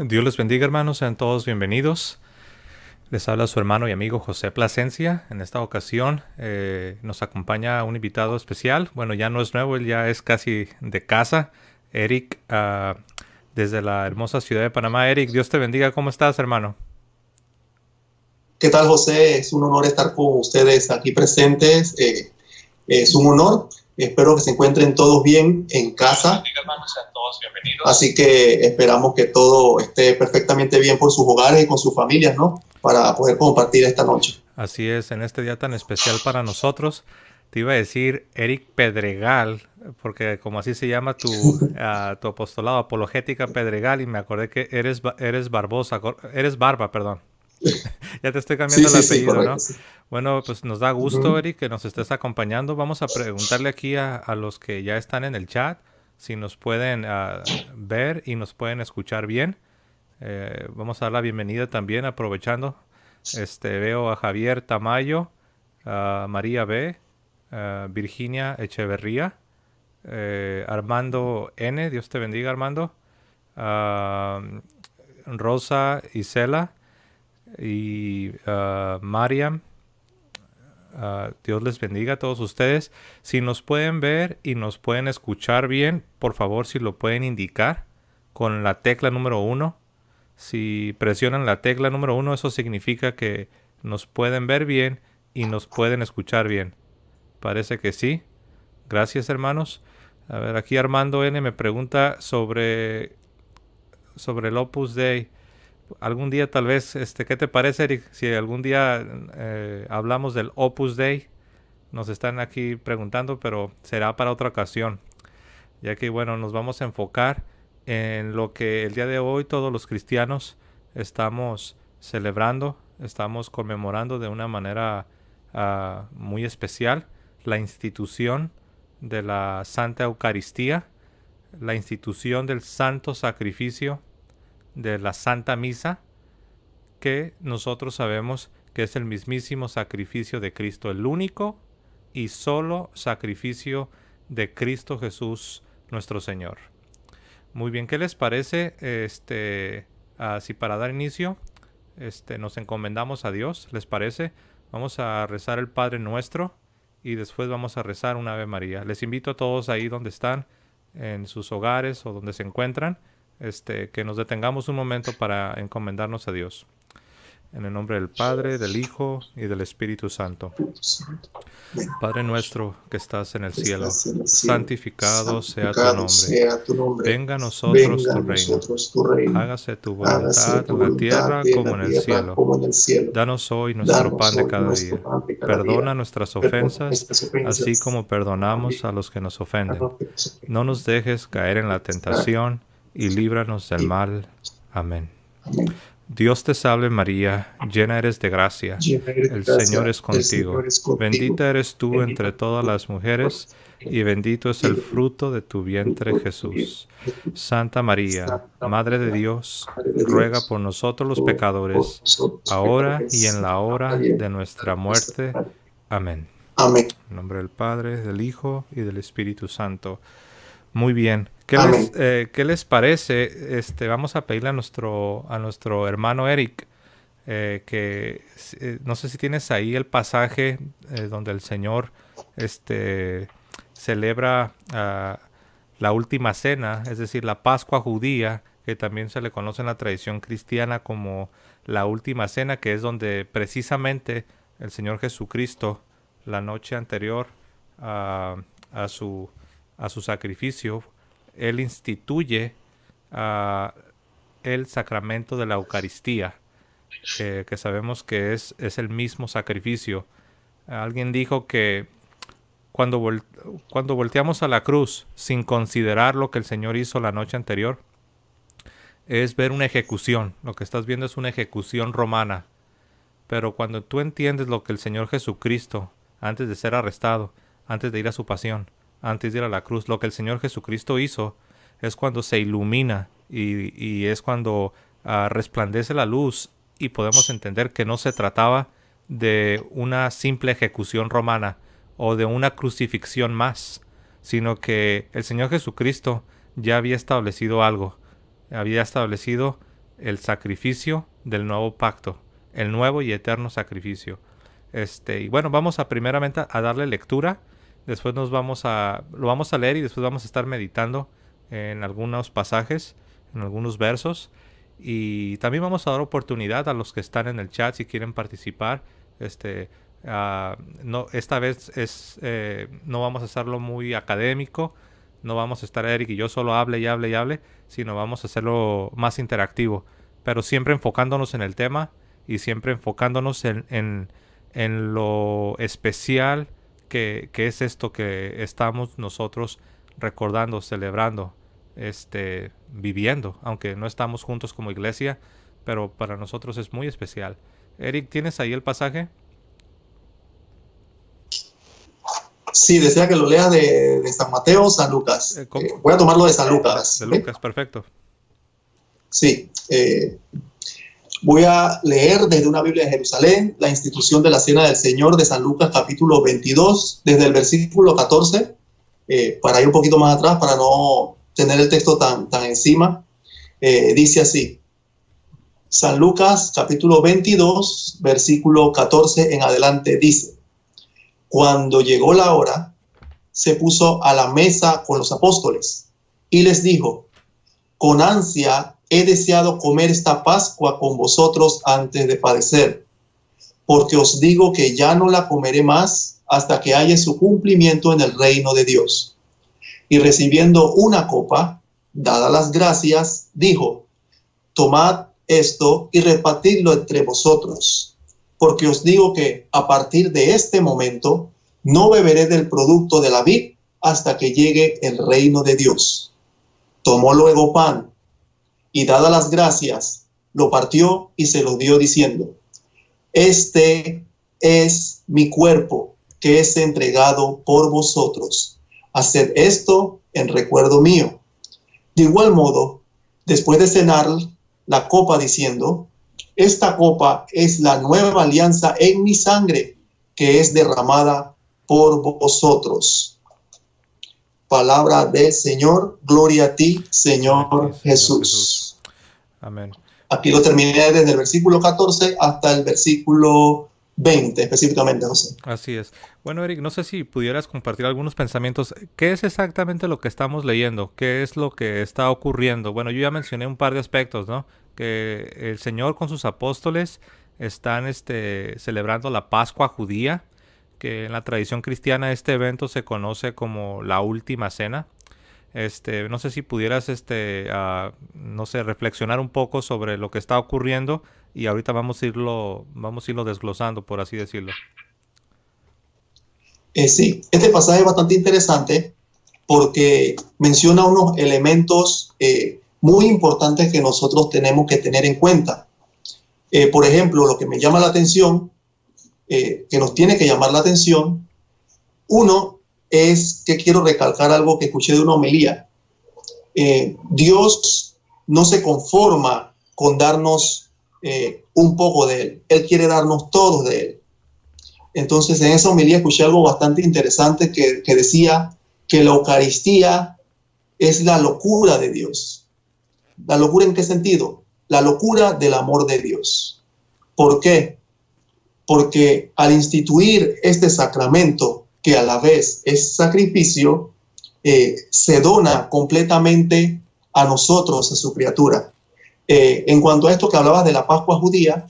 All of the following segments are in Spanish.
Dios les bendiga, hermanos, sean todos bienvenidos. Les habla su hermano y amigo José Plasencia. En esta ocasión nos acompaña un invitado especial. Bueno, ya no es nuevo, él ya es casi de casa. Eric, desde la hermosa ciudad de Panamá. Eric, Dios te bendiga. ¿Cómo estás, hermano? ¿Qué tal, José? Es un honor estar con ustedes aquí presentes. Es un honor. Espero que se encuentren todos bien en casa. Sean todos bienvenidos. Así que esperamos que todo esté perfectamente bien por sus hogares y con sus familias, ¿no? Para poder compartir esta noche. Así es, en este día tan especial para nosotros. Te iba a decir Eric Pedregal, porque como así se llama tu apostolado, Apologética Pedregal, y me acordé que eres Barbosa, eres Barba, perdón. Ya te estoy cambiando el Sí, apellido, correcto. ¿no? Sí. Bueno, pues nos da gusto, Eric, que nos estés acompañando. Vamos a preguntarle aquí a los que ya están en el chat si nos pueden ver y nos pueden escuchar bien. Vamos a dar la bienvenida también, aprovechando. Veo a Javier Tamayo, a María B., Virginia Echeverría, Armando N., Dios te bendiga, Armando, Rosa Isela y Mariam. Dios les bendiga a todos ustedes. Si nos pueden ver y nos pueden escuchar bien, por favor, si lo pueden indicar con la tecla número 1. Si presionan la tecla número 1, eso significa que nos pueden ver bien y nos pueden escuchar bien. Parece que sí. Gracias, hermanos. A ver, aquí Armando N. me pregunta sobre el Opus Dei. Algún día tal vez, ¿qué te parece, Eric? Si algún día hablamos del Opus Dei, nos están aquí preguntando, pero será para otra ocasión, ya que, bueno, nos vamos a enfocar en lo que el día de hoy todos los cristianos estamos celebrando, estamos conmemorando de una manera muy especial la institución de la Santa Eucaristía, la institución del Santo Sacrificio, de la Santa Misa, que nosotros sabemos que es el mismísimo sacrificio de Cristo, el único y solo sacrificio de Cristo Jesús nuestro Señor. Muy bien, ¿qué les parece? Si para dar inicio nos encomendamos a Dios, ¿les parece? Vamos a rezar el Padre Nuestro y después vamos a rezar un Ave María. Les invito a todos ahí donde están, en sus hogares o donde se encuentran, que nos detengamos un momento para encomendarnos a Dios. En el nombre del Padre, del Hijo y del Espíritu Santo. Padre nuestro que estás en el cielo, santificado sea tu nombre. Venga a nosotros tu reino. Hágase tu voluntad en la tierra como en el cielo. Danos hoy nuestro pan de cada día. Perdona nuestras ofensas, así como perdonamos a los que nos ofenden. No nos dejes caer en la tentación y líbranos del mal. Amén. Dios te salve María, llena eres de gracia, el Señor es contigo. Bendita eres tú entre todas las mujeres, y bendito es el fruto de tu vientre Jesús. Santa María, Madre de Dios, ruega por nosotros los pecadores, ahora y en la hora de nuestra muerte. Amén. Amén. En nombre del Padre, del Hijo y del Espíritu Santo. Muy bien. ¿Qué les parece? Vamos a pedirle a nuestro hermano Eric no sé si tienes ahí el pasaje donde el Señor celebra la última cena, es decir, la Pascua judía, que también se le conoce en la tradición cristiana como la última cena, que es donde precisamente el Señor Jesucristo, la noche anterior a su sacrificio, Él instituye el sacramento de la Eucaristía, que sabemos que es el mismo sacrificio. Alguien dijo que cuando volteamos a la cruz sin considerar lo que el Señor hizo la noche anterior, es ver una ejecución. Lo que estás viendo es una ejecución romana. Pero cuando tú entiendes lo que el Señor Jesucristo, antes de ser arrestado, antes de ir a su pasión, antes de ir a la cruz, lo que el Señor Jesucristo hizo es cuando se ilumina y es cuando resplandece la luz, y podemos entender que no se trataba de una simple ejecución romana o de una crucifixión más, sino que el Señor Jesucristo ya había establecido algo, había establecido el sacrificio del nuevo pacto, el nuevo y eterno sacrificio. Y bueno, vamos a primeramente a darle lectura, después lo vamos a leer y después vamos a estar meditando en algunos pasajes, en algunos versos, y también vamos a dar oportunidad a los que están en el chat si quieren participar. No, esta vez no vamos a hacerlo muy académico, no vamos a estar Eric y yo solo hable y hable y hable, sino vamos a hacerlo más interactivo, pero siempre enfocándonos en el tema y siempre enfocándonos en lo especial que es esto que estamos nosotros recordando, celebrando, viviendo, aunque no estamos juntos como iglesia, pero para nosotros es muy especial. Eric, ¿tienes ahí el pasaje? Sí, desea que lo lea de San Mateo o San Lucas. Voy a tomarlo de San Lucas. De Lucas, perfecto. Sí, voy a leer desde una Biblia de Jerusalén, la institución de la Cena del Señor de San Lucas, capítulo 22, desde el versículo 14, para ir un poquito más atrás, para no tener el texto tan encima. Dice así, San Lucas, capítulo 22, versículo 14 en adelante, dice: Cuando llegó la hora, se puso a la mesa con los apóstoles y les dijo: con ansia he deseado comer esta Pascua con vosotros antes de padecer, porque os digo que ya no la comeré más hasta que haya su cumplimiento en el reino de Dios. Y recibiendo una copa, dadas las gracias, dijo: tomad esto y repartidlo entre vosotros, porque os digo que a partir de este momento no beberé del producto de la vid hasta que llegue el reino de Dios. Tomó luego pan y dadas las gracias, lo partió y se lo dio diciendo: este es mi cuerpo que es entregado por vosotros. Haced esto en recuerdo mío. De igual modo, después de cenar la copa, diciendo: esta copa es la nueva alianza en mi sangre, que es derramada por vosotros. Palabra del Señor. Gloria a ti, Señor Jesús. Amén. Aquí lo terminé desde el versículo 14 hasta el versículo 20, específicamente, José. Así es. Bueno, Eric, no sé si pudieras compartir algunos pensamientos. ¿Qué es exactamente lo que estamos leyendo? ¿Qué es lo que está ocurriendo? Bueno, yo ya mencioné un par de aspectos, ¿no? Que el Señor con sus apóstoles están celebrando la Pascua judía, que en la tradición cristiana este evento se conoce como la Última Cena. No sé si pudieras, no sé, reflexionar un poco sobre lo que está ocurriendo y ahorita vamos a irlo desglosando, por así decirlo. Sí, este pasaje es bastante interesante porque menciona unos elementos muy importantes que nosotros tenemos que tener en cuenta. Por ejemplo, lo que me llama la atención, que nos tiene que llamar la atención, uno es que quiero recalcar algo que escuché de una homilía. Dios no se conforma con darnos un poco de Él. Él quiere darnos todos de Él. Entonces, en esa homilía escuché algo bastante interesante que decía que la Eucaristía es la locura de Dios. ¿La locura en qué sentido? La locura del amor de Dios. ¿Por qué? Porque al instituir este sacramento, que a la vez es sacrificio, se dona completamente a nosotros, a su criatura. En cuanto a esto que hablabas de la Pascua judía,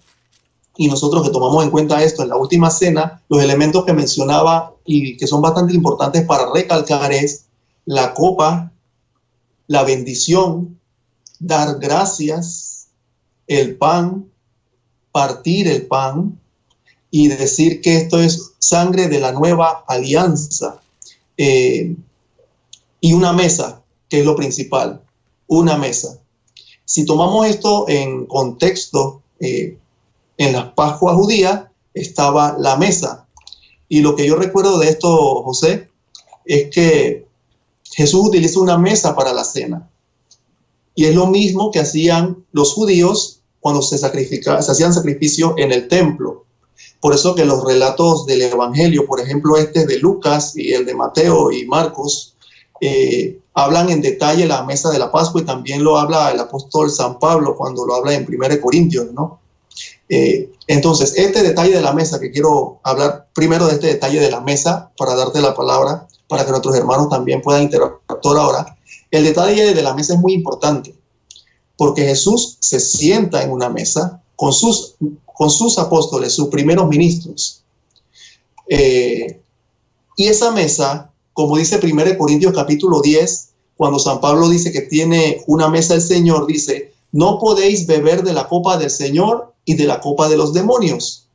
y nosotros que tomamos en cuenta esto en la última cena, los elementos que mencionaba y que son bastante importantes para recalcar es la copa, la bendición, dar gracias, el pan, partir el pan y decir que esto es sangre de la nueva alianza. Y una mesa, que es lo principal, una mesa. Si tomamos esto en contexto, en la Pascua judía estaba la mesa. Y lo que yo recuerdo de esto, José, es que Jesús utiliza una mesa para la cena. Y es lo mismo que hacían los judíos cuando se hacían sacrificios en el templo. Por eso que los relatos del Evangelio, por ejemplo, este de Lucas y el de Mateo y Marcos, hablan en detalle la mesa de la Pascua y también lo habla el apóstol San Pablo cuando lo habla en 1 Corintios, ¿no? Entonces, este detalle de la mesa, que quiero hablar primero de este detalle de la mesa para darte la palabra, para que nuestros hermanos también puedan interactuar ahora. El detalle de la mesa es muy importante, porque Jesús se sienta en una mesa con sus apóstoles, sus primeros ministros. Y esa mesa, como dice 1 Corintios capítulo 10, cuando San Pablo dice que tiene una mesa el Señor, dice, no podéis beber de la copa del Señor y de la copa de los demonios.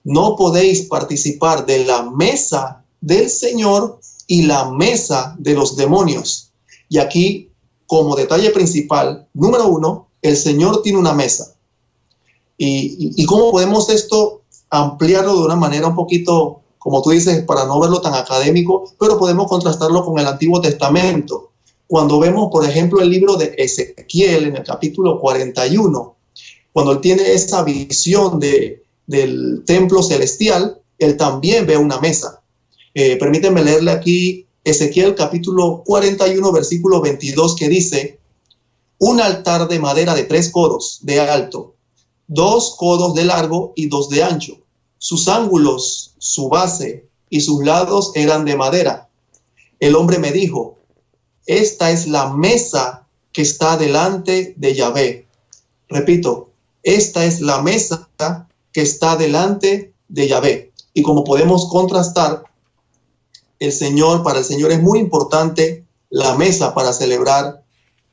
No podéis participar de la mesa del Señor y la mesa de los demonios. Y aquí, como detalle principal, número 1, el Señor tiene una mesa. ¿Y cómo podemos esto ampliarlo de una manera un poquito, como tú dices, para no verlo tan académico, pero podemos contrastarlo con el Antiguo Testamento? Cuando vemos, por ejemplo, el libro de Ezequiel en el capítulo 41, cuando él tiene esa visión del templo celestial, él también ve una mesa. Permítanme leerle aquí Ezequiel capítulo 41, versículo 22, que dice, un altar de madera de 3 codos de alto, 2 codos de largo y 2 de ancho. Sus ángulos, su base y sus lados eran de madera. El hombre me dijo, esta es la mesa que está delante de Yahvé. Repito, esta es la mesa que está delante de Yahvé. Y como podemos contrastar, para el Señor es muy importante la mesa para celebrar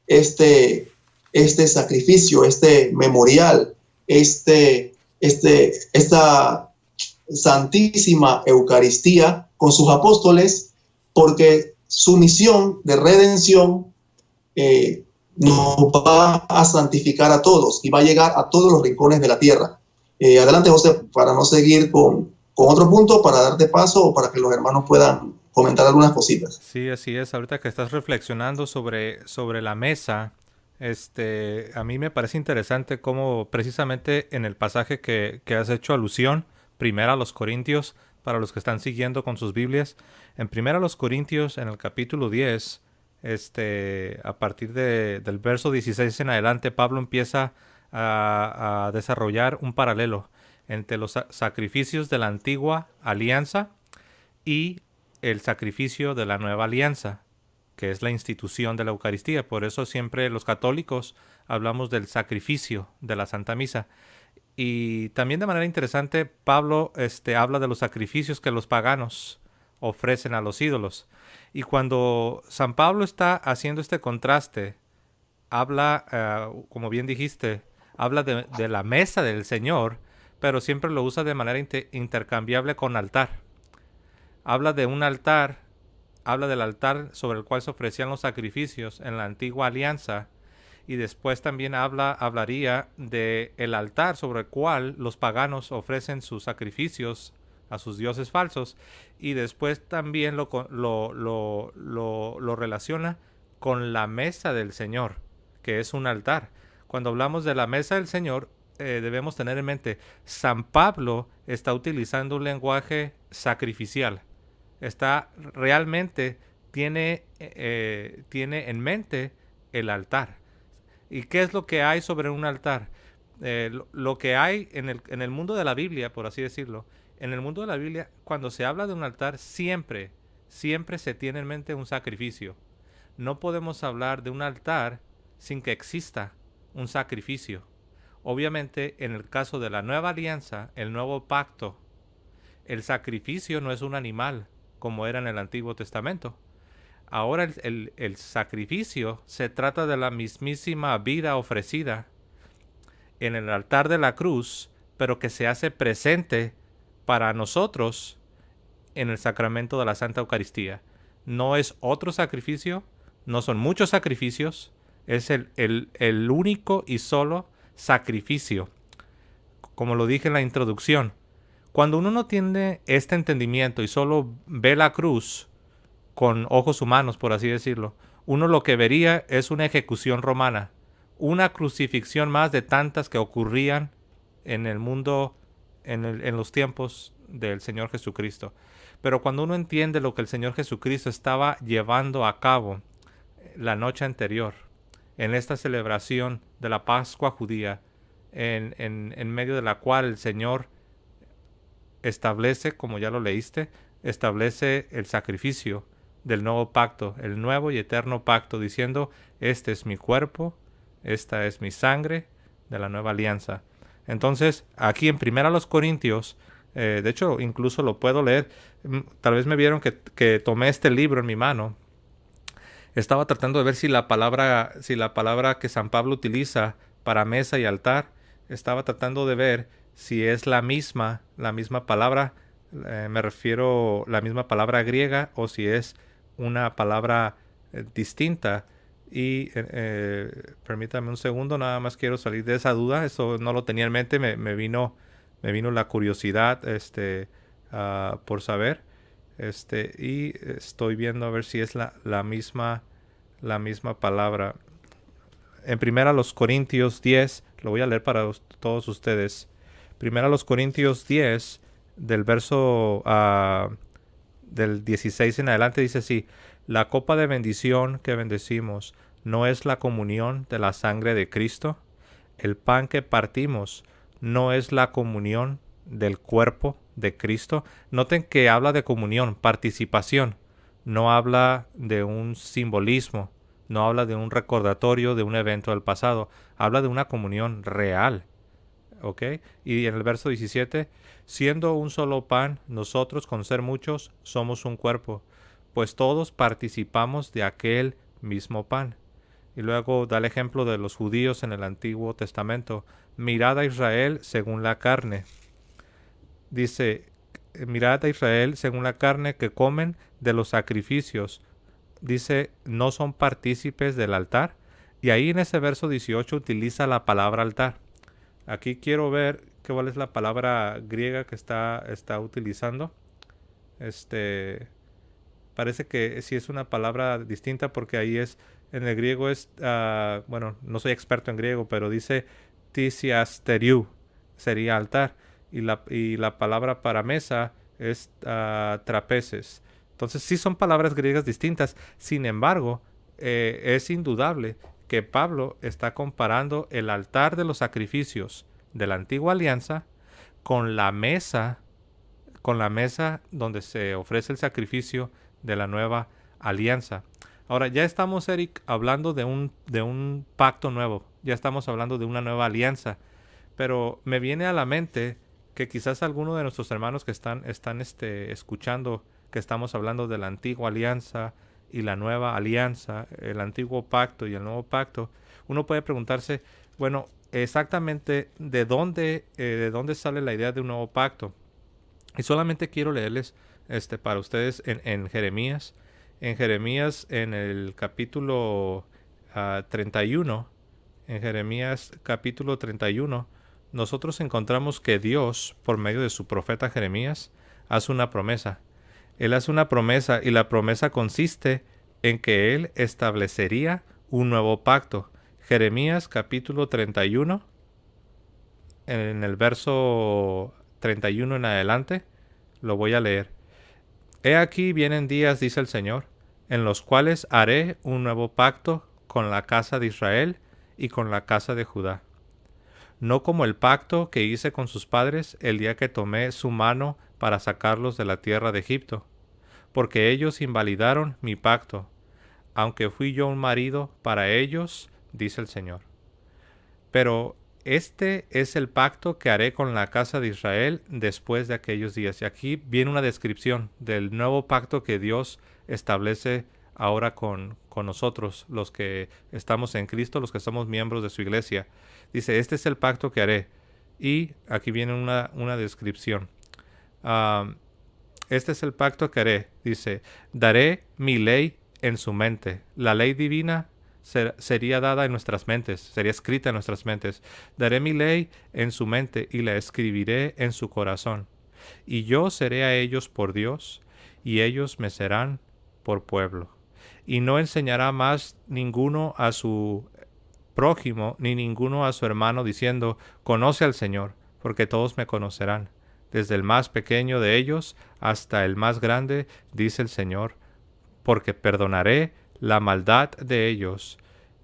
este sacrificio, este memorial, esta santísima Eucaristía con sus apóstoles, porque su misión de redención nos va a santificar a todos y va a llegar a todos los rincones de la tierra. Adelante, José, para no seguir con otro punto, para darte paso o para que los hermanos puedan comentar algunas cositas. Sí, así es. Ahorita que estás reflexionando sobre la mesa, a mí me parece interesante cómo precisamente en el pasaje que has hecho alusión, primero a los Corintios, para los que están siguiendo con sus Biblias, en primero a los Corintios, en el capítulo 10, a partir del verso 16 en adelante, Pablo empieza a desarrollar un paralelo entre los sacrificios de la antigua alianza y el sacrificio de la nueva alianza, que es la institución de la Eucaristía. Por eso siempre los católicos hablamos del sacrificio de la Santa Misa. Y también de manera interesante, Pablo habla de los sacrificios que los paganos ofrecen a los ídolos. Y cuando San Pablo está haciendo este contraste, habla, como bien dijiste, habla de la mesa del Señor, pero siempre lo usa de manera intercambiable con altar. Habla de un altar, habla del altar sobre el cual se ofrecían los sacrificios en la antigua alianza, y después también hablaría del altar sobre el cual los paganos ofrecen sus sacrificios a sus dioses falsos, y después también lo relaciona con la mesa del Señor, que es un altar. Cuando hablamos de la mesa del Señor, debemos tener en mente, San Pablo está utilizando un lenguaje sacrificial. Realmente tiene en mente el altar. ¿Y qué es lo que hay sobre un altar? Lo que hay en el mundo de la Biblia, por así decirlo, en el mundo de la Biblia, cuando se habla de un altar, siempre se tiene en mente un sacrificio. No podemos hablar de un altar sin que exista un sacrificio. Obviamente, en el caso de la nueva alianza, el nuevo pacto, el sacrificio no es un animal, como era en el Antiguo Testamento. Ahora el sacrificio se trata de la mismísima vida ofrecida en el altar de la cruz, pero que se hace presente para nosotros en el sacramento de la Santa Eucaristía. No es otro sacrificio, no son muchos sacrificios, es el único y solo sacrificio. Como lo dije en la introducción, cuando uno no tiene este entendimiento y solo ve la cruz con ojos humanos, por así decirlo, uno lo que vería es una ejecución romana, una crucifixión más de tantas que ocurrían en el mundo en los tiempos del Señor Jesucristo. Pero cuando uno entiende lo que el Señor Jesucristo estaba llevando a cabo la noche anterior, en esta celebración de la Pascua judía, en medio de la cual el Señor establece, como ya lo leíste, establece el sacrificio del nuevo pacto, el nuevo y eterno pacto, diciendo, este es mi cuerpo, esta es mi sangre de la nueva alianza. Entonces, aquí en 1 Corintios, de hecho, incluso lo puedo leer, tal vez me vieron que tomé este libro en mi mano. Estaba tratando de ver si la palabra que San Pablo utiliza para mesa y altar, estaba tratando de ver si es la misma palabra, me refiero la misma palabra griega, o si es una palabra distinta. Y permítame un segundo, nada más quiero salir de esa duda. Eso no lo tenía en mente, me vino la curiosidad por saber. Y estoy viendo a ver si es la misma palabra. En 1 Corintios 10, lo voy a leer para todos ustedes. 1 Corintios 10, del verso del 16 en adelante, dice así: la copa de bendición que bendecimos, ¿no es la comunión de la sangre de Cristo? El pan que partimos, ¿no es la comunión del cuerpo de Cristo? Noten que habla de comunión, participación. No habla de un simbolismo, no habla de un recordatorio de un evento del pasado. Habla de una comunión real. ¿Ok? Y en el verso 17, siendo un solo pan, nosotros con ser muchos somos un cuerpo, pues todos participamos de aquel mismo pan. Y luego da el ejemplo de los judíos en el Antiguo Testamento. Mirad a Israel según la carne. Dice, mirad a Israel según la carne, que comen de los sacrificios. Dice, no son partícipes del altar. Y ahí en ese verso 18 utiliza la palabra altar. Aquí quiero ver cuál es la palabra griega que está utilizando. Parece que sí es una palabra distinta, porque ahí en el griego bueno, no soy experto en griego, pero dice tisiasteriou, sería altar. Y la palabra para mesa es trapeces. Entonces sí son palabras griegas distintas. Sin embargo, es indudable que Pablo está comparando el altar de los sacrificios de la antigua alianza con la mesa donde se ofrece el sacrificio de la nueva alianza. Ahora, ya estamos, Eric, hablando de un pacto nuevo. Ya estamos hablando de una nueva alianza. Pero me viene a la mente que quizás alguno de nuestros hermanos que están escuchando que estamos hablando de la antigua alianza y la nueva alianza, el antiguo pacto y el nuevo pacto, uno puede preguntarse, bueno, exactamente de dónde sale la idea de un nuevo pacto. Y solamente quiero leerles para ustedes en Jeremías. En Jeremías, en el capítulo 31, en Jeremías capítulo 31, nosotros encontramos que Dios, por medio de su profeta Jeremías, hace una promesa. Él hace una promesa, y la promesa consiste en que Él establecería un nuevo pacto. Jeremías capítulo 31, en el verso 31 en adelante, lo voy a leer. He aquí vienen días, dice el Señor, en los cuales haré un nuevo pacto con la casa de Israel y con la casa de Judá. No como el pacto que hice con sus padres el día que tomé su mano para sacarlos de la tierra de Egipto, porque ellos invalidaron mi pacto, aunque fui yo un marido para ellos, dice el Señor. Pero este es el pacto que haré con la casa de Israel después de aquellos días. Y aquí viene una descripción del nuevo pacto que Dios establece ahora con nosotros, los que estamos en Cristo, los que somos miembros de su iglesia. Dice, este es el pacto que haré. Y aquí viene una descripción. Este es el pacto que haré. Dice, daré mi ley en su mente. La ley divina sería dada en nuestras mentes, sería escrita en nuestras mentes. Daré mi ley en su mente y la escribiré en su corazón. Y yo seré a ellos por Dios, y ellos me serán por pueblo. Y no enseñará más ninguno a su prójimo, ni ninguno a su hermano, diciendo, conoce al Señor, porque todos me conocerán, desde el más pequeño de ellos hasta el más grande, dice el Señor, porque perdonaré la maldad de ellos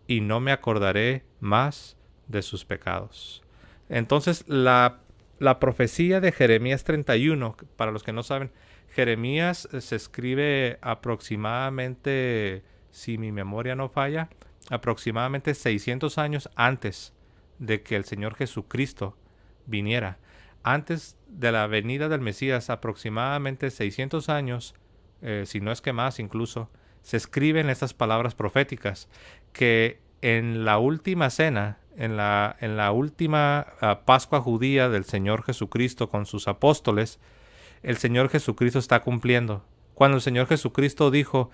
y no me acordaré más de sus pecados. Entonces la profecía de Jeremías 31, para los que no saben, Jeremías se escribe aproximadamente, si mi memoria no falla, aproximadamente 600 años antes de que el Señor Jesucristo viniera. Antes de la venida del Mesías, aproximadamente 600 años, si no es que más incluso, se escriben estas palabras proféticas que en la última cena, en la última Pascua judía del Señor Jesucristo con sus apóstoles, el Señor Jesucristo está cumpliendo. Cuando el Señor Jesucristo dijo,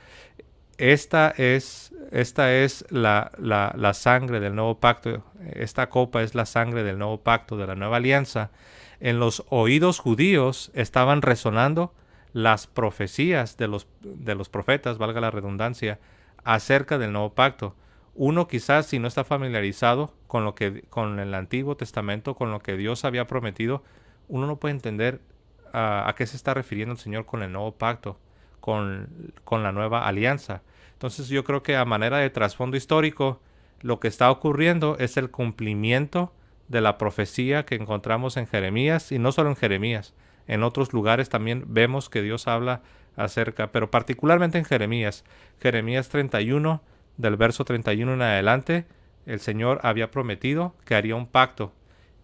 esta es la sangre del nuevo pacto, esta copa es la sangre del nuevo pacto, de la nueva alianza, en los oídos judíos estaban resonando las profecías de los profetas, valga la redundancia, acerca del nuevo pacto. Uno quizás, si no está familiarizado con el Antiguo Testamento, con lo que Dios había prometido, uno no puede entender a qué se está refiriendo el Señor con el nuevo pacto, con la nueva alianza. Entonces yo creo que a manera de trasfondo histórico, lo que está ocurriendo es el cumplimiento de la profecía que encontramos en Jeremías, y no solo en Jeremías, en otros lugares también vemos que Dios habla acerca, pero particularmente en Jeremías 31, del verso 31 en adelante, el Señor había prometido que haría un pacto.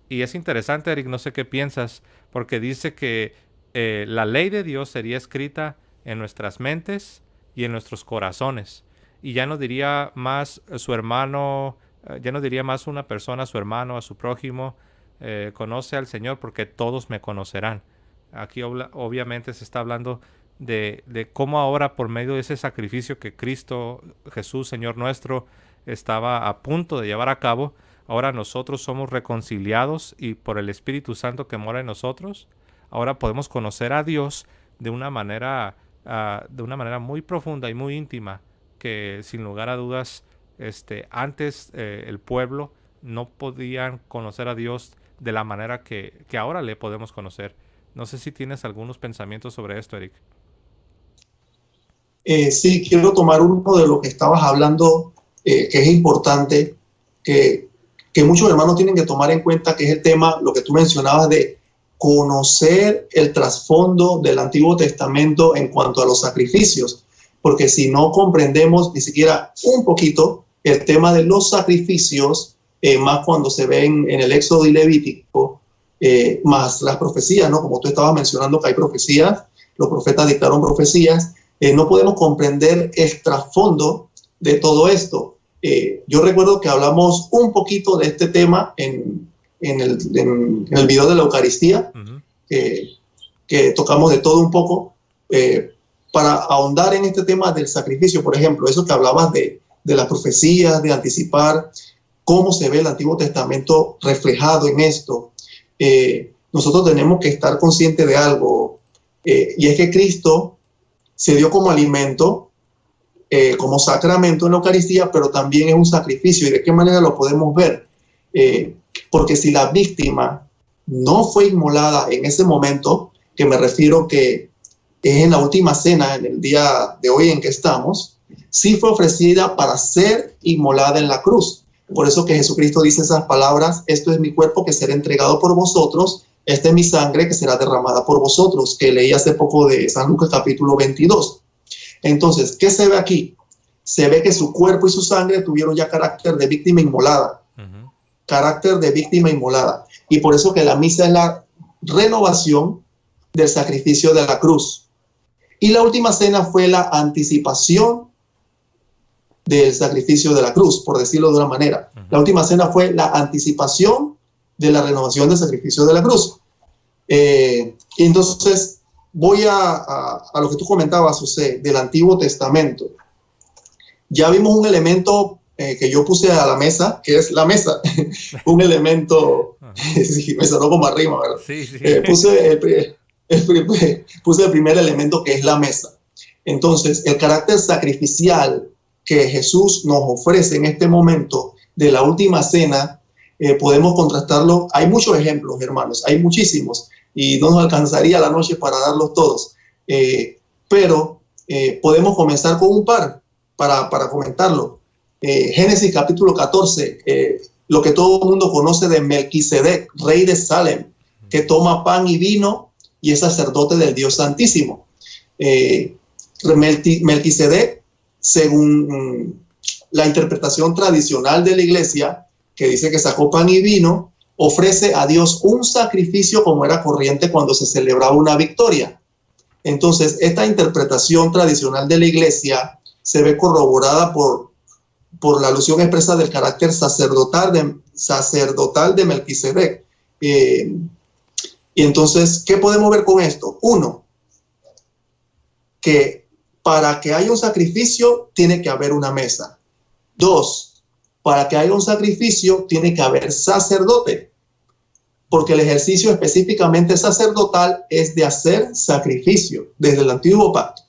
Y es interesante, Eric, no sé qué piensas, porque dice que la ley de Dios sería escrita en nuestras mentes y en nuestros corazones. Y ya no diría más su hermano, ya no diría más una persona a su hermano, a su prójimo, conoce al Señor porque todos me conocerán. Aquí obviamente se está hablando de cómo ahora, por medio de ese sacrificio que Cristo Jesús, Señor nuestro, estaba a punto de llevar a cabo, ahora nosotros somos reconciliados, y por el Espíritu Santo que mora en nosotros, ahora podemos conocer a Dios de una manera muy profunda y muy íntima, que sin lugar a dudas antes el pueblo no podían conocer a Dios de la manera que ahora le podemos conocer. No sé si tienes algunos pensamientos sobre esto, Eric. Sí, quiero tomar uno de lo que estabas hablando, que es importante, que muchos hermanos tienen que tomar en cuenta, que es el tema, lo que tú mencionabas, de conocer el trasfondo del Antiguo Testamento en cuanto a los sacrificios, porque si no comprendemos ni siquiera un poquito el tema de los sacrificios, más cuando se ven en el Éxodo y Levítico, más las profecías, ¿no? Como tú estabas mencionando que hay profecías, los profetas dictaron profecías, no podemos comprender el trasfondo de todo esto. Yo recuerdo que hablamos un poquito de este tema en el video de la Eucaristía, que tocamos de todo un poco, para ahondar en este tema del sacrificio. Por ejemplo, eso que hablabas de las profecías, de anticipar cómo se ve el Antiguo Testamento reflejado en esto. Nosotros tenemos que estar conscientes de algo, y es que Cristo se dio como alimento, como sacramento en la Eucaristía, pero también es un sacrificio. ¿Y de qué manera lo podemos ver? Porque si la víctima no fue inmolada en ese momento, que me refiero que es en la última cena, en el día de hoy en que estamos, sí fue ofrecida para ser inmolada en la cruz. Por eso que Jesucristo dice esas palabras: esto es mi cuerpo que será entregado por vosotros, esta es mi sangre que será derramada por vosotros, que leí hace poco de San Lucas capítulo 22. Entonces, ¿qué se ve aquí? Se ve que su cuerpo y su sangre tuvieron ya carácter de víctima inmolada. Carácter de víctima inmolada. Y por eso que la misa es la renovación del sacrificio de la cruz. Y la última cena fue la anticipación del sacrificio de la cruz, por decirlo de una manera. La última cena fue la anticipación de la renovación del sacrificio de la cruz. Y entonces voy a lo que tú comentabas, José, del Antiguo Testamento. Ya vimos un elemento que yo puse a la mesa, que es la mesa. Un elemento, sí, me sonó como arriba, ¿verdad? Sí, sí. Puse el primer elemento, que es la mesa. Entonces, el carácter sacrificial que Jesús nos ofrece en este momento de la última cena, podemos contrastarlo. Hay muchos ejemplos, hermanos, hay muchísimos, y no nos alcanzaría la noche para darlos todos. Pero podemos comenzar con un par para comentarlo. Génesis capítulo 14, lo que todo el mundo conoce de Melquisedec, rey de Salem, que toma pan y vino y es sacerdote del Dios Santísimo. Melquisedec, según la interpretación tradicional de la iglesia, que dice que sacó pan y vino, ofrece a Dios un sacrificio como era corriente cuando se celebraba una victoria. Entonces, esta interpretación tradicional de la iglesia se ve corroborada por la alusión expresa del carácter sacerdotal de Melquisedec. Y entonces, ¿qué podemos ver con esto? Uno, que para que haya un sacrificio tiene que haber una mesa. Dos, para que haya un sacrificio tiene que haber sacerdote, porque el ejercicio específicamente sacerdotal es de hacer sacrificio desde el antiguo pacto.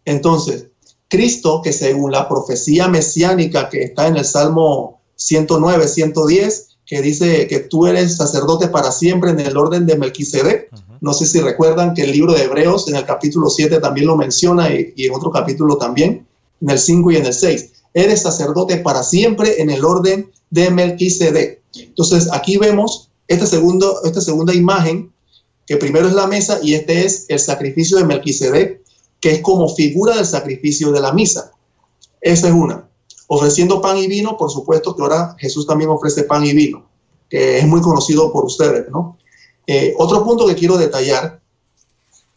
Entonces, Cristo, que según la profecía mesiánica que está en el Salmo 109, 110, que dice que tú eres sacerdote para siempre en el orden de Melquisedec. No sé si recuerdan que el libro de Hebreos en el capítulo 7 también lo menciona y en otro capítulo también, en el 5 y en el 6. Eres sacerdote para siempre en el orden de Melquisedec. Entonces aquí vemos esta segunda imagen, que primero es la mesa y este es el sacrificio de Melquisedec, que es como figura del sacrificio de la misa. Esa es una. Ofreciendo pan y vino, por supuesto que ahora Jesús también ofrece pan y vino, que es muy conocido por ustedes, ¿no? Otro punto que quiero detallar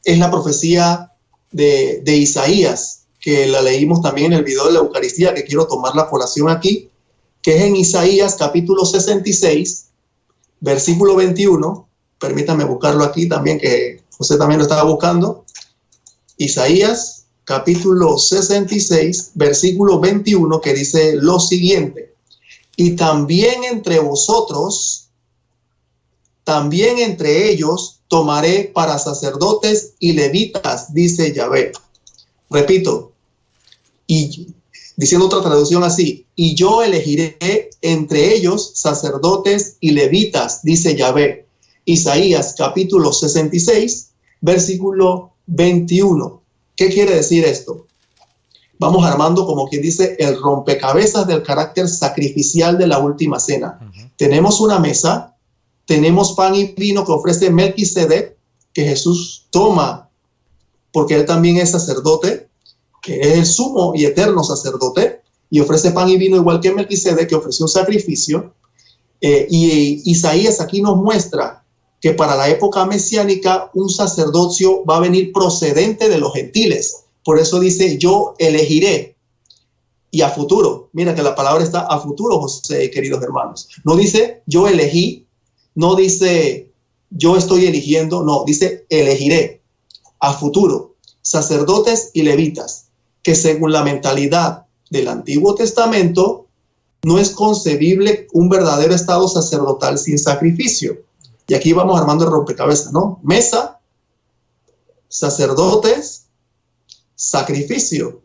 es la profecía de Isaías, que la leímos también en el video de la Eucaristía, que quiero tomar la colación aquí, que es en Isaías capítulo 66, versículo 21. Permítanme buscarlo aquí también, que José también lo estaba buscando. Isaías capítulo 66, versículo 21, que dice lo siguiente: y también entre vosotros, también entre ellos tomaré para sacerdotes y levitas, dice Yahvé. Repito, y diciendo otra traducción así, y yo elegiré entre ellos sacerdotes y levitas, dice Yahvé. Isaías capítulo 66, versículo 21. ¿Qué quiere decir esto? Vamos armando, como quien dice, el rompecabezas del carácter sacrificial de la última cena. Tenemos una mesa, tenemos pan y vino que ofrece Melquisedec, que Jesús toma porque él también es sacerdote, que es el sumo y eterno sacerdote, y ofrece pan y vino igual que Melquisedec, que ofreció un sacrificio. Y Isaías aquí nos muestra que para la época mesiánica un sacerdocio va a venir procedente de los gentiles. Por eso dice, yo elegiré. Y a futuro, mira que la palabra está a futuro, José, queridos hermanos. No dice, yo elegí, no dice, yo estoy eligiendo, no, dice, elegiré. A futuro, sacerdotes y levitas, que según la mentalidad del Antiguo Testamento, no es concebible un verdadero estado sacerdotal sin sacrificio. Y aquí vamos armando el rompecabezas, ¿no? Mesa, sacerdotes, sacrificio.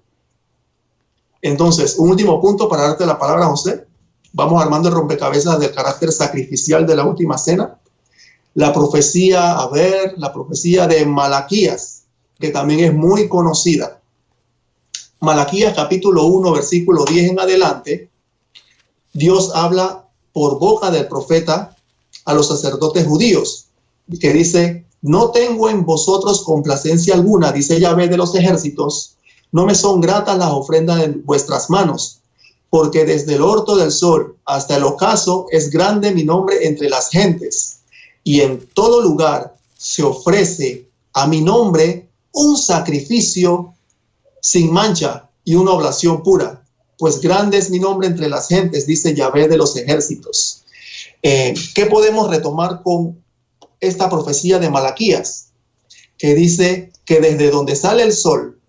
Entonces, un último punto para darte la palabra, José. Vamos armando el rompecabezas del carácter sacrificial de la última cena. La profecía, la profecía de Malaquías, que también es muy conocida. Malaquías capítulo 1, versículo 10 en adelante, Dios habla por boca del profeta a los sacerdotes judíos, que dice, no tengo en vosotros complacencia alguna, dice Yahvé de los ejércitos, no me son gratas las ofrendas de vuestras manos, porque desde el orto del sol hasta el ocaso es grande mi nombre entre las gentes, y en todo lugar se ofrece a mi nombre un sacrificio sin mancha y una oblación pura, pues grande es mi nombre entre las gentes, dice Yahvé de los ejércitos. ¿Qué podemos retomar con esta profecía de Malaquías? Que dice que desde donde sale el sol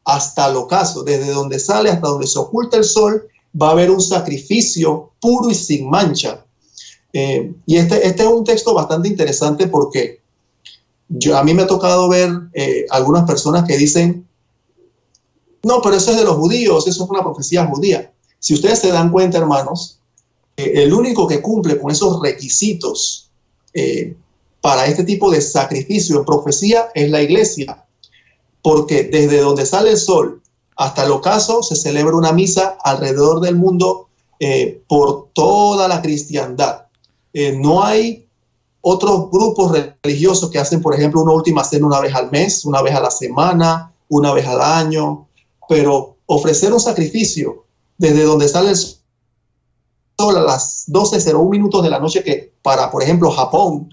hasta el ocaso, desde donde sale hasta donde se oculta el sol, va a haber un sacrificio puro y sin mancha. Y este es un texto bastante interesante porque a mí me ha tocado ver algunas personas que dicen, no, pero eso es de los judíos, eso es una profecía judía. Si ustedes se dan cuenta, hermanos, el único que cumple con esos requisitos para este tipo de sacrificio en profecía es la iglesia, porque desde donde sale el sol hasta el ocaso se celebra una misa alrededor del mundo por toda la cristiandad. No hay otros grupos religiosos que hacen, por ejemplo, una última cena una vez al mes, una vez a la semana, una vez al año, pero ofrecer un sacrificio desde donde sale el sol a las 12:01 minutos de la noche, que para, por ejemplo, Japón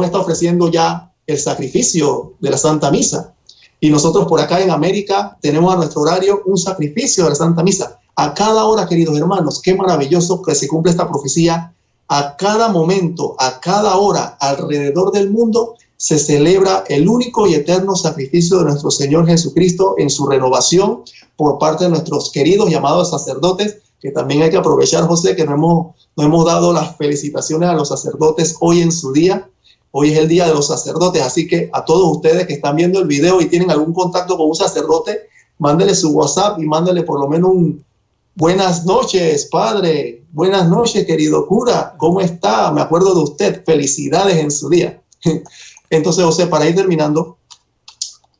está ofreciendo ya el sacrificio de la Santa Misa. Y nosotros por acá en América tenemos a nuestro horario un sacrificio de la Santa Misa. A cada hora, queridos hermanos, qué maravilloso que se cumple esta profecía. A cada momento, a cada hora, alrededor del mundo, se celebra el único y eterno sacrificio de nuestro Señor Jesucristo en su renovación por parte de nuestros queridos llamados sacerdotes, que también hay que aprovechar, José, que no hemos dado las felicitaciones a los sacerdotes hoy en su día. Hoy es el día de los sacerdotes, así que a todos ustedes que están viendo el video y tienen algún contacto con un sacerdote, mándele su WhatsApp y mándele por lo menos un buenas noches, padre, buenas noches, querido cura, ¿cómo está? Me acuerdo de usted, felicidades en su día. Entonces, José, para ir terminando,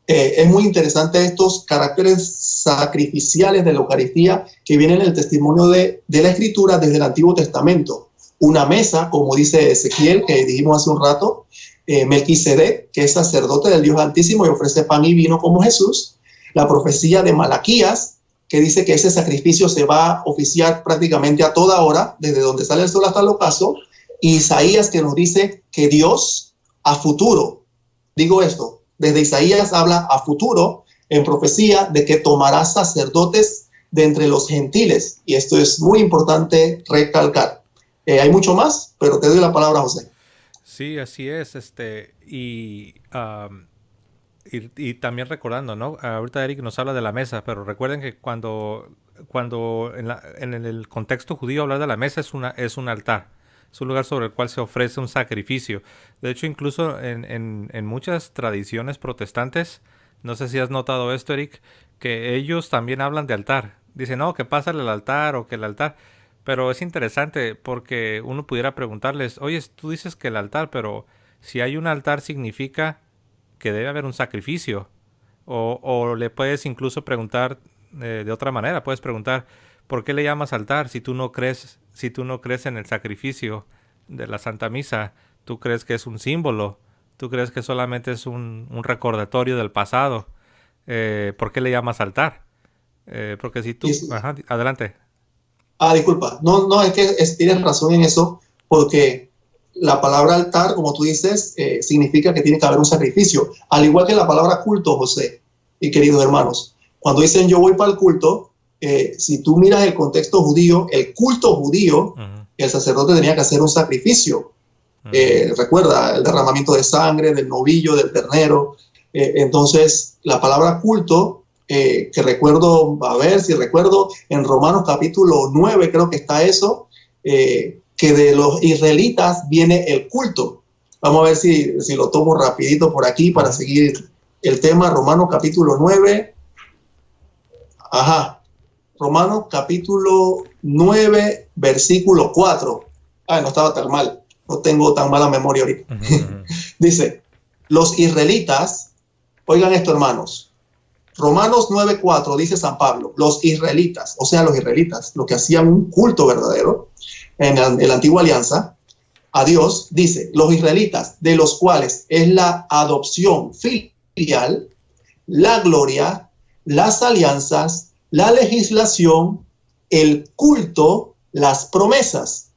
es muy interesante estos caracteres sacrificiales de la Eucaristía que vienen en el testimonio de la Escritura desde el Antiguo Testamento. Una mesa, como dice Ezequiel, que dijimos hace un rato, Melquisedec, que es sacerdote del Dios Altísimo y ofrece pan y vino como Jesús. La profecía de Malaquías, que dice que ese sacrificio se va a oficiar prácticamente a toda hora, desde donde sale el sol hasta el ocaso. Y Isaías, que nos dice que Dios a futuro, digo esto, desde Isaías habla a futuro en profecía de que tomará sacerdotes de entre los gentiles. Y esto es muy importante recalcar. Hay mucho más, pero te doy la palabra, José. Sí, así es. Y también recordando, ¿no? Ahorita Eric nos habla de la mesa, pero recuerden que cuando en el contexto judío hablar de la mesa es un altar. Es un lugar sobre el cual se ofrece un sacrificio. De hecho, incluso en muchas tradiciones protestantes, no sé si has notado esto, Eric, que ellos también hablan de altar. Dicen, no, que pásale al altar o que el altar. Pero es interesante porque uno pudiera preguntarles, oye, tú dices que el altar, pero si hay un altar significa que debe haber un sacrificio. O le puedes incluso preguntar de otra manera. Puedes preguntar, ¿por qué le llamas altar si tú no crees en el sacrificio de la Santa Misa? ¿Tú crees que es un símbolo? ¿Tú crees que solamente es un recordatorio del pasado? ¿Por qué le llamas altar? Porque si tú... Ajá, adelante. Disculpa. No, es que tienes razón en eso, porque la palabra altar, como tú dices, significa que tiene que haber un sacrificio. Al igual que la palabra culto, José y queridos hermanos. Cuando dicen yo voy para el culto, si tú miras el contexto judío, el culto judío, el sacerdote tenía que hacer un sacrificio. Recuerda, el derramamiento de sangre, del novillo, del ternero. Entonces, la palabra culto, que recuerdo, a ver si recuerdo, en Romanos capítulo 9 creo que está eso, que de los israelitas viene el culto. Vamos a ver si lo tomo rapidito por aquí para seguir el tema. Romanos capítulo 9. Romanos capítulo 9, versículo 4. No estaba tan mal. No tengo tan mala memoria ahorita. Dice, los israelitas, oigan esto, hermanos. Romanos 9:4 dice San Pablo, los israelitas, o sea, los israelitas, los que hacían un culto verdadero en la antigua alianza a Dios, dice, los israelitas, de los cuales es la adopción filial, la gloria, las alianzas, la legislación, el culto, las promesas.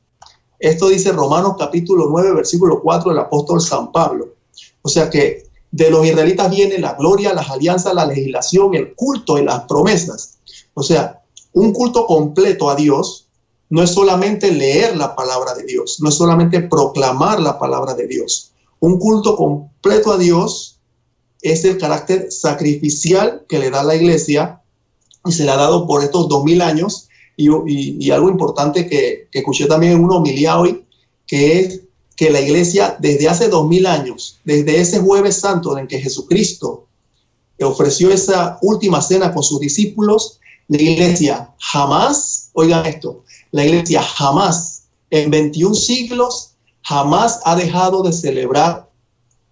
Esto dice Romanos capítulo 9, versículo 4 del apóstol San Pablo. O sea que de los israelitas viene la gloria, las alianzas, la legislación, el culto y las promesas. O sea, un culto completo a Dios no es solamente leer la palabra de Dios, no es solamente proclamar la palabra de Dios. Un culto completo a Dios es el carácter sacrificial que le da la Iglesia y se le ha dado por estos 2000 años. Y algo importante que escuché también en una homilía hoy, que es que la Iglesia desde hace 2000 años, desde ese Jueves Santo en que Jesucristo ofreció esa última cena con sus discípulos, la Iglesia jamás, oigan esto, la Iglesia jamás, en 21 siglos, jamás ha dejado de celebrar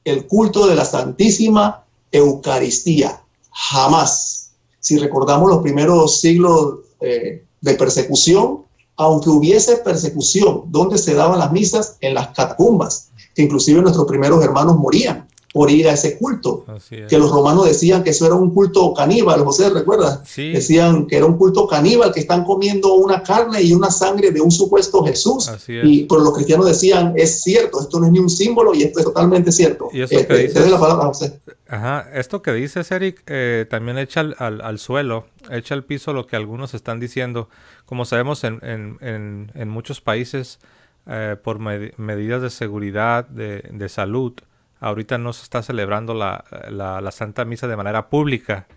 el culto de la Santísima Eucaristía. Jamás. si recordamos los primeros siglos de persecución, aunque hubiese persecución, ¿dónde se daban las misas? En las catacumbas, que inclusive nuestros primeros hermanos morían por ir a ese culto, que los romanos decían que eso era un culto caníbal. José, ¿recuerdas? Sí. Decían que era un culto caníbal, que están comiendo una carne y una sangre de un supuesto Jesús. Pero los cristianos decían, es cierto, esto no es ni un símbolo y esto es totalmente cierto. Y eso que dices, te doy la palabra, José. Ajá, esto que dices, Eric, también echa al suelo, echa al piso lo que algunos están diciendo. Como sabemos, en muchos países, por medidas de seguridad, de salud, ahorita no se está celebrando la Santa Misa de manera pública.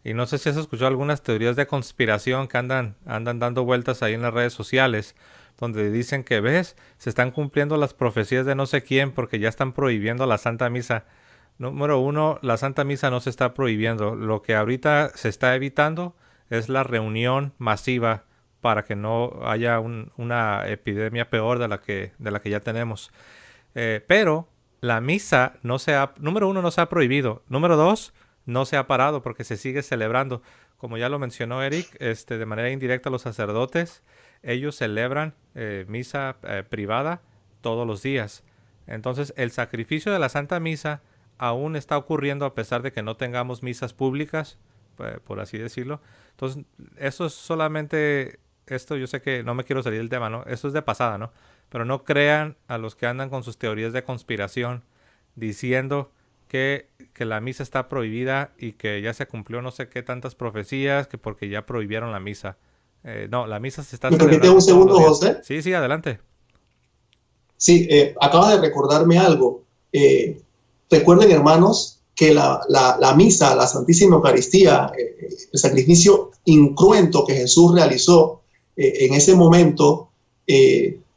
Y no sé si has escuchado algunas teorías de conspiración que andan dando vueltas ahí en las redes sociales, donde dicen que, ves, se están cumpliendo las profecías de no sé quién porque ya están prohibiendo la Santa Misa. Número uno, la Santa Misa no se está prohibiendo. Lo que ahorita se está evitando es la reunión masiva para que no haya una epidemia peor de la que ya tenemos. Pero la misa número uno, no se ha prohibido. Número dos, no se ha parado porque se sigue celebrando. Como ya lo mencionó Eric, de manera indirecta los sacerdotes, ellos celebran misa privada todos los días. Entonces, el sacrificio de la Santa Misa aún está ocurriendo a pesar de que no tengamos misas públicas, por así decirlo. Entonces, eso es solamente, yo sé que no me quiero salir del tema, ¿no? Eso es de pasada, ¿no? Pero no crean a los que andan con sus teorías de conspiración diciendo que la misa está prohibida y que ya se cumplió no sé qué tantas profecías, que porque ya prohibieron la misa. No, la misa se está celebrando. ¿Me permite un segundo, José? Sí, adelante. Sí, acabas de recordarme algo. Recuerden, hermanos, que la misa, la Santísima Eucaristía, el sacrificio incruento que Jesús realizó en ese momento,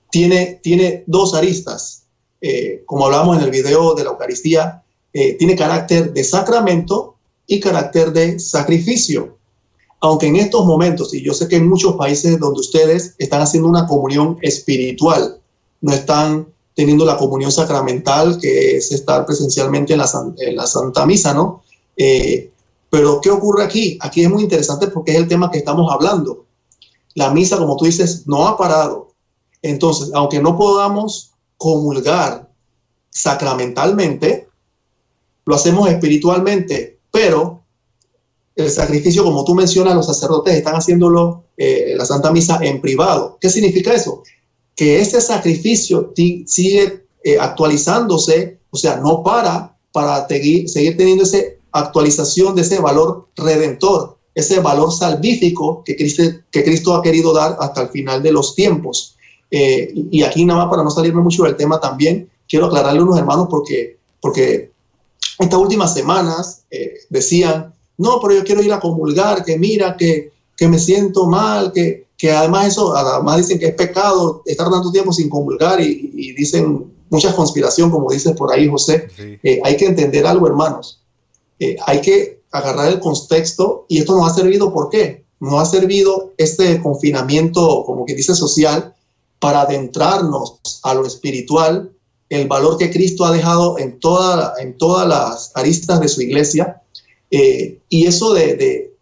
tiene dos aristas. Como hablábamos en el video de la Eucaristía, tiene carácter de sacramento y carácter de sacrificio. Aunque en estos momentos, y yo sé que en muchos países donde ustedes están haciendo una comunión espiritual, no están teniendo la comunión sacramental, que es estar presencialmente en la Santa Misa, ¿no? Pero ¿qué ocurre aquí? Aquí es muy interesante porque es el tema que estamos hablando. La misa, como tú dices, no ha parado. Entonces, aunque no podamos comulgar sacramentalmente, lo hacemos espiritualmente, pero el sacrificio, como tú mencionas, los sacerdotes están haciéndolo, la Santa Misa, en privado. ¿Qué significa eso? Que este sacrificio sigue actualizándose, o sea, no para seguir teniendo esa actualización de ese valor redentor, ese valor salvífico que Cristo ha querido dar hasta el final de los tiempos. Y aquí, nada más para no salirme mucho del tema, también quiero aclararle a unos hermanos porque estas últimas semanas decían, no, pero yo quiero ir a comulgar, que mira, que me siento mal, que además dicen que es pecado estar tanto tiempo sin comulgar y dicen mucha conspiración, como dices por ahí, José. Sí. Hay que entender algo, hermanos. Hay que agarrar el contexto, y esto nos ha servido, ¿por qué? Nos ha servido este confinamiento, como que dice, social, para adentrarnos a lo espiritual, el valor que Cristo ha dejado en todas las aristas de su iglesia, y eso de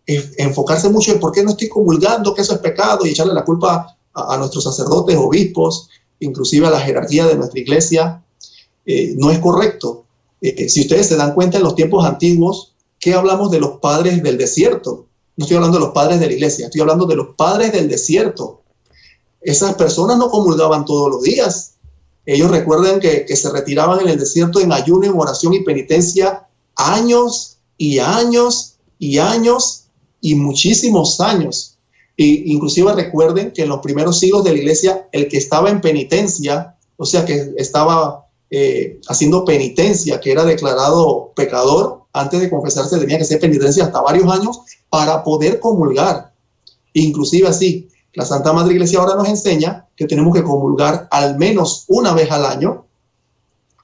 enfocarse mucho en por qué no estoy comulgando, que eso es pecado, y echarle la culpa a nuestros sacerdotes, obispos, inclusive a la jerarquía de nuestra iglesia, no es correcto. Si ustedes se dan cuenta, en los tiempos antiguos, ¿qué hablamos de los padres del desierto? No estoy hablando de los padres de la iglesia, estoy hablando de los padres del desierto. Esas personas no comulgaban todos los días. Ellos recuerden que se retiraban en el desierto en ayuno, en oración y penitencia años y años y años y muchísimos años. Inclusive recuerden que en los primeros siglos de la iglesia, el que estaba en penitencia, o sea, que estaba haciendo penitencia, que era declarado pecador, antes de confesarse tenía que hacer penitencia hasta varios años para poder comulgar. Inclusive así, la Santa Madre Iglesia ahora nos enseña que tenemos que comulgar al menos una vez al año,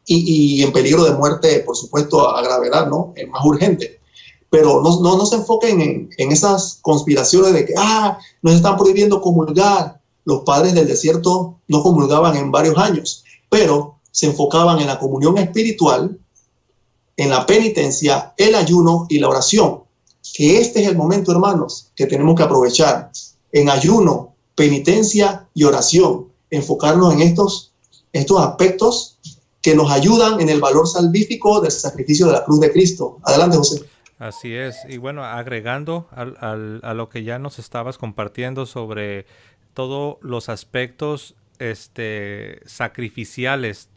y en peligro de muerte, por supuesto, a gravedad, ¿no? Es más urgente. Pero no se enfoquen en esas conspiraciones de que nos están prohibiendo comulgar. Los padres del desierto no comulgaban en varios años, pero se enfocaban en la comunión espiritual, en la penitencia, el ayuno y la oración. que este es el momento, hermanos, que tenemos que aprovechar en ayuno, penitencia y oración, enfocarnos en estos aspectos que nos ayudan en el valor salvífico del sacrificio de la cruz de Cristo. Adelante, José. Así es. Y bueno, agregando a lo que ya nos estabas compartiendo sobre todos los aspectos sacrificiales,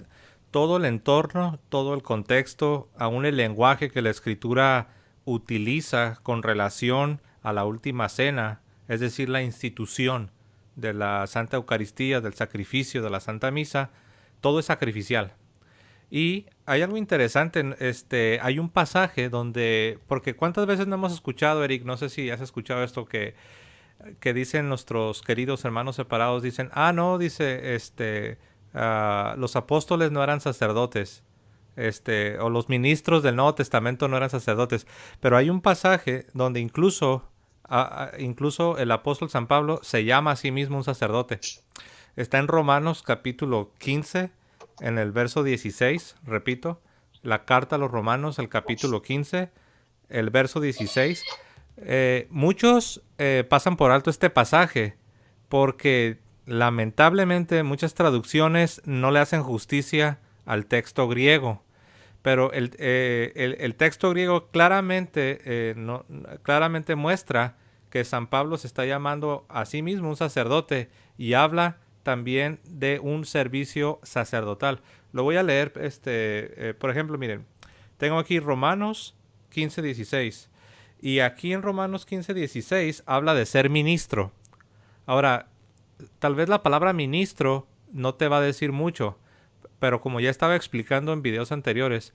todo el entorno, todo el contexto, aún el lenguaje que la Escritura utiliza con relación a la última cena, es decir, la institución de la Santa Eucaristía, del sacrificio de la Santa Misa, todo es sacrificial. Y hay algo interesante, hay un pasaje donde, porque cuántas veces no hemos escuchado, Eric, no sé si has escuchado esto que dicen nuestros queridos hermanos separados, dicen, no, dice, los apóstoles no eran sacerdotes, o los ministros del Nuevo Testamento no eran sacerdotes, pero hay un pasaje donde incluso el apóstol San Pablo se llama a sí mismo un sacerdote. Está en Romanos capítulo 15, en el verso 16, repito, la carta a los Romanos, el capítulo 15, el verso 16. Muchos pasan por alto este pasaje porque lamentablemente muchas traducciones no le hacen justicia al texto griego. Pero el texto griego claramente muestra que San Pablo se está llamando a sí mismo un sacerdote y habla también de un servicio sacerdotal. Lo voy a leer, por ejemplo, miren, tengo aquí Romanos 15:16 y aquí en Romanos 15:16 habla de ser ministro. Ahora, tal vez la palabra ministro no te va a decir mucho, pero como ya estaba explicando en videos anteriores,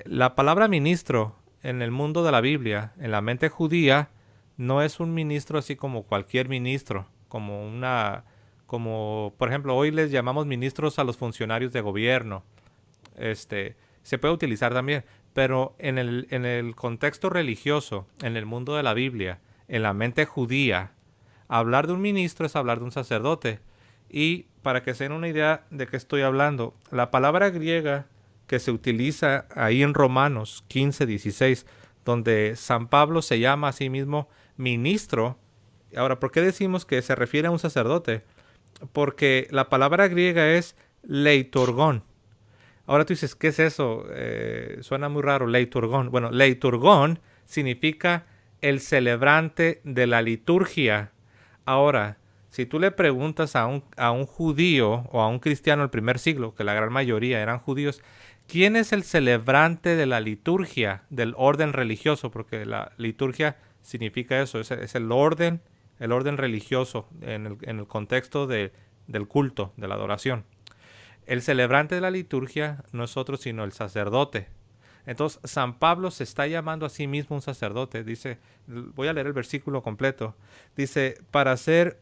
la palabra ministro en el mundo de la Biblia, en la mente judía, no es un ministro así como cualquier ministro, como por ejemplo hoy les llamamos ministros a los funcionarios de gobierno. Se puede utilizar también, pero en el contexto religioso, en el mundo de la Biblia, en la mente judía, hablar de un ministro es hablar de un sacerdote. Y para que se den una idea de qué estoy hablando, la palabra griega que se utiliza ahí en Romanos 15:16, donde San Pablo se llama a sí mismo ministro. Ahora, ¿por qué decimos que se refiere a un sacerdote? Porque la palabra griega es leiturgón. Ahora tú dices, ¿qué es eso? Suena muy raro, leiturgón. Bueno, leiturgón significa el celebrante de la liturgia. Ahora, si tú le preguntas a un judío o a un cristiano del primer siglo, que la gran mayoría eran judíos, ¿quién es el celebrante de la liturgia, del orden religioso? Porque la liturgia significa eso, es el orden religioso en el contexto del culto, de la adoración. El celebrante de la liturgia no es otro sino el sacerdote. Entonces San Pablo se está llamando a sí mismo un sacerdote. Dice, voy a leer el versículo completo. Dice, para ser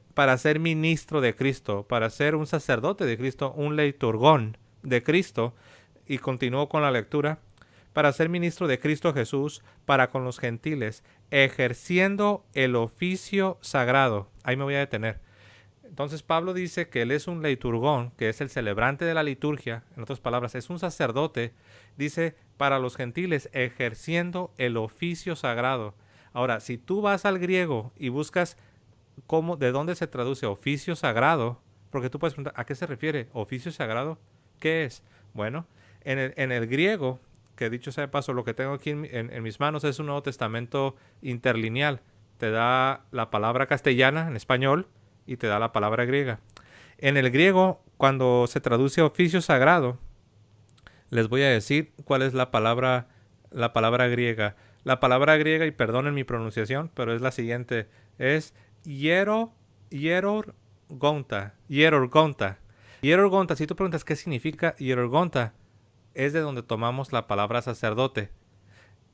ministro de Cristo, para ser un sacerdote de Cristo, un leiturgón de Cristo. Y continuó con la lectura. Para ser ministro de Cristo Jesús, para con los gentiles, ejerciendo el oficio sagrado. Ahí me voy a detener. Entonces Pablo dice que él es un leiturgón, que es el celebrante de la liturgia, en otras palabras, es un sacerdote, dice, para los gentiles, ejerciendo el oficio sagrado. Ahora, si tú vas al griego y buscas de dónde se traduce oficio sagrado, porque tú puedes preguntar, ¿a qué se refiere? ¿Oficio sagrado? ¿Qué es? Bueno, en el griego, que dicho sea de paso, lo que tengo aquí en mis manos es un Nuevo Testamento interlineal. Te da la palabra castellana en español y te da la palabra griega. En el griego, cuando se traduce oficio sagrado, les voy a decir cuál es la palabra griega. La palabra griega, y perdonen mi pronunciación, pero es la siguiente, es hierorgonta. Hierorgonta, si tú preguntas qué significa hierorgonta, es de donde tomamos la palabra sacerdote.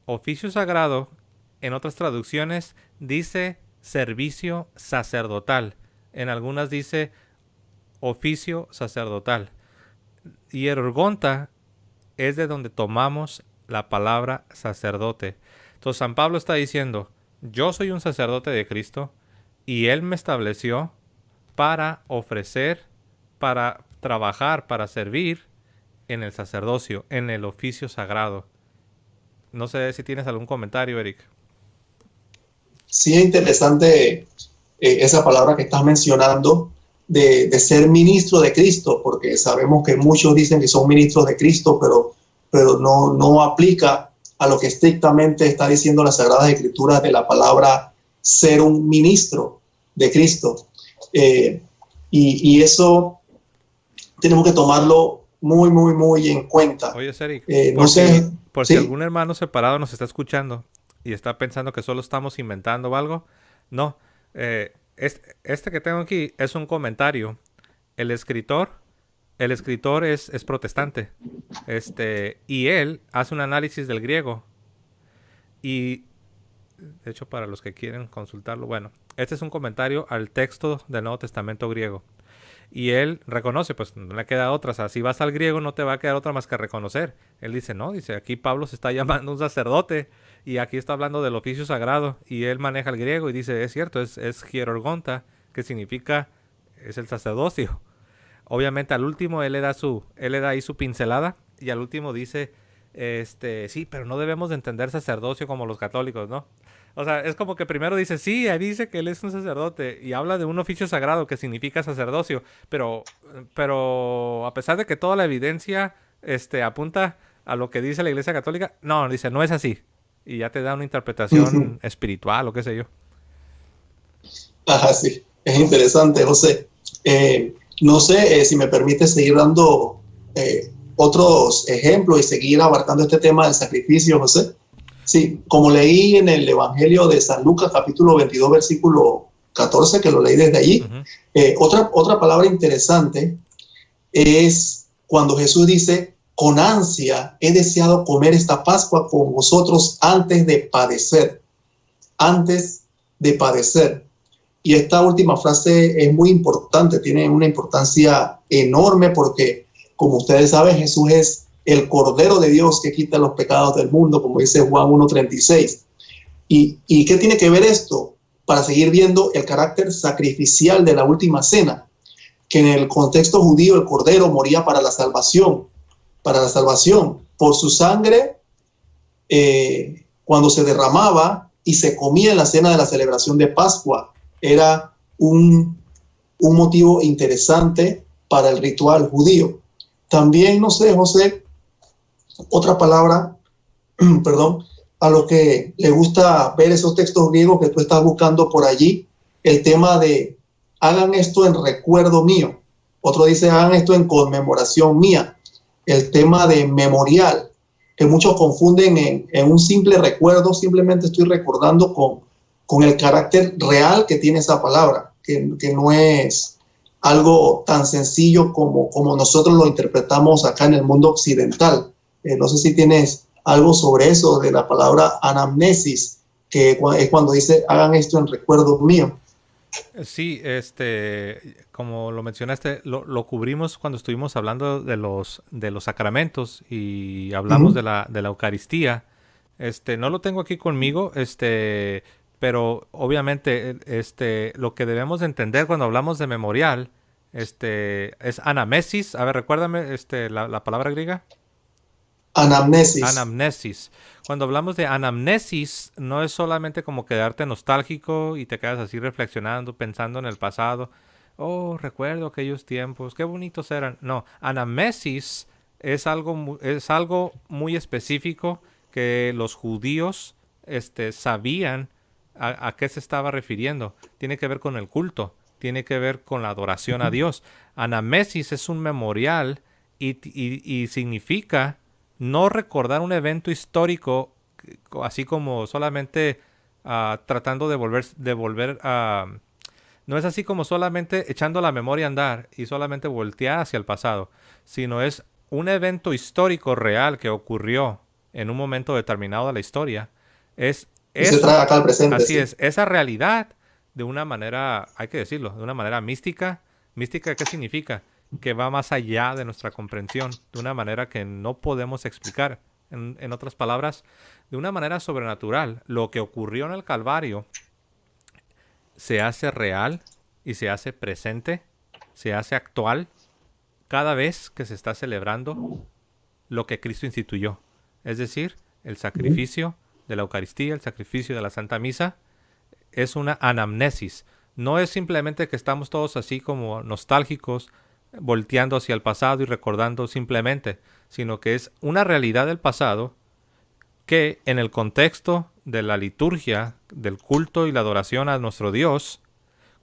Oficio sagrado, en otras traducciones, dice servicio sacerdotal. En algunas dice oficio sacerdotal. Hierorgonta es de donde tomamos la palabra sacerdote. Entonces San Pablo está diciendo, yo soy un sacerdote de Cristo y Él me estableció para ofrecer, para trabajar, para servir en el sacerdocio, en el oficio sagrado. No sé si tienes algún comentario, Eric. Sí es interesante esa palabra que estás mencionando de ser ministro de Cristo, porque sabemos que muchos dicen que son ministros de Cristo, pero no aplica a lo que estrictamente está diciendo las Sagradas Escrituras de la palabra ser un ministro de Cristo. Y eso tenemos que tomarlo muy en cuenta. Oye, Eric, No sé, por si ¿sí? algún hermano separado nos está escuchando y está pensando que solo estamos inventando algo, no. Este que tengo aquí es un comentario. El escritor, el escritor es protestante. Y él hace un análisis del griego. Y, de hecho, para los que quieren consultarlo, bueno, este es un comentario al texto del Nuevo Testamento griego. Y él reconoce, pues no le queda otra. O sea, si vas al griego no te va a quedar otra más que reconocer. Él dice, no, dice, aquí Pablo se está llamando un sacerdote y aquí está hablando del oficio sagrado. Y él maneja el griego y dice, es cierto, es hierorgonta, que significa, es el sacerdocio. Obviamente al último él le da ahí su pincelada y al último dice, sí, pero no debemos de entender sacerdocio como los católicos, ¿no? O sea, es como que primero dice, sí, ahí dice que él es un sacerdote y habla de un oficio sagrado que significa sacerdocio, pero a pesar de que toda la evidencia, apunta a lo que dice la Iglesia Católica, no, dice, no es así. Y ya te da una interpretación espiritual o qué sé yo. Ajá, sí, es interesante, José. No sé si me permite seguir dando otros ejemplos y seguir abarcando este tema del sacrificio, José. Sí, como leí en el Evangelio de San Lucas, capítulo 22, versículo 14, que lo leí desde allí, Uh-huh. otra palabra interesante es cuando Jesús dice, con ansia he deseado comer esta Pascua con vosotros antes de padecer. Y esta última frase es muy importante, tiene una importancia enorme porque, como ustedes saben, Jesús es el Cordero de Dios que quita los pecados del mundo, como dice Juan 1:36. ¿Y qué tiene que ver esto? Para seguir viendo el carácter sacrificial de la última cena, que en el contexto judío el Cordero moría para la salvación. Por su sangre, cuando se derramaba y se comía en la cena de la celebración de Pascua, era un motivo interesante para el ritual judío. También, no sé, José, otra palabra, perdón, a lo que le gusta ver esos textos griegos que tú estás buscando por allí, el tema de hagan esto en recuerdo mío. Otro dice hagan esto en conmemoración mía. El tema de memorial, que muchos confunden en un simple recuerdo, simplemente estoy recordando con el carácter real que tiene esa palabra, que no es algo tan sencillo como nosotros lo interpretamos acá en el mundo occidental. No sé si tienes algo sobre eso de la palabra anamnesis, que es cuando dice hagan esto en recuerdo mío. Sí, como lo mencionaste, lo cubrimos cuando estuvimos hablando de los sacramentos y hablamos de la Eucaristía. No lo tengo aquí conmigo, pero obviamente, lo que debemos entender cuando hablamos de memorial, es anamesis. A ver, recuérdame, la palabra griega. Anamnesis. Anamnesis. Cuando hablamos de anamnesis, no es solamente como quedarte nostálgico y te quedas así reflexionando, pensando en el pasado. Oh, recuerdo aquellos tiempos, qué bonitos eran. No, anamnesis es algo muy específico que los judíos, sabían a qué se estaba refiriendo. Tiene que ver con el culto, tiene que ver con la adoración a Dios. Anamnesis es un memorial y significa no recordar un evento histórico así como solamente tratando de volver a... No es así como solamente echando la memoria a andar y solamente voltear hacia el pasado, sino es un evento histórico real que ocurrió en un momento determinado de la historia. Es Y se trae eso, acá al presente, así sí. es, esa realidad de una manera, hay que decirlo, de una manera mística. ¿Mística qué significa? Que va más allá de nuestra comprensión, de una manera que no podemos explicar. En otras palabras, de una manera sobrenatural. Lo que ocurrió en el Calvario se hace real y se hace presente, se hace actual cada vez que se está celebrando lo que Cristo instituyó. Es decir, el sacrificio de la Eucaristía, el sacrificio de la Santa Misa, es una anamnesis. No es simplemente que estamos todos así como nostálgicos, volteando hacia el pasado y recordando simplemente, sino que es una realidad del pasado que en el contexto de la liturgia, del culto y la adoración a nuestro Dios,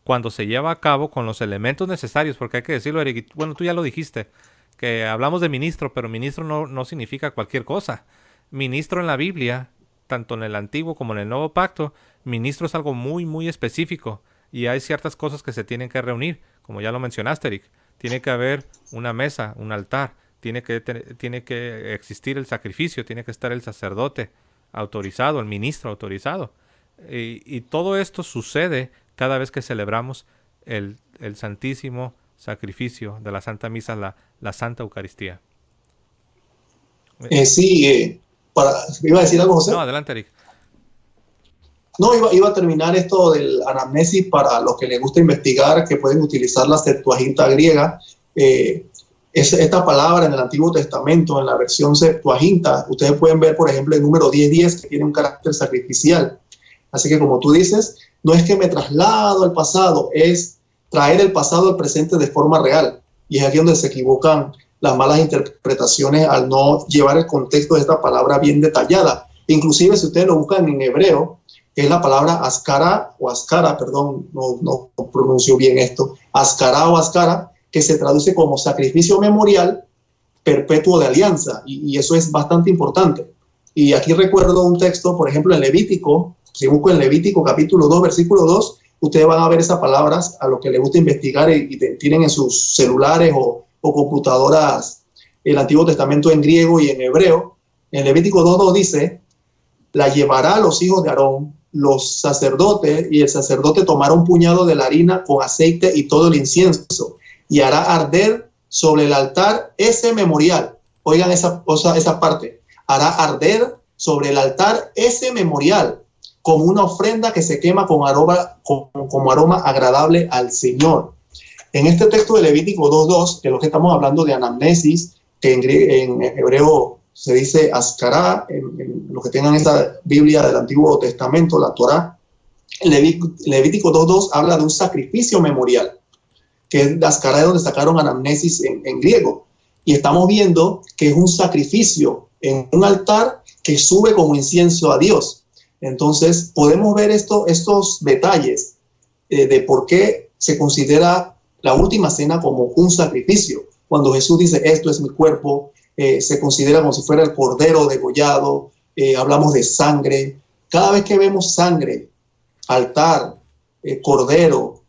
cuando se lleva a cabo con los elementos necesarios, porque hay que decirlo, Eric, bueno, tú ya lo dijiste, que hablamos de ministro, pero ministro no significa cualquier cosa. Ministro en la Biblia, tanto en el Antiguo como en el Nuevo Pacto, ministro es algo muy, muy específico, y hay ciertas cosas que se tienen que reunir, como ya lo mencionaste, Eric. Tiene que haber una mesa, un altar, tiene que existir el sacrificio, tiene que estar el sacerdote autorizado, el ministro autorizado. Y todo esto sucede cada vez que celebramos el santísimo sacrificio de la Santa Misa, la Santa Eucaristía. Sí, ¿iba a decir algo, José? No, adelante, Eric. No, iba a terminar esto del anamnesis para los que les gusta investigar, que pueden utilizar la Septuaginta griega. Esta palabra en el Antiguo Testamento, en la versión Septuaginta, ustedes pueden ver, por ejemplo, el número 10:10, que tiene un carácter sacrificial. Así que, como tú dices, no es que me traslado al pasado, es traer el pasado al presente de forma real. Y es aquí donde se equivocan las malas interpretaciones al no llevar el contexto de esta palabra bien detallada. Inclusive, si ustedes lo buscan en hebreo, que es la palabra ascara o ascara, perdón, no pronuncio bien esto, ascara o ascara, que se traduce como sacrificio memorial perpetuo de alianza, y eso es bastante importante. Y aquí recuerdo un texto, por ejemplo, en Levítico, si busco en Levítico capítulo 2, versículo 2, ustedes van a ver esas palabras a los que les gusta investigar y tienen en sus celulares o computadoras el Antiguo Testamento en griego y en hebreo. En Levítico 2:2 dice: la llevará a los hijos de Aarón, los sacerdotes, y el sacerdote tomará un puñado de la harina con aceite y todo el incienso, y hará arder sobre el altar ese memorial. Oigan esa parte. Hará arder sobre el altar ese memorial, como una ofrenda que se quema como aroma agradable al Señor. En este texto de Levítico 2:2, que es lo que estamos hablando de anamnesis, que en hebreo se dice ascará, en los que tengan esta Biblia del Antiguo Testamento, la Torá, Levítico 2:2 habla de un sacrificio memorial, que es ascará, de donde sacaron anamnesis en griego. Y estamos viendo que es un sacrificio en un altar que sube como incienso a Dios. Entonces, podemos ver estos detalles de por qué se considera la última cena como un sacrificio. Cuando Jesús dice, esto es mi cuerpo, se considera como si fuera el cordero degollado, hablamos de sangre. Cada vez que vemos sangre, altar, cordero,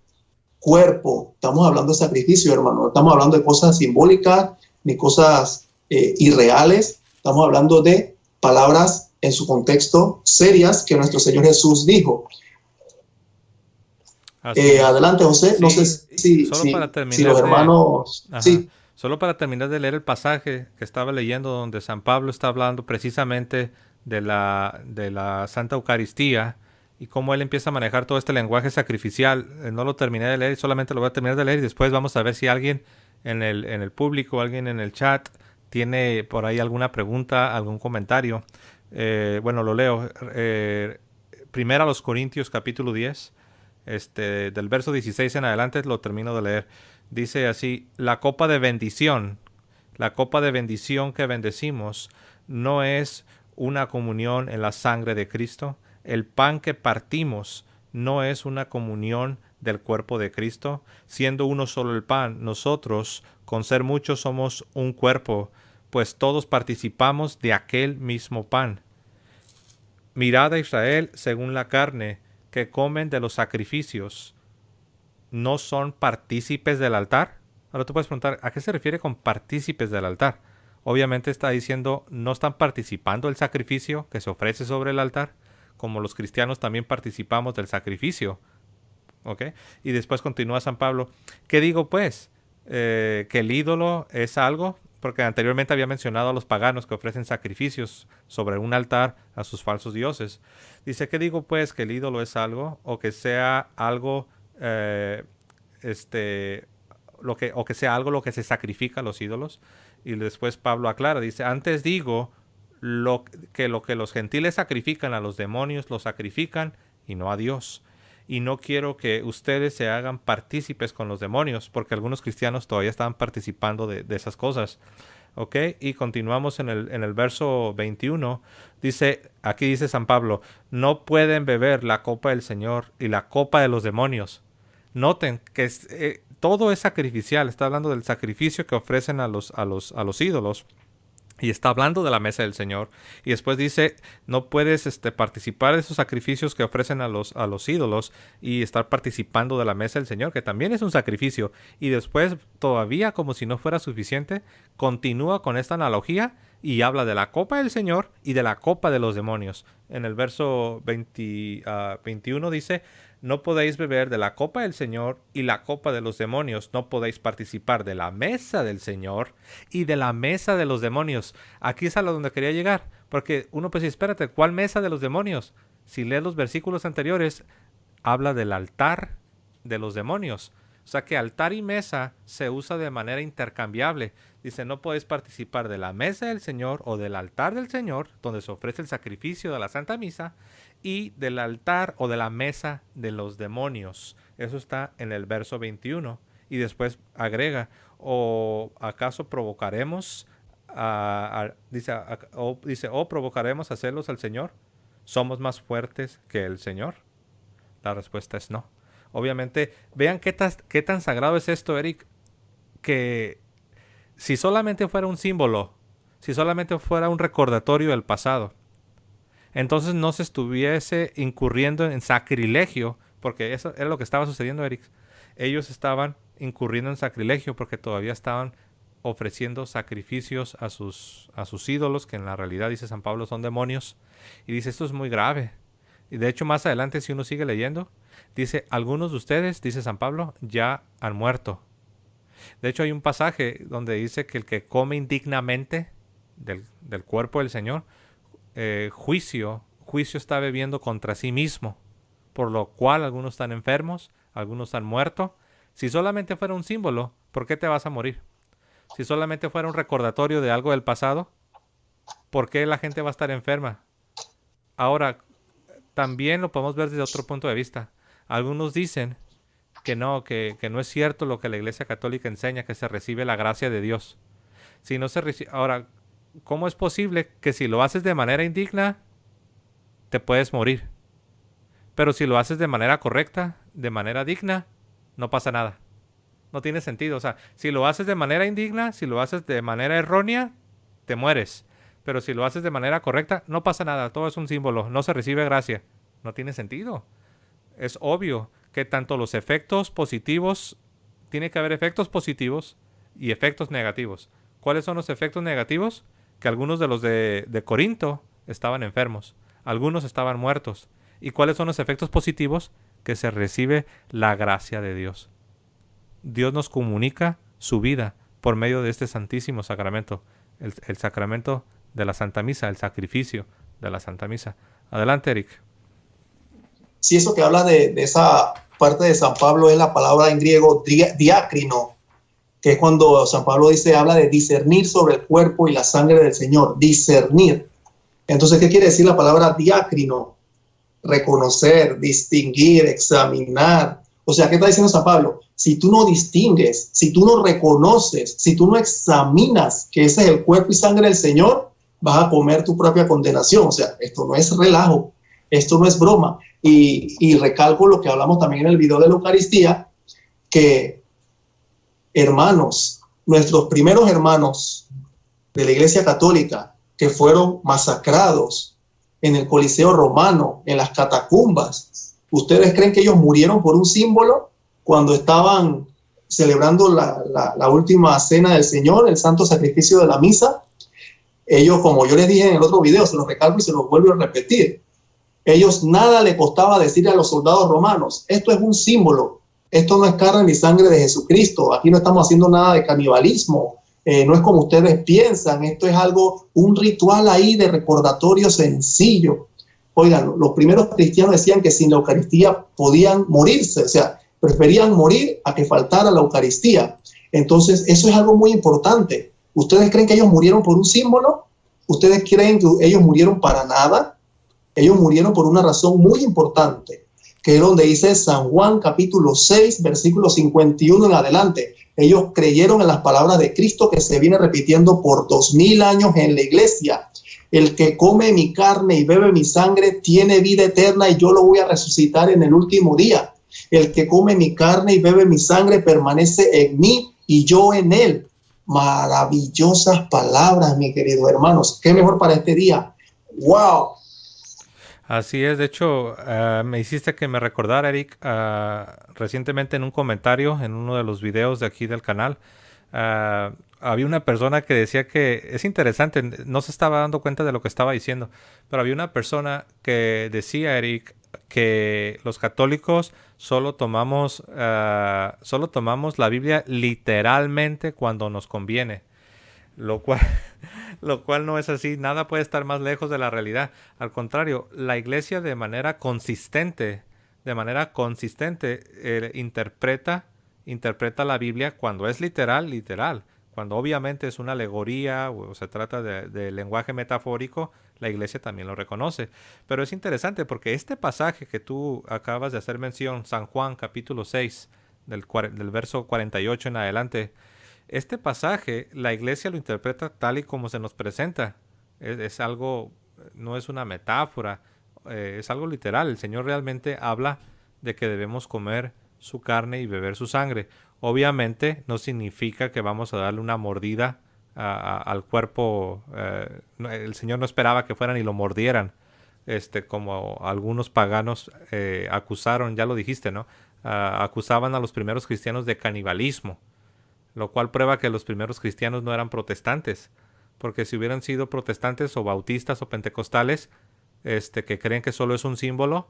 cuerpo, estamos hablando de sacrificio, hermano. No estamos hablando de cosas simbólicas ni cosas irreales. Estamos hablando de palabras en su contexto serias que nuestro Señor Jesús dijo. Adelante, José. Sí, no sé si los hermanos... Sí. Solo para terminar de leer el pasaje que estaba leyendo, donde San Pablo está hablando precisamente de la Santa Eucaristía y cómo él empieza a manejar todo este lenguaje sacrificial. No lo terminé de leer, solamente lo voy a terminar de leer y después vamos a ver si alguien en el público, alguien en el chat tiene por ahí alguna pregunta, algún comentario. Bueno, lo leo. Primero a los Corintios capítulo 10, del verso 16 en adelante lo termino de leer. Dice así: la copa de bendición que bendecimos no es una comunión en la sangre de Cristo. El pan que partimos no es una comunión del cuerpo de Cristo. Siendo uno solo el pan, nosotros, con ser muchos, somos un cuerpo, pues todos participamos de aquel mismo pan. Mirad a Israel según la carne, que comen de los sacrificios, ¿no son partícipes del altar? Ahora tú puedes preguntar, ¿a qué se refiere con partícipes del altar? Obviamente está diciendo, no están participando del sacrificio que se ofrece sobre el altar, como los cristianos también participamos del sacrificio. ¿Ok? Y después continúa San Pablo. ¿Qué digo pues? ¿Que el ídolo es algo? Porque anteriormente había mencionado a los paganos que ofrecen sacrificios sobre un altar a sus falsos dioses. Dice, ¿qué digo pues? ¿Que el ídolo es algo? ¿O que sea algo... o que sea algo lo que se sacrifica a los ídolos? Y después Pablo aclara, dice, antes digo lo que los gentiles sacrifican a los demonios, lo sacrifican y no a Dios. y no quiero que ustedes se hagan partícipes con los demonios, porque algunos cristianos todavía estaban participando de esas cosas. ¿Ok? Y continuamos en el verso 21. Aquí dice San Pablo, no pueden beber la copa del Señor y la copa de los demonios. Noten que todo es sacrificial. Está hablando del sacrificio que ofrecen a los ídolos. Y está hablando de la mesa del Señor. Y después dice, no puedes participar de esos sacrificios que ofrecen a los ídolos y estar participando de la mesa del Señor, que también es un sacrificio. Y después, todavía como si no fuera suficiente, continúa con esta analogía y habla de la copa del Señor y de la copa de los demonios. En el verso 21 dice, no podéis beber de la copa del Señor y la copa de los demonios. No podéis participar de la mesa del Señor y de la mesa de los demonios. Aquí es a donde quería llegar. Porque uno pues espérate, ¿cuál mesa de los demonios? Si lees los versículos anteriores, habla del altar de los demonios. O sea que altar y mesa se usa de manera intercambiable. Dice, no podéis participar de la mesa del Señor o del altar del Señor, donde se ofrece el sacrificio de la Santa Misa, y del altar o de la mesa de los demonios. Eso está en el verso 21. Y después agrega, ¿o acaso provocaremos ¿o provocaremos a celos al Señor? ¿Somos más fuertes que el Señor? La respuesta es no. Obviamente, vean qué tan sagrado es esto, Eric, que si solamente fuera un símbolo, si solamente fuera un recordatorio del pasado, entonces no se estuviese incurriendo en sacrilegio, porque eso era lo que estaba sucediendo, Eric. Ellos estaban incurriendo en sacrilegio porque todavía estaban ofreciendo sacrificios a sus ídolos, que en la realidad, dice San Pablo, son demonios. Y dice, esto es muy grave. Y de hecho, más adelante, si uno sigue leyendo, dice, algunos de ustedes, dice San Pablo, ya han muerto. De hecho, hay un pasaje donde dice que el que come indignamente del cuerpo del Señor, juicio está bebiendo contra sí mismo, por lo cual algunos están enfermos, algunos han muerto. Si solamente fuera un símbolo, ¿por qué te vas a morir? Si solamente fuera un recordatorio de algo del pasado, ¿por qué la gente va a estar enferma? Ahora, también lo podemos ver desde otro punto de vista. Algunos dicen que no es cierto lo que la Iglesia Católica enseña, que se recibe la gracia de Dios. Si no se recibe, ahora, ¿cómo es posible que si lo haces de manera indigna, te puedes morir? Pero si lo haces de manera correcta, de manera digna, no pasa nada. No tiene sentido. O sea, si lo haces de manera indigna, si lo haces de manera errónea, te mueres. Pero si lo haces de manera correcta, no pasa nada. Todo es un símbolo. No se recibe gracia. No tiene sentido. Es obvio que tanto los efectos positivos, tiene que haber efectos positivos y efectos negativos. ¿Cuáles son los efectos negativos? Que algunos de los de Corinto estaban enfermos. Algunos estaban muertos. ¿Y cuáles son los efectos positivos? Que se recibe la gracia de Dios. Dios nos comunica su vida por medio de este santísimo sacramento. El sacramento de la Santa Misa, el sacrificio de la Santa Misa. Adelante, Eric. Sí, eso que habla de esa parte de San Pablo es la palabra en griego diácrino, que es cuando San Pablo habla de discernir sobre el cuerpo y la sangre del Señor, discernir. Entonces, ¿qué quiere decir la palabra diácrino? Reconocer, distinguir, examinar. O sea, ¿qué está diciendo San Pablo? Si tú no distingues, si tú no reconoces, si tú no examinas que ese es el cuerpo y sangre del Señor, vas a comer tu propia condenación. O sea, esto no es relajo, esto no es broma. Y recalco lo que hablamos también en el video de la Eucaristía, que hermanos, nuestros primeros hermanos de la Iglesia Católica que fueron masacrados en el Coliseo Romano, en las catacumbas, ¿ustedes creen que ellos murieron por un símbolo cuando estaban celebrando la última cena del Señor, el santo sacrificio de la misa? Ellos, como yo les dije en el otro video, se los recalco y se los vuelvo a repetir, ellos nada le costaba decirle a los soldados romanos, esto es un símbolo, esto no es carne ni sangre de Jesucristo, aquí no estamos haciendo nada de canibalismo, no es como ustedes piensan, esto es algo, un ritual ahí de recordatorio sencillo. Oigan, los primeros cristianos decían que sin la Eucaristía podían morirse, o sea, preferían morir a que faltara la Eucaristía. Entonces, eso es algo muy importante. ¿Ustedes creen que ellos murieron por un símbolo? ¿Ustedes creen que ellos murieron para nada? Ellos murieron por una razón muy importante, que es donde dice San Juan capítulo 6, versículo 51 en adelante. Ellos creyeron en las palabras de Cristo que se viene repitiendo por 2000 años en la iglesia. El que come mi carne y bebe mi sangre tiene vida eterna y yo lo voy a resucitar en el último día. El que come mi carne y bebe mi sangre permanece en mí y yo en él. Maravillosas palabras, mis queridos hermanos. ¿Qué mejor para este día? ¡Wow! Así es, de hecho, me hiciste que me recordara, Eric, recientemente en un comentario, en uno de los videos de aquí del canal, había una persona que decía que, es interesante, no se estaba dando cuenta de lo que estaba diciendo, pero había una persona que decía, Eric, que los católicos solo tomamos la Biblia literalmente cuando nos conviene. Lo cual, lo cual no es así. Nada puede estar más lejos de la realidad. Al contrario, la iglesia de manera consistente, interpreta la Biblia cuando es literal, literal. Cuando obviamente es una alegoría o se trata de lenguaje metafórico, la iglesia también lo reconoce. Pero es interesante porque este pasaje que tú acabas de hacer mención, San Juan capítulo 6, del verso 48 en adelante, este pasaje, la iglesia lo interpreta tal y como se nos presenta. Es algo, no es una metáfora, es algo literal. El Señor realmente habla de que debemos comer su carne y beber su sangre. Obviamente no significa que vamos a darle una mordida al cuerpo. El Señor no esperaba que fueran y lo mordieran, como algunos paganos acusaron, ya lo dijiste, ¿no? Acusaban a los primeros cristianos de canibalismo, lo cual prueba que los primeros cristianos no eran protestantes, porque si hubieran sido protestantes o bautistas o pentecostales, que creen que solo es un símbolo,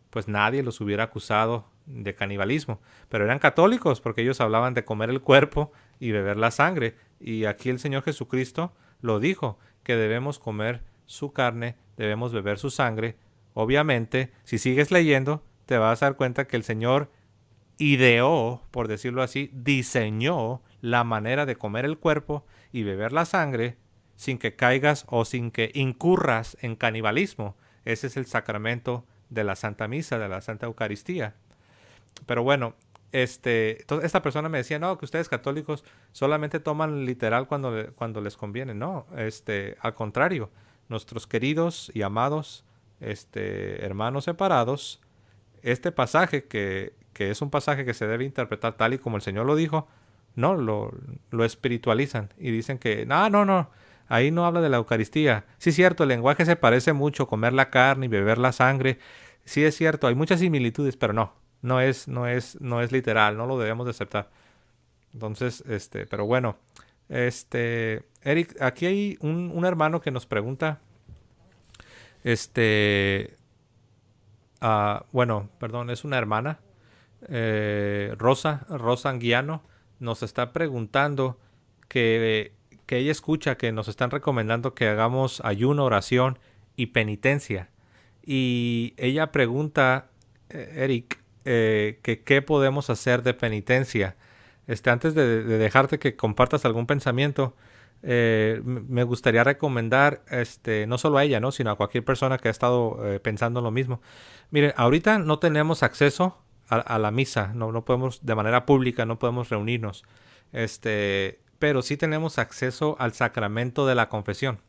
pues nadie los hubiera acusado de canibalismo. Pero eran católicos porque ellos hablaban de comer el cuerpo y beber la sangre. Y aquí el Señor Jesucristo lo dijo, que debemos comer su carne, debemos beber su sangre. Obviamente, si sigues leyendo, te vas a dar cuenta que el Señor ideó, por decirlo así, diseñó la manera de comer el cuerpo y beber la sangre sin que caigas o sin que incurras en canibalismo. Ese es el sacramento de la Santa Misa, de la Santa Eucaristía. Pero bueno, entonces esta persona me decía, no, que ustedes católicos solamente toman literal cuando les conviene. No, al contrario, nuestros queridos y amados hermanos separados, este pasaje que es un pasaje que se debe interpretar tal y como el Señor lo dijo, no, lo espiritualizan y dicen que, no, ahí no habla de la Eucaristía. Sí es cierto, el lenguaje se parece mucho, comer la carne y beber la sangre. Sí es cierto, hay muchas similitudes, pero no es literal, no lo debemos de aceptar. Entonces, pero bueno, Eric, aquí hay un hermano que nos pregunta, bueno, perdón, es una hermana, Rosa Anguiano, nos está preguntando que ella escucha que nos están recomendando que hagamos ayuno, oración y penitencia. Y ella pregunta, Eric, que qué podemos hacer de penitencia. Antes de dejarte que compartas algún pensamiento, me gustaría recomendar, no solo a ella, ¿no?, sino a cualquier persona que ha estado pensando lo mismo. Miren, ahorita no tenemos acceso a la misa, no podemos, de manera pública, no podemos reunirnos, pero sí tenemos acceso al sacramento de la confesión.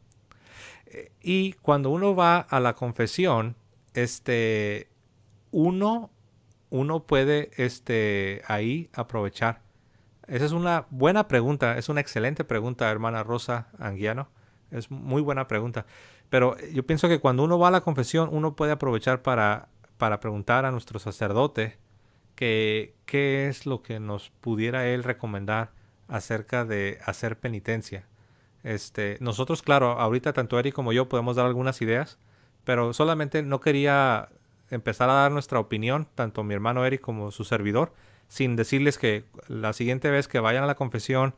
Y cuando uno va a la confesión, uno puede ahí aprovechar. Esa es una buena pregunta, es una excelente pregunta, hermana Rosa Anguiano. Es muy buena pregunta. Pero yo pienso que cuando uno va a la confesión, uno puede aprovechar para preguntar a nuestro sacerdote qué es lo que nos pudiera él recomendar acerca de hacer penitencia. Nosotros, claro, ahorita tanto Eric como yo podemos dar algunas ideas, pero solamente no quería empezar a dar nuestra opinión, tanto mi hermano Eric como su servidor, sin decirles que la siguiente vez que vayan a la confesión,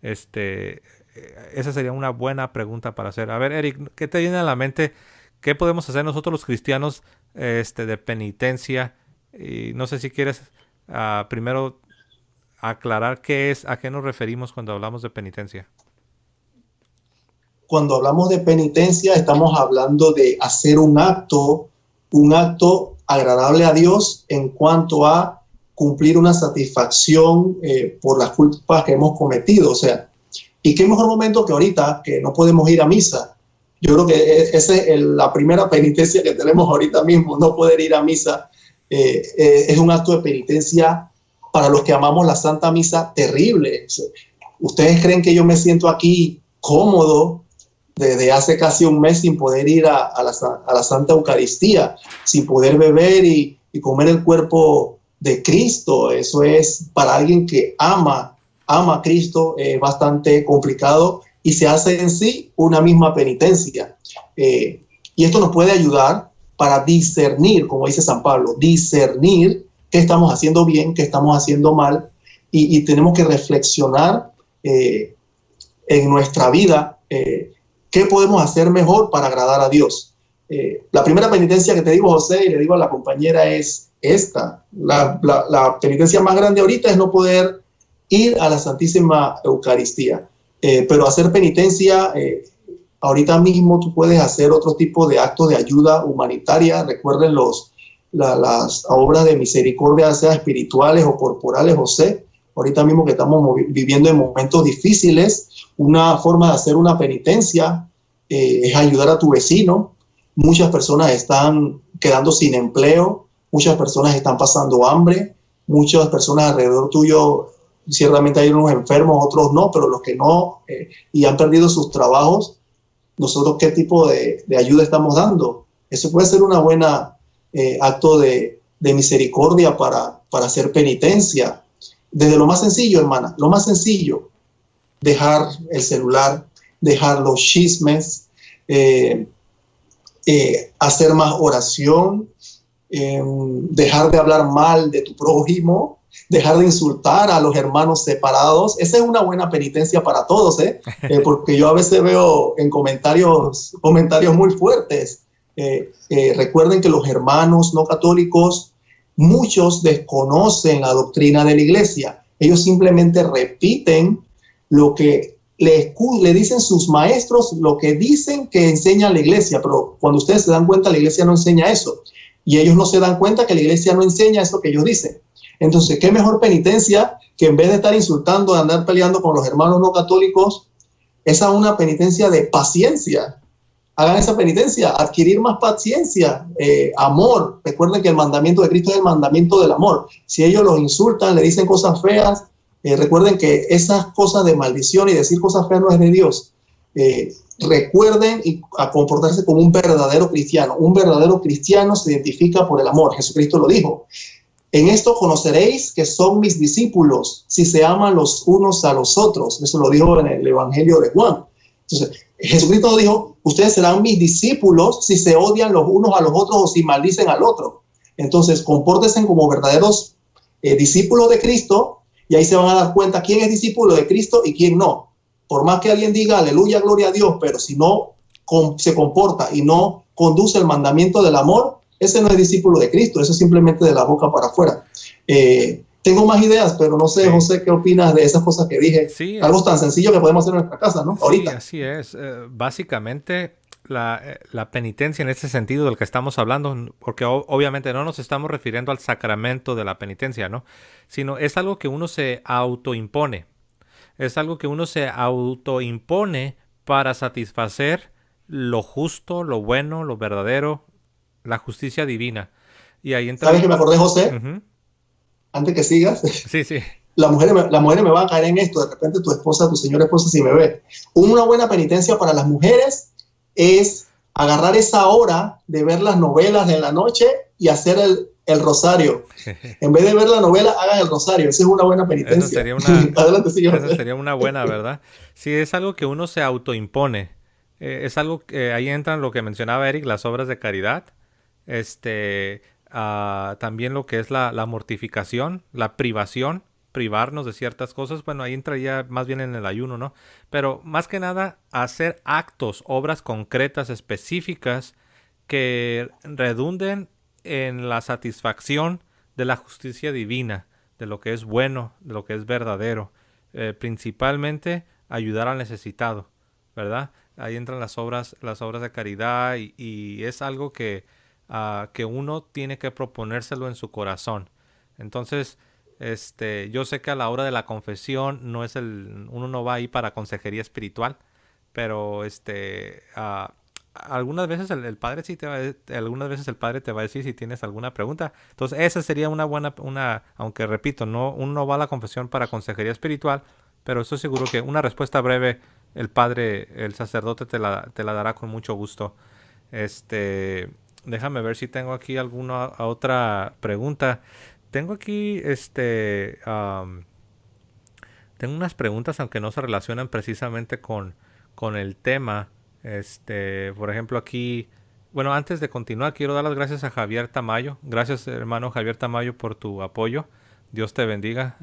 esa sería una buena pregunta para hacer. A ver, Eric, ¿qué te viene a la mente? ¿Qué podemos hacer nosotros los cristianos de penitencia? Y no sé si quieres primero aclarar a qué nos referimos cuando hablamos de penitencia. Cuando hablamos de penitencia, estamos hablando de hacer un acto agradable a Dios en cuanto a cumplir una satisfacción por las culpas que hemos cometido. O sea, ¿y qué mejor momento que ahorita que no podemos ir a misa? Yo creo que esa es la primera penitencia que tenemos ahorita mismo, no poder ir a misa. Es un acto de penitencia para los que amamos la Santa Misa terrible. ¿Ustedes creen que yo me siento aquí cómodo desde hace casi un mes sin poder ir a la Santa Eucaristía, sin poder beber y comer el cuerpo de Cristo? Eso es para alguien que ama a Cristo, bastante complicado, y se hace en sí una misma penitencia. Y esto nos puede ayudar para discernir, como dice San Pablo, discernir qué estamos haciendo bien, qué estamos haciendo mal, y tenemos que reflexionar en nuestra vida qué podemos hacer mejor para agradar a Dios. La primera penitencia que te digo, José, y le digo a la compañera, es esta. La penitencia más grande ahorita es no poder ir a la Santísima Eucaristía. Pero hacer penitencia, ahorita mismo tú puedes hacer otro tipo de actos de ayuda humanitaria. Recuerden las obras de misericordia, sea espirituales o corporales, José. Ahorita mismo que estamos viviendo en momentos difíciles, una forma de hacer una penitencia es ayudar a tu vecino. Muchas personas están quedando sin empleo, muchas personas están pasando hambre, muchas personas alrededor tuyo, ciertamente hay unos enfermos, otros no, pero los que no y han perdido sus trabajos, nosotros qué tipo de ayuda estamos dando. Eso puede ser una buena acto de misericordia para hacer penitencia. Desde lo más sencillo, hermana, lo más sencillo, dejar el celular, dejar los chismes, hacer más oración, dejar de hablar mal de tu prójimo, dejar de insultar a los hermanos separados. Esa es una buena penitencia para todos, porque yo a veces veo en comentarios muy fuertes. Recuerden que los hermanos no católicos, muchos desconocen la doctrina de la iglesia. Ellos simplemente repiten lo que le dicen sus maestros, lo que dicen que enseña la iglesia, pero cuando ustedes se dan cuenta, la iglesia no enseña eso. Y ellos no se dan cuenta que la iglesia no enseña eso que ellos dicen. Entonces, ¿qué mejor penitencia que en vez de estar insultando, de andar peleando con los hermanos no católicos, esa es una penitencia de paciencia? Hagan esa penitencia, adquirir más paciencia, amor. Recuerden que el mandamiento de Cristo es el mandamiento del amor. Si ellos los insultan, le dicen cosas feas, recuerden que esas cosas de maldición y decir cosas feas no es de Dios. Recuerden a comportarse como un verdadero cristiano. Un verdadero cristiano se identifica por el amor. Jesucristo lo dijo. En esto conoceréis que son mis discípulos, si se aman los unos a los otros. Eso lo dijo en el Evangelio de Juan. Entonces, Jesucristo dijo, ustedes serán mis discípulos si se odian los unos a los otros o si maldicen al otro. Entonces, compórtense como verdaderos discípulos de Cristo, y ahí se van a dar cuenta quién es discípulo de Cristo y quién no. Por más que alguien diga, aleluya, gloria a Dios, pero si no se comporta y no conduce el mandamiento del amor, ese no es discípulo de Cristo, eso es simplemente de la boca para afuera. Tengo más ideas, pero no sé, José, ¿qué opinas de esas cosas que dije? Sí, algo tan sencillo que podemos hacer en nuestra casa, ¿no? Sí, ahorita. Así es. Básicamente, la penitencia en ese sentido del que estamos hablando, porque obviamente no nos estamos refiriendo al sacramento de la penitencia, ¿no? Sino es algo que uno se autoimpone. Es algo que uno se autoimpone para satisfacer lo justo, lo bueno, lo verdadero, la justicia divina. Y ahí entra... ¿Sabes que me acordé, José? Antes que sigas. Sí, sí. Las mujeres me van a caer en esto. De repente tu esposa, tu señora esposa, si me ve. Una buena penitencia para las mujeres es agarrar esa hora de ver las novelas en la noche y hacer el rosario. En vez de ver la novela, hagan el rosario. Esa es una buena penitencia. Esa sería una, adelante, esa sería una buena, ¿verdad? Sí, es algo que uno se autoimpone. Es algo que ahí entran lo que mencionaba Eric, las obras de caridad. También lo que es la mortificación, la privación, privarnos de ciertas cosas. Bueno, ahí entra ya más bien en el ayuno, ¿no? Pero más que nada, hacer actos, obras concretas, específicas, que redunden en la satisfacción de la justicia divina, de lo que es bueno, de lo que es verdadero. Principalmente, ayudar al necesitado, ¿verdad? Ahí entran las obras de caridad y es algo que que uno tiene que proponérselo en su corazón. Entonces, yo sé que a la hora de la confesión uno no va ahí para consejería espiritual, pero algunas veces el padre algunas veces el padre te va a decir si tienes alguna pregunta. Entonces, esa sería aunque repito, uno no va a la confesión para consejería espiritual, pero estoy seguro que una respuesta breve el sacerdote te la dará con mucho gusto. Déjame ver si tengo aquí alguna otra pregunta. Tengo aquí, tengo unas preguntas, aunque no se relacionan precisamente con el tema. Por ejemplo, aquí, bueno, antes de continuar, quiero dar las gracias a Javier Tamayo. Gracias, hermano Javier Tamayo, por tu apoyo. Dios te bendiga,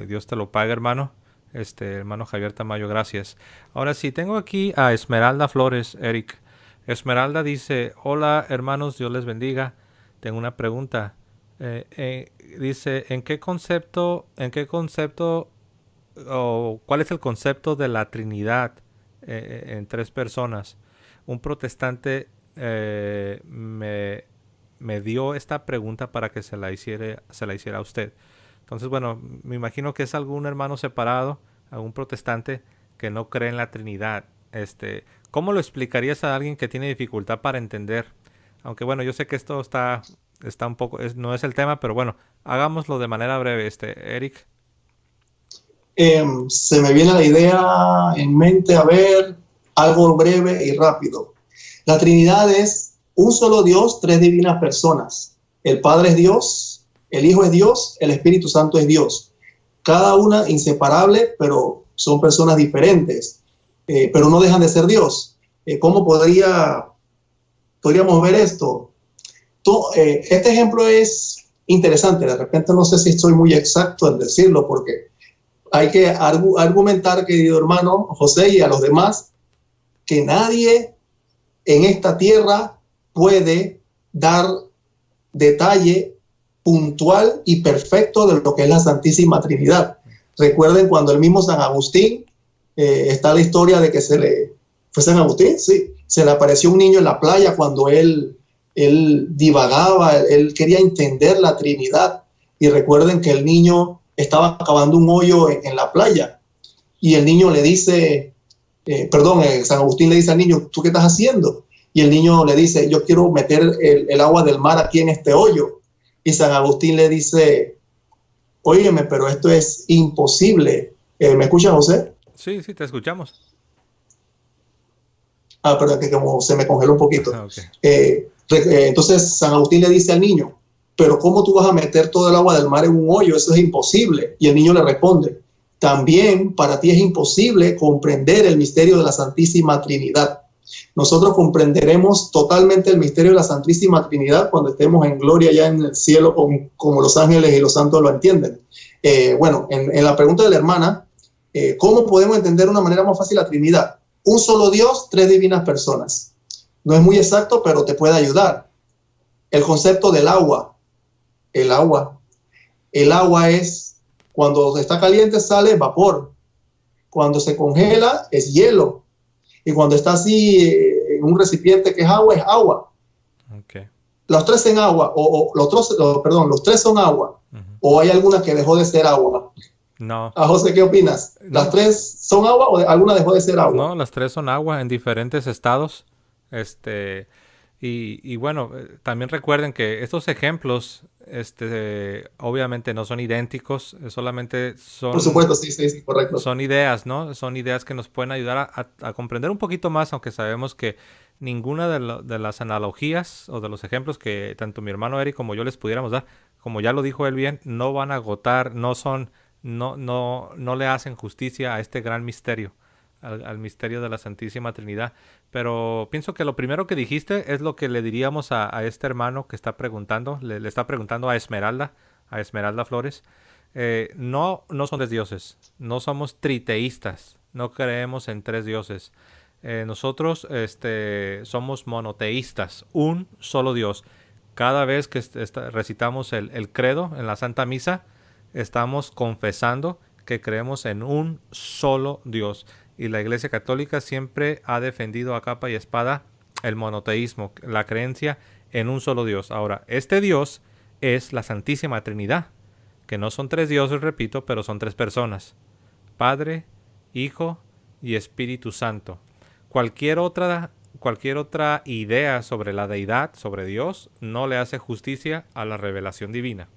Dios te lo pague, hermano. Hermano Javier Tamayo, gracias. Ahora sí, tengo aquí a Esmeralda Flores, Eric. Esmeralda dice: hola, hermanos, Dios les bendiga. Tengo una pregunta. Dice: ¿en qué concepto o cuál es el concepto de la Trinidad en tres personas? Un protestante me dio esta pregunta para que se la hiciera a usted. Entonces, bueno, me imagino que es algún hermano separado, algún protestante que no cree en la Trinidad. ¿Cómo lo explicarías a alguien que tiene dificultad para entender? Aunque bueno, yo sé que esto está un poco, no es el tema, pero bueno, hagámoslo de manera breve, Eric. Se me viene la idea en mente, a ver, algo breve y rápido. La Trinidad es un solo Dios, tres divinas personas. El Padre es Dios, el Hijo es Dios, el Espíritu Santo es Dios. Cada una inseparable, pero son personas diferentes, pero no dejan de ser Dios. ¿Cómo podríamos ver esto? Este ejemplo es interesante. De repente no sé si estoy muy exacto en decirlo, porque hay que argumentar, querido hermano José, y a los demás, que nadie en esta tierra puede dar detalle puntual y perfecto de lo que es la Santísima Trinidad. Recuerden cuando el mismo San Agustín, está la historia de que ¿fue San Agustín? Sí, se le apareció un niño en la playa cuando él divagaba, él quería entender la Trinidad, y recuerden que el niño estaba cavando un hoyo en la playa, y el niño le dice, San Agustín le dice al niño: ¿tú qué estás haciendo? Y el niño le dice: yo quiero meter el agua del mar aquí en este hoyo. Y San Agustín le dice: óyeme, pero esto es imposible. ¿Me escuchas, José? Sí, te escuchamos. Perdón, que como se me congeló un poquito. Okay. Entonces San Agustín le dice al niño: pero ¿cómo tú vas a meter todo el agua del mar en un hoyo? Eso es imposible. Y el niño le responde: también para ti es imposible comprender el misterio de la Santísima Trinidad. Nosotros comprenderemos totalmente el misterio de la Santísima Trinidad cuando estemos en gloria ya en el cielo, como los ángeles y los santos lo entienden. En la pregunta de la hermana, ¿cómo podemos entender de una manera más fácil la Trinidad? Un solo Dios, tres divinas personas. No es muy exacto, pero te puede ayudar. El concepto del agua. El agua es, cuando está caliente sale vapor, cuando se congela es hielo, y cuando está así en un recipiente que es agua. Okay. Los tres en agua, los tres son agua. Uh-huh. ¿O hay alguna que dejó de ser agua? No. José, ¿qué opinas? No. ¿Las tres son agua o alguna dejó de ser agua? No, las tres son agua en diferentes estados. Y bueno, también recuerden que estos ejemplos, obviamente no son idénticos, solamente son... Por supuesto, sí, correcto. Son ideas, ¿no? Son ideas que nos pueden ayudar a comprender un poquito más, aunque sabemos que ninguna de las analogías o de los ejemplos que tanto mi hermano Eric como yo les pudiéramos dar, como ya lo dijo él bien, no van a agotar, no le hacen justicia a este gran misterio, al misterio de la Santísima Trinidad. Pero pienso que lo primero que dijiste es lo que le diríamos a este hermano que está preguntando, le está preguntando a Esmeralda Flores. No son tres dioses, no somos triteístas, no creemos en tres dioses. Nosotros somos monoteístas, un solo Dios. Cada vez que recitamos el credo en la Santa Misa, estamos confesando que creemos en un solo Dios. Y la Iglesia Católica siempre ha defendido a capa y espada el monoteísmo, la creencia en un solo Dios. Ahora, este Dios es la Santísima Trinidad, que no son tres dioses, repito, pero son tres personas: Padre, Hijo y Espíritu Santo. Cualquier otra idea sobre la deidad, sobre Dios, no le hace justicia a la revelación divina.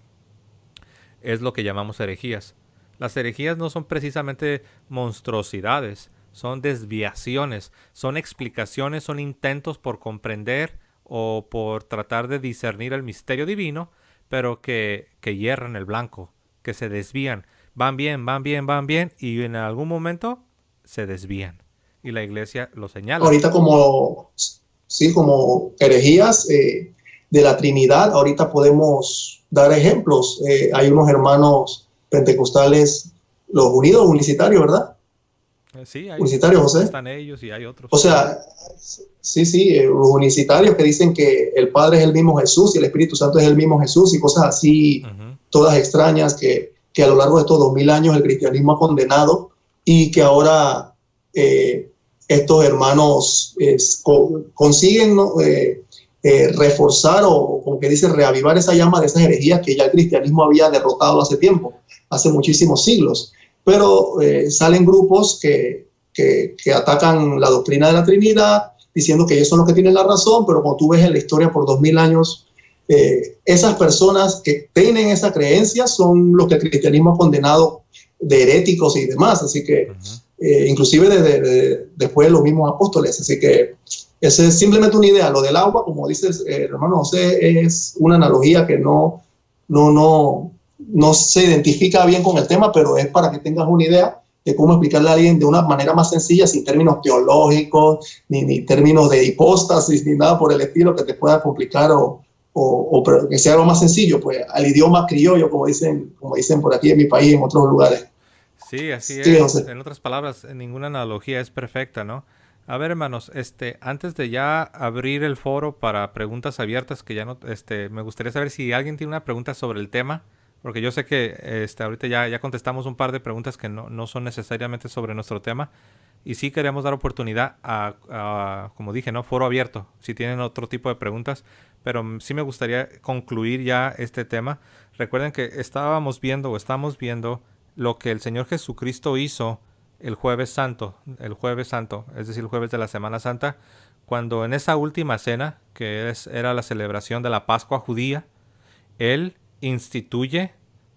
Es lo que llamamos herejías. Las herejías no son precisamente monstruosidades, son desviaciones, son explicaciones, son intentos por comprender o por tratar de discernir el misterio divino, pero que hierran el blanco, que se desvían. Van bien, van bien, van bien, y en algún momento se desvían. Y la iglesia lo señala. Ahorita como herejías de la Trinidad, ahorita podemos dar ejemplos. Hay unos hermanos pentecostales, los unidos unicitarios, ¿verdad? Sí, unicitarios, José. Están ellos y hay otros. O sea, sí, los unicitarios que dicen que el Padre es el mismo Jesús y el Espíritu Santo es el mismo Jesús y cosas así, todas extrañas que a lo largo de estos 2000 años el cristianismo ha condenado, y que ahora estos hermanos consiguen, ¿no? Reforzar o, como que dice, reavivar esa llama de esas herejías que ya el cristianismo había derrotado hace tiempo, hace muchísimos siglos. Pero salen grupos que atacan la doctrina de la Trinidad, diciendo que ellos son los que tienen la razón, pero cuando tú ves en la historia por 2000 años, esas personas que tienen esa creencia son los que el cristianismo ha condenado de heréticos y demás. Así que, inclusive después de los mismos apóstoles. Así que esa es simplemente una idea. Lo del agua, como dices, hermano José, es una analogía que no se identifica bien con el tema, pero es para que tengas una idea de cómo explicarle a alguien de una manera más sencilla, sin términos teológicos, ni términos de hipóstasis, ni nada por el estilo que te pueda complicar, o que sea algo más sencillo, pues al idioma criollo, como dicen por aquí en mi país y en otros lugares. Sí, así es. En otras palabras, ninguna analogía es perfecta, ¿no? A ver, hermanos, antes de ya abrir el foro para preguntas abiertas, que ya no, me gustaría saber si alguien tiene una pregunta sobre el tema, porque yo sé que ahorita ya contestamos un par de preguntas que no son necesariamente sobre nuestro tema, y sí queremos dar oportunidad a, como dije, ¿no? Foro abierto, si tienen otro tipo de preguntas, pero sí me gustaría concluir ya este tema. Recuerden que estamos viendo lo que el Señor Jesucristo hizo el jueves santo, es decir, el jueves de la Semana Santa, cuando en esa última cena, que era la celebración de la Pascua judía, Él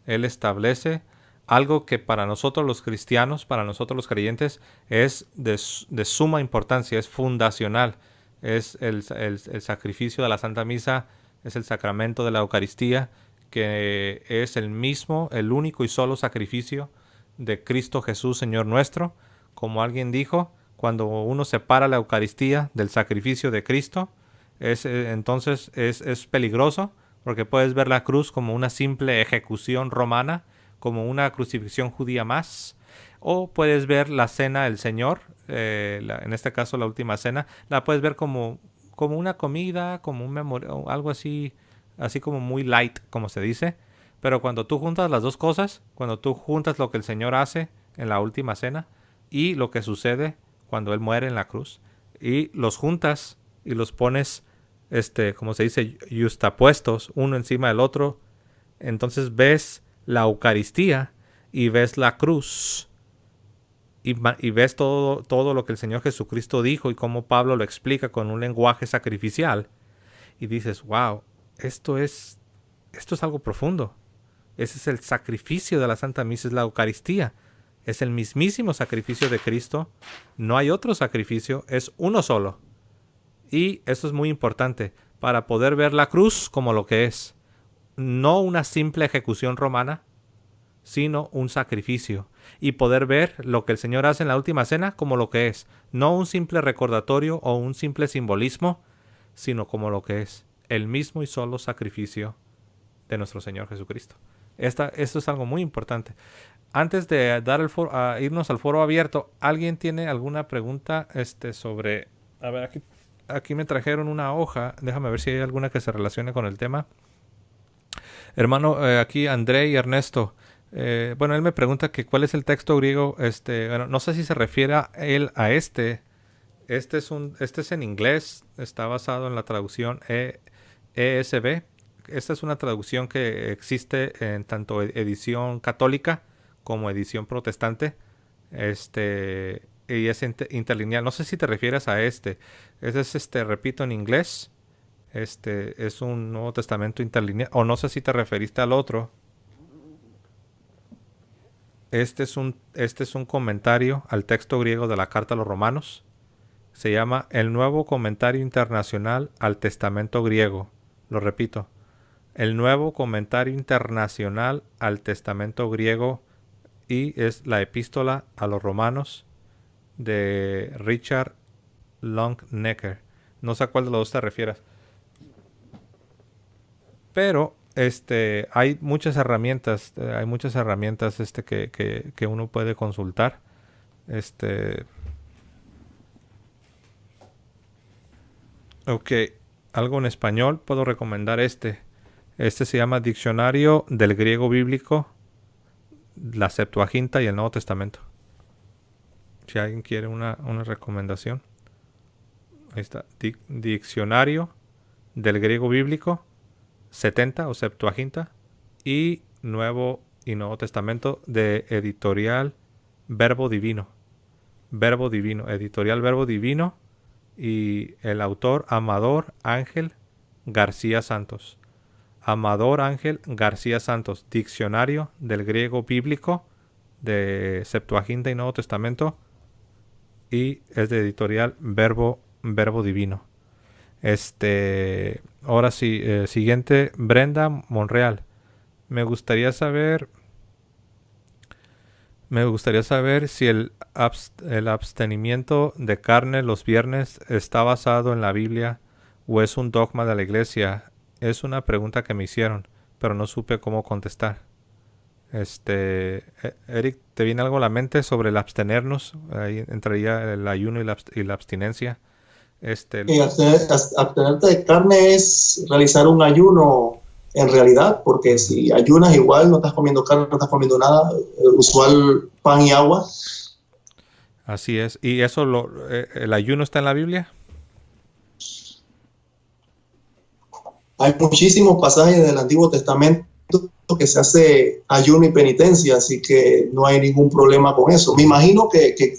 establece algo que para nosotros los cristianos, para nosotros los creyentes, es de suma importancia, es fundacional. Es el sacrificio de la Santa Misa, es el sacramento de la Eucaristía, que es el único y solo sacrificio de Cristo Jesús, Señor nuestro. Como alguien dijo, cuando uno separa la Eucaristía del sacrificio de Cristo, entonces es peligroso, porque puedes ver la cruz como una simple ejecución romana, como una crucifixión judía más, o puedes ver la cena del Señor, en este caso la última cena, la puedes ver como una comida, como un memorial, algo así como muy light, como se dice. Pero cuando tú juntas las dos cosas, cuando tú juntas lo que el Señor hace en la última cena y lo que sucede cuando Él muere en la cruz, y los juntas y los pones, como se dice, yuxtapuestos uno encima del otro, entonces ves la Eucaristía y ves la cruz y ves todo lo que el Señor Jesucristo dijo y cómo Pablo lo explica con un lenguaje sacrificial, y dices, wow, esto es algo profundo. Ese es el sacrificio de la Santa Misa, es la Eucaristía. Es el mismísimo sacrificio de Cristo. No hay otro sacrificio, es uno solo. Y esto es muy importante para poder ver la cruz como lo que es. No una simple ejecución romana, sino un sacrificio. Y poder ver lo que el Señor hace en la última cena como lo que es. No un simple recordatorio o un simple simbolismo, sino como lo que es. El mismo y solo sacrificio de nuestro Señor Jesucristo. Esto es algo muy importante. Antes de dar irnos al foro abierto, ¿alguien tiene alguna pregunta sobre... A ver, aquí me trajeron una hoja. Déjame ver si hay alguna que se relacione con el tema. Hermano, aquí André y Ernesto. Bueno, él me pregunta que cuál es el texto griego. Bueno, no sé si se refiere él a este. Este es en inglés. Está basado en la traducción ESV. Esta es una traducción que existe en tanto edición católica como edición protestante. Y es interlineal. No sé si te refieres a este. Este es, repito, en inglés. Es un Nuevo Testamento interlineal. O no sé si te referiste al otro. Este es un comentario al texto griego de la Carta a los Romanos. Se llama El Nuevo Comentario Internacional al Testamento Griego. Lo repito. El Nuevo Comentario Internacional al Testamento Griego. Y es la Epístola a los Romanos de Richard Longenecker. No sé a cuál de los dos te refieras. Pero hay muchas herramientas. Que uno puede consultar. Ok. Algo en español. Puedo recomendar este. Este se llama Diccionario del Griego Bíblico, la Septuaginta y el Nuevo Testamento. Si alguien quiere una recomendación. Ahí está. Diccionario del Griego Bíblico, 70 o Septuaginta, y Nuevo Testamento, de editorial Verbo Divino. Editorial Verbo Divino, y el autor Amador Ángel García Santos. Diccionario del Griego Bíblico, de Septuaginta y Nuevo Testamento, y es de editorial Verbo Divino. Ahora sí, siguiente, Brenda Monreal. Me gustaría saber si el abstenimiento de carne los viernes está basado en la Biblia o es un dogma de la iglesia. Es una pregunta que me hicieron, pero no supe cómo contestar. Eric, ¿te viene algo a la mente sobre el abstenernos? Ahí entraría el ayuno y la abstinencia. Abstenerte de carne es realizar un ayuno en realidad, porque si ayunas igual, no estás comiendo carne, no estás comiendo nada, usual pan y agua. Así es. ¿Y eso, el ayuno está en la Biblia? Hay muchísimos pasajes del Antiguo Testamento que se hace ayuno y penitencia, así que no hay ningún problema con eso. Me imagino que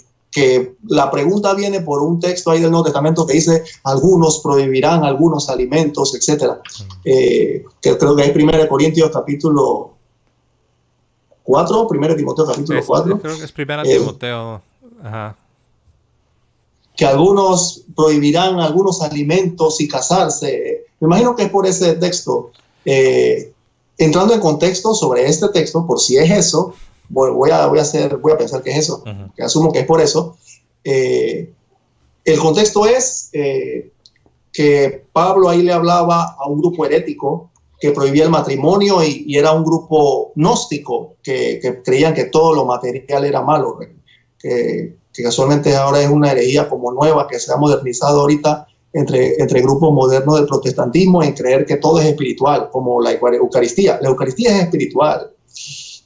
la pregunta viene por un texto ahí del Nuevo Testamento que dice algunos prohibirán algunos alimentos, etcétera. Que creo que es 1 Corintios capítulo 4, 1 Timoteo capítulo 4. Creo que es 1 Timoteo. Ajá. Que algunos prohibirán algunos alimentos y casarse. Me imagino que es por ese texto. Entrando en contexto sobre este texto, por si es eso, voy a pensar que es eso, que asumo que es por eso. El contexto es que Pablo ahí le hablaba a un grupo herético que prohibía el matrimonio y era un grupo gnóstico que creían que todo lo material era malo, que casualmente ahora es una herejía como nueva que se ha modernizado ahorita entre grupos modernos del protestantismo, en creer que todo es espiritual, como la Eucaristía. La Eucaristía es espiritual,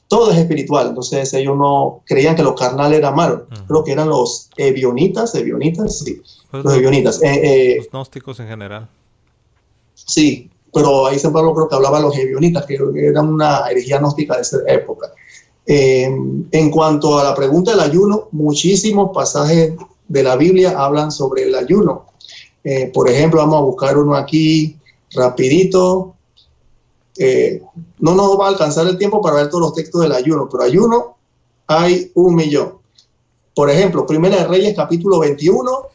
todo es espiritual. Entonces ellos no creían que lo carnal era malo. Creo que eran los ebionitas, sí, pues los ebionitas. Los gnósticos en general. Sí, pero ahí San Pablo creo que hablaba de los ebionitas, que eran una herejía gnóstica de esa época. En cuanto a la pregunta del ayuno, muchísimos pasajes de la Biblia hablan sobre el ayuno. Por ejemplo, vamos a buscar uno aquí rapidito. No nos va a alcanzar el tiempo para ver todos los textos del ayuno, pero ayuno hay 1,000,000. Por ejemplo, Primera de Reyes capítulo 21,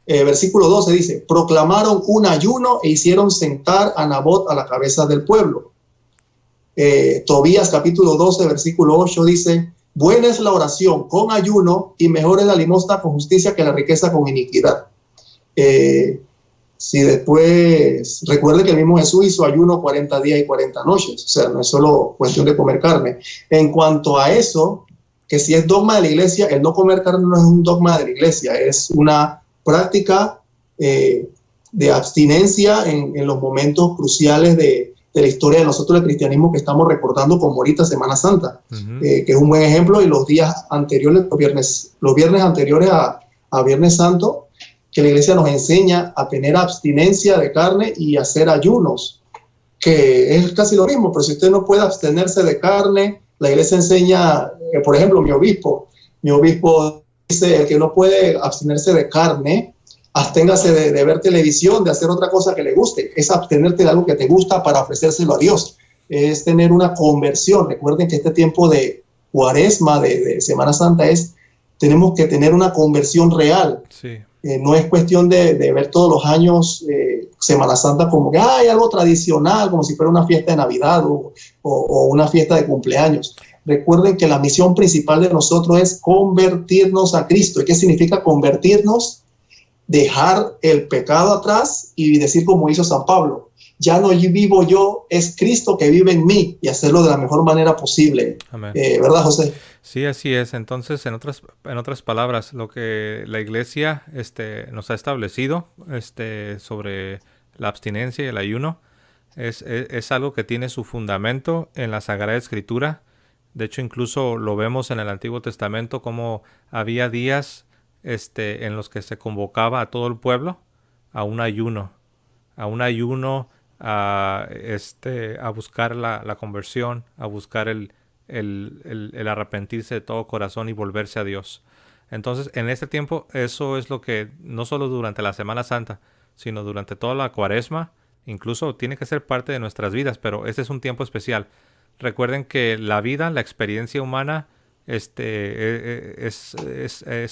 versículo 12 dice: proclamaron un ayuno e hicieron sentar a Nabot a la cabeza del pueblo. Tobías capítulo 12, versículo 8 dice: buena es la oración con ayuno y mejor es la limosna con justicia que la riqueza con iniquidad. Si después, recuerde que el mismo Jesús hizo ayuno 40 días y 40 noches, o sea, no es solo cuestión de comer carne. En cuanto a eso, que si es dogma de la iglesia, el no comer carne no es un dogma de la iglesia, es una práctica de abstinencia en los momentos cruciales de la historia de nosotros, el cristianismo, que estamos recordando como ahorita Semana Santa, que es un buen ejemplo, y los días anteriores, los viernes anteriores a Viernes Santo, que la iglesia nos enseña a tener abstinencia de carne y hacer ayunos, que es casi lo mismo, pero si usted no puede abstenerse de carne, la iglesia enseña, por ejemplo, mi obispo dice, el que no puede abstenerse de carne, absténgase de ver televisión, de hacer otra cosa que le guste, es abstenerte de algo que te gusta para ofrecérselo a Dios, es tener una conversión. Recuerden que este tiempo de Cuaresma, de Semana Santa, tenemos que tener una conversión real. Sí. No es cuestión de ver todos los años Semana Santa como que hay algo tradicional, como si fuera una fiesta de Navidad o una fiesta de cumpleaños. Recuerden que la misión principal de nosotros es convertirnos a Cristo. ¿Y qué significa convertirnos? Dejar el pecado atrás y decir como hizo San Pablo, ya no vivo yo, es Cristo que vive en mí, y hacerlo de la mejor manera posible. Amén. ¿Verdad, José? Sí, así es. Entonces, en otras palabras, lo que la iglesia nos ha establecido sobre la abstinencia y el ayuno es algo que tiene su fundamento en la Sagrada Escritura. De hecho, incluso lo vemos en el Antiguo Testamento, como había días en los que se convocaba a todo el pueblo a un ayuno, a buscar la conversión, a buscar el arrepentirse de todo corazón y volverse a Dios. Entonces, en este tiempo, eso es lo que, no solo durante la Semana Santa, sino durante toda la Cuaresma, incluso tiene que ser parte de nuestras vidas, pero este es un tiempo especial. Recuerden que la vida, la experiencia humana, es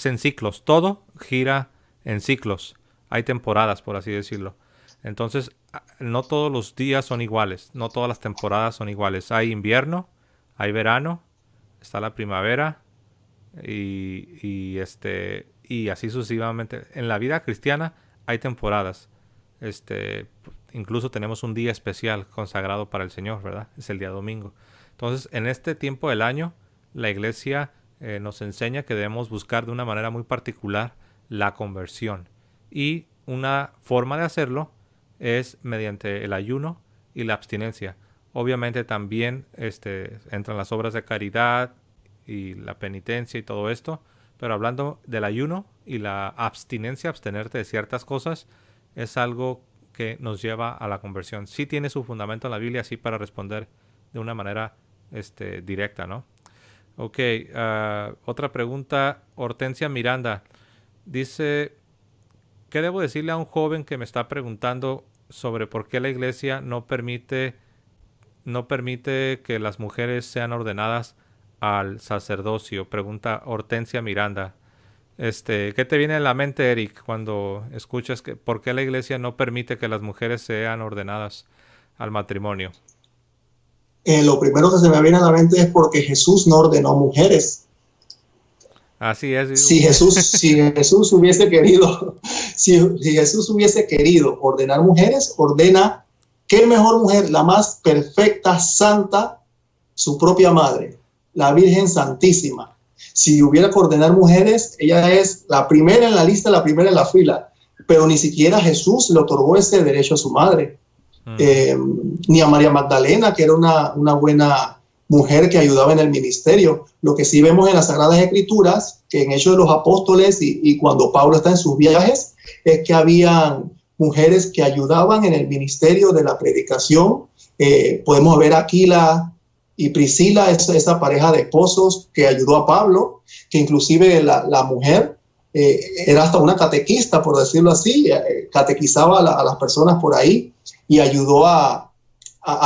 en ciclos. Todo gira en ciclos. Hay temporadas, por así decirlo. Entonces, no todos los días son iguales, no todas las temporadas son iguales. Hay invierno, hay verano, está la primavera y así sucesivamente. En la vida cristiana hay temporadas. Incluso tenemos un día especial consagrado para el Señor, ¿verdad? Es el día domingo. Entonces, en este tiempo del año, la iglesia nos enseña que debemos buscar de una manera muy particular la conversión. Y una forma de hacerlo es mediante el ayuno y la abstinencia. Obviamente también entran las obras de caridad y la penitencia y todo esto, pero hablando del ayuno y la abstinencia, abstenerte de ciertas cosas, es algo que nos lleva a la conversión. Sí tiene su fundamento en la Biblia, así para responder de una manera directa, ¿no? Ok, otra pregunta, Hortensia Miranda. Dice, ¿qué debo decirle a un joven que me está preguntando sobre por qué la iglesia no permite que las mujeres sean ordenadas al sacerdocio? Pregunta Hortensia Miranda. ¿Qué te viene a la mente, Eric, cuando escuchas por qué la iglesia no permite que las mujeres sean ordenadas al matrimonio? Lo primero que se me viene a la mente es porque Jesús no ordenó mujeres. Así es. Si Jesús hubiese querido, si Jesús hubiese querido ordenar mujeres, ordena, ¿qué mejor mujer? La más perfecta, santa, su propia madre, la Virgen Santísima. Si hubiera que ordenar mujeres, ella es la primera en la lista, la primera en la fila, pero ni siquiera Jesús le otorgó ese derecho a su madre. Ni a María Magdalena, que era una buena mujer que ayudaba en el ministerio. Lo que sí vemos en las Sagradas Escrituras, que en Hechos de los Apóstoles y cuando Pablo está en sus viajes, es que habían mujeres que ayudaban en el ministerio de la predicación. Podemos ver a Aquila y Priscila, esa pareja de esposos que ayudó a Pablo, que inclusive la mujer era hasta una catequista, por decirlo así, catequizaba a las personas por ahí y ayudó a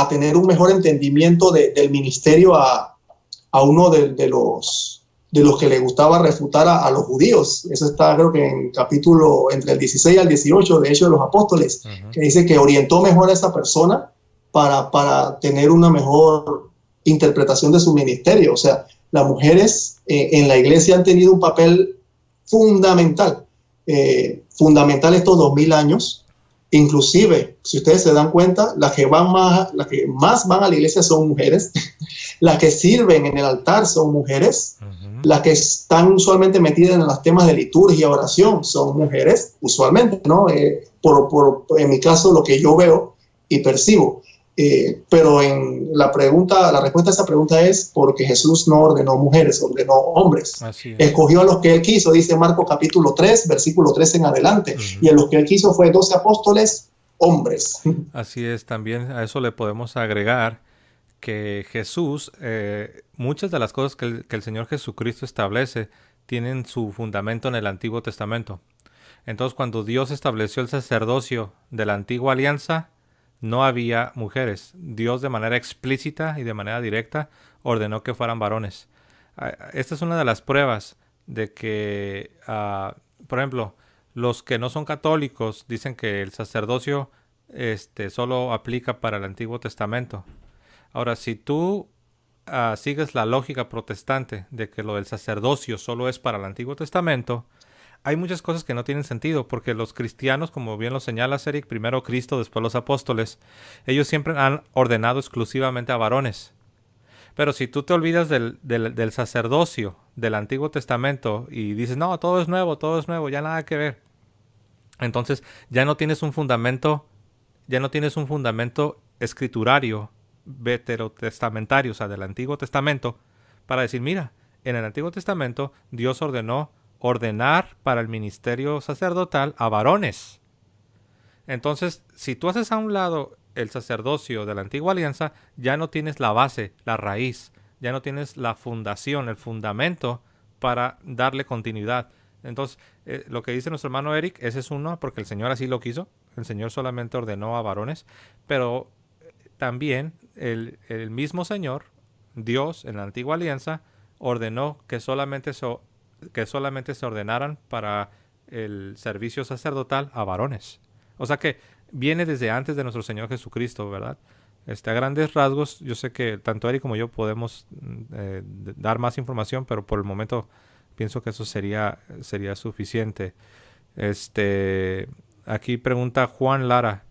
tener un mejor entendimiento del ministerio a uno de los que le gustaba refutar a los judíos. Eso está, creo que en capítulo entre el 16 al 18 de Hechos de los Apóstoles, que dice que orientó mejor a esa persona para tener una mejor interpretación de su ministerio. O sea, las mujeres en la iglesia han tenido un papel fundamental estos 2000 años. Inclusive, si ustedes se dan cuenta, las que más van a la iglesia son mujeres, las que sirven en el altar son mujeres, las que están usualmente metidas en los temas de liturgia, oración, son mujeres, usualmente, ¿no? En mi caso, lo que yo veo y percibo. pero en la respuesta a esa pregunta es porque Jesús no ordenó mujeres, ordenó hombres. Así es. Escogió a los que él quiso, dice Marcos capítulo 3, versículo 3 en adelante. Y a los que él quiso fue 12 apóstoles, hombres. Así es, también a eso le podemos agregar que Jesús, muchas de las cosas que el Señor Jesucristo establece tienen su fundamento en el Antiguo Testamento. Entonces, cuando Dios estableció el sacerdocio de la Antigua Alianza, no había mujeres. Dios de manera explícita y de manera directa ordenó que fueran varones. Esta es una de las pruebas de que, por ejemplo, los que no son católicos dicen que el sacerdocio solo aplica para el Antiguo Testamento. Ahora, si tú sigues la lógica protestante de que lo del sacerdocio solo es para el Antiguo Testamento, hay muchas cosas que no tienen sentido, porque los cristianos, como bien lo señalas, Eric, primero Cristo, después los apóstoles, ellos siempre han ordenado exclusivamente a varones. Pero si tú te olvidas del sacerdocio del Antiguo Testamento y dices, no, todo es nuevo, ya nada que ver, entonces ya no tienes un fundamento escriturario, veterotestamentario, o sea, del Antiguo Testamento, para decir, mira, en el Antiguo Testamento Dios ordenó ordenar para el ministerio sacerdotal a varones. Entonces, si tú haces a un lado el sacerdocio de la Antigua Alianza, ya no tienes la base, la raíz, ya no tienes la fundación, el fundamento para darle continuidad. Entonces, lo que dice nuestro hermano Eric, ese es uno, porque el Señor así lo quiso. El Señor solamente ordenó a varones, pero también el mismo Señor, Dios, en la Antigua Alianza, ordenó que solamente se ordenaran para el servicio sacerdotal a varones. O sea que viene desde antes de nuestro Señor Jesucristo, ¿verdad? A grandes rasgos, yo sé que tanto Eric como yo podemos dar más información, pero por el momento pienso que eso sería suficiente. Aquí pregunta Juan Lara,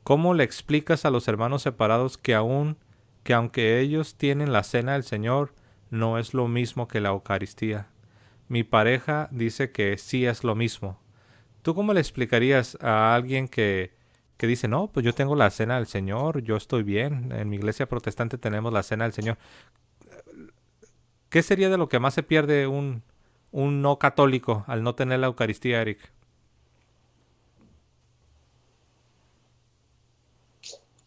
¿cómo le explicas a los hermanos separados que aunque ellos tienen la cena del Señor, no es lo mismo que la Eucaristía? Mi pareja dice que sí es lo mismo. ¿Tú cómo le explicarías a alguien que dice, no, pues yo tengo la cena del Señor, yo estoy bien, en mi iglesia protestante tenemos la cena del Señor? ¿Qué sería de lo que más se pierde un no católico al no tener la Eucaristía, Eric?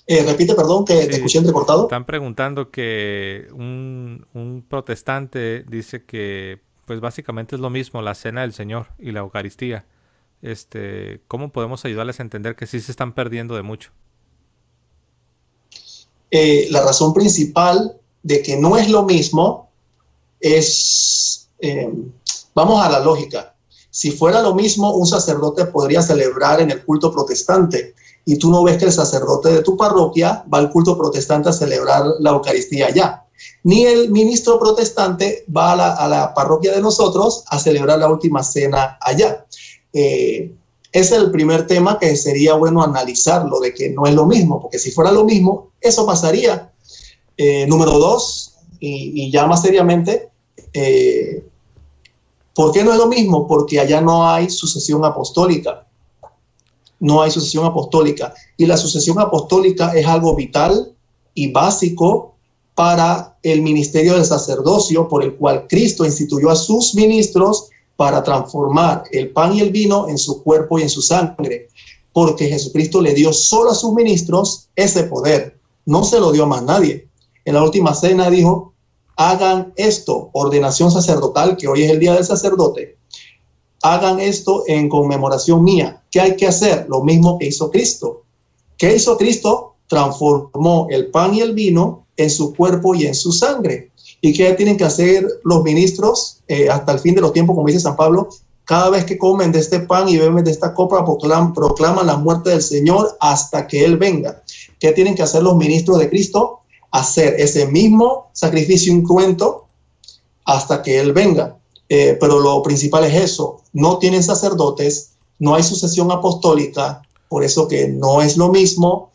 Repite, perdón, que te escuché entrecortado. Están preguntando que un protestante dice que pues básicamente es lo mismo la cena del Señor y la Eucaristía. ¿Cómo podemos ayudarles a entender que sí se están perdiendo de mucho? La razón principal de que no es lo mismo es, vamos a la lógica. Si fuera lo mismo, un sacerdote podría celebrar en el culto protestante y tú no ves que el sacerdote de tu parroquia va al culto protestante a celebrar la Eucaristía allá. Ni el ministro protestante va a la parroquia de nosotros a celebrar la última cena allá. Ese es el primer tema que sería bueno analizarlo, de que no es lo mismo, porque si fuera lo mismo, eso pasaría. Número dos, y ya más seriamente, ¿por qué no es lo mismo? Porque allá no hay sucesión apostólica. No hay sucesión apostólica. Y la sucesión apostólica es algo vital y básico para el ministerio del sacerdocio, por el cual Cristo instituyó a sus ministros para transformar el pan y el vino en su cuerpo y en su sangre, porque Jesucristo le dio solo a sus ministros ese poder, no se lo dio a más nadie. En la última cena dijo, hagan esto, ordenación sacerdotal, que hoy es el día del sacerdote, hagan esto en conmemoración mía. ¿Qué hay que hacer? Lo mismo que hizo Cristo. ¿Qué hizo Cristo? Transformó el pan y el vino en su cuerpo y en su sangre. ¿Y qué tienen que hacer los ministros hasta el fin de los tiempos, como dice San Pablo? Cada vez que comen de este pan y beben de esta copa, proclaman la muerte del Señor hasta que Él venga. ¿Qué tienen que hacer los ministros de Cristo? Hacer ese mismo sacrificio incruento hasta que Él venga. Pero lo principal es eso, no tienen sacerdotes, no hay sucesión apostólica, por eso que no es lo mismo.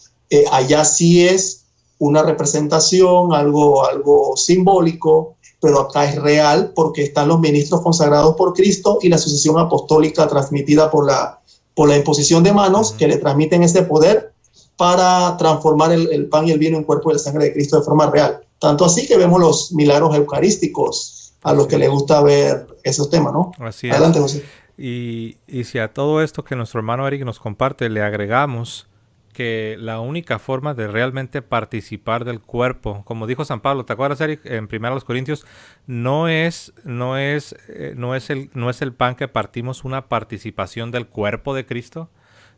Allá sí es una representación, algo simbólico, pero acá es real porque están los ministros consagrados por Cristo y la sucesión apostólica transmitida por la imposición de manos, que le transmiten ese poder para transformar el pan y el vino en cuerpo y la sangre de Cristo de forma real. Tanto así que vemos los milagros eucarísticos a los que les gusta ver esos temas, ¿no? Así Adelante, es. José. Y si a todo esto que nuestro hermano Eric nos comparte le agregamos que la única forma de realmente participar del cuerpo, como dijo San Pablo, ¿te acuerdas, Eric? En 1 Corintios, no es el pan que partimos una participación del cuerpo de Cristo,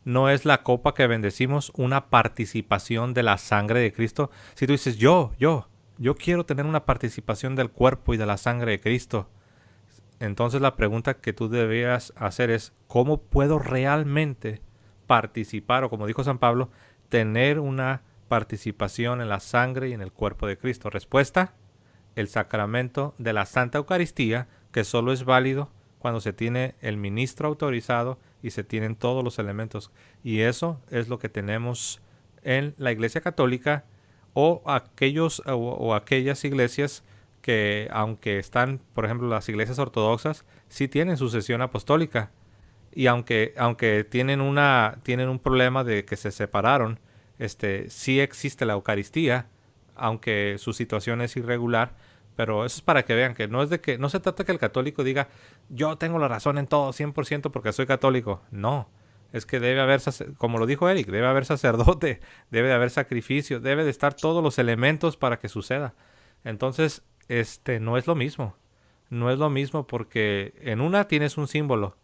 no es la copa que bendecimos una participación de la sangre de Cristo. Si tú dices, yo quiero tener una participación del cuerpo y de la sangre de Cristo, entonces la pregunta que tú debías hacer es, ¿cómo puedo realmente participar, o como dijo San Pablo, tener una participación en la sangre y en el cuerpo de Cristo? Respuesta, el sacramento de la Santa Eucaristía, que solo es válido cuando se tiene el ministro autorizado y se tienen todos los elementos. Y eso es lo que tenemos en la Iglesia Católica o aquellas iglesias que, aunque están, por ejemplo, las iglesias ortodoxas, sí tienen sucesión apostólica. Y aunque tienen un problema de que se separaron, sí existe la Eucaristía, aunque su situación es irregular. Pero eso es para que vean que no se trata que el católico diga, yo tengo la razón en todo 100% porque soy católico. No, es que debe haber, como lo dijo Eric, debe haber sacerdote, debe de haber sacrificio, debe de estar todos los elementos para que suceda. Entonces, no es lo mismo. No es lo mismo porque en una tienes un símbolo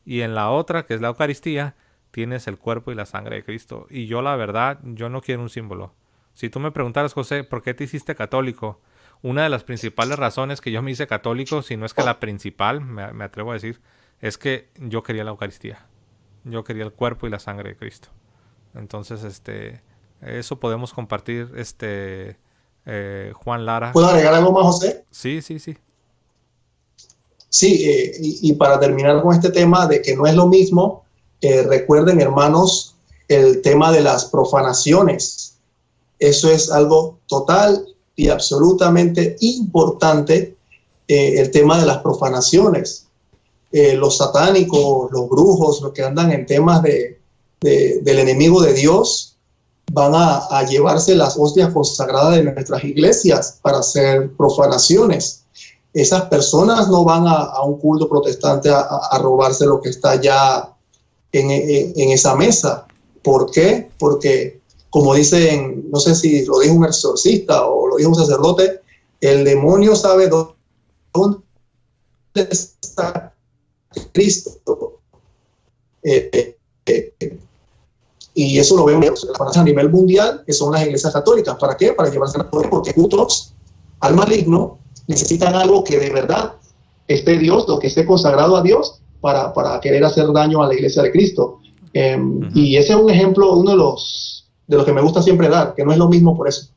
y en la otra, que es la Eucaristía, tienes el cuerpo y la sangre de Cristo. Y yo, la verdad, yo no quiero un símbolo. Si tú me preguntaras, José, ¿por qué te hiciste católico? Una de las principales razones que yo me hice católico, si no es que la principal, me atrevo a decir, es que yo quería la Eucaristía. Yo quería el cuerpo y la sangre de Cristo. Entonces, eso podemos compartir, Juan Lara. ¿Puedo agregar algo más, José? Sí. Sí, y para terminar con este tema de que no es lo mismo, recuerden, hermanos, el tema de las profanaciones. Eso es algo total y absolutamente importante, el tema de las profanaciones. Los satánicos, los brujos, los que andan en temas del enemigo de Dios, van a llevarse las hostias consagradas de nuestras iglesias para hacer profanaciones. Esas personas no van a un culto protestante a robarse lo que está ya en esa mesa. ¿Por qué? Porque, como dicen, no sé si lo dijo un exorcista o lo dijo un sacerdote, el demonio sabe dónde está Cristo. Y eso lo vemos a nivel mundial, que son las iglesias católicas. ¿Para qué? Para llevarse a poder, porque otros, al maligno, necesitan algo que de verdad esté Dios, lo que esté consagrado a Dios, para querer hacer daño a la iglesia de Cristo. Y ese es un ejemplo, uno de los que me gusta siempre dar, que no es lo mismo por eso.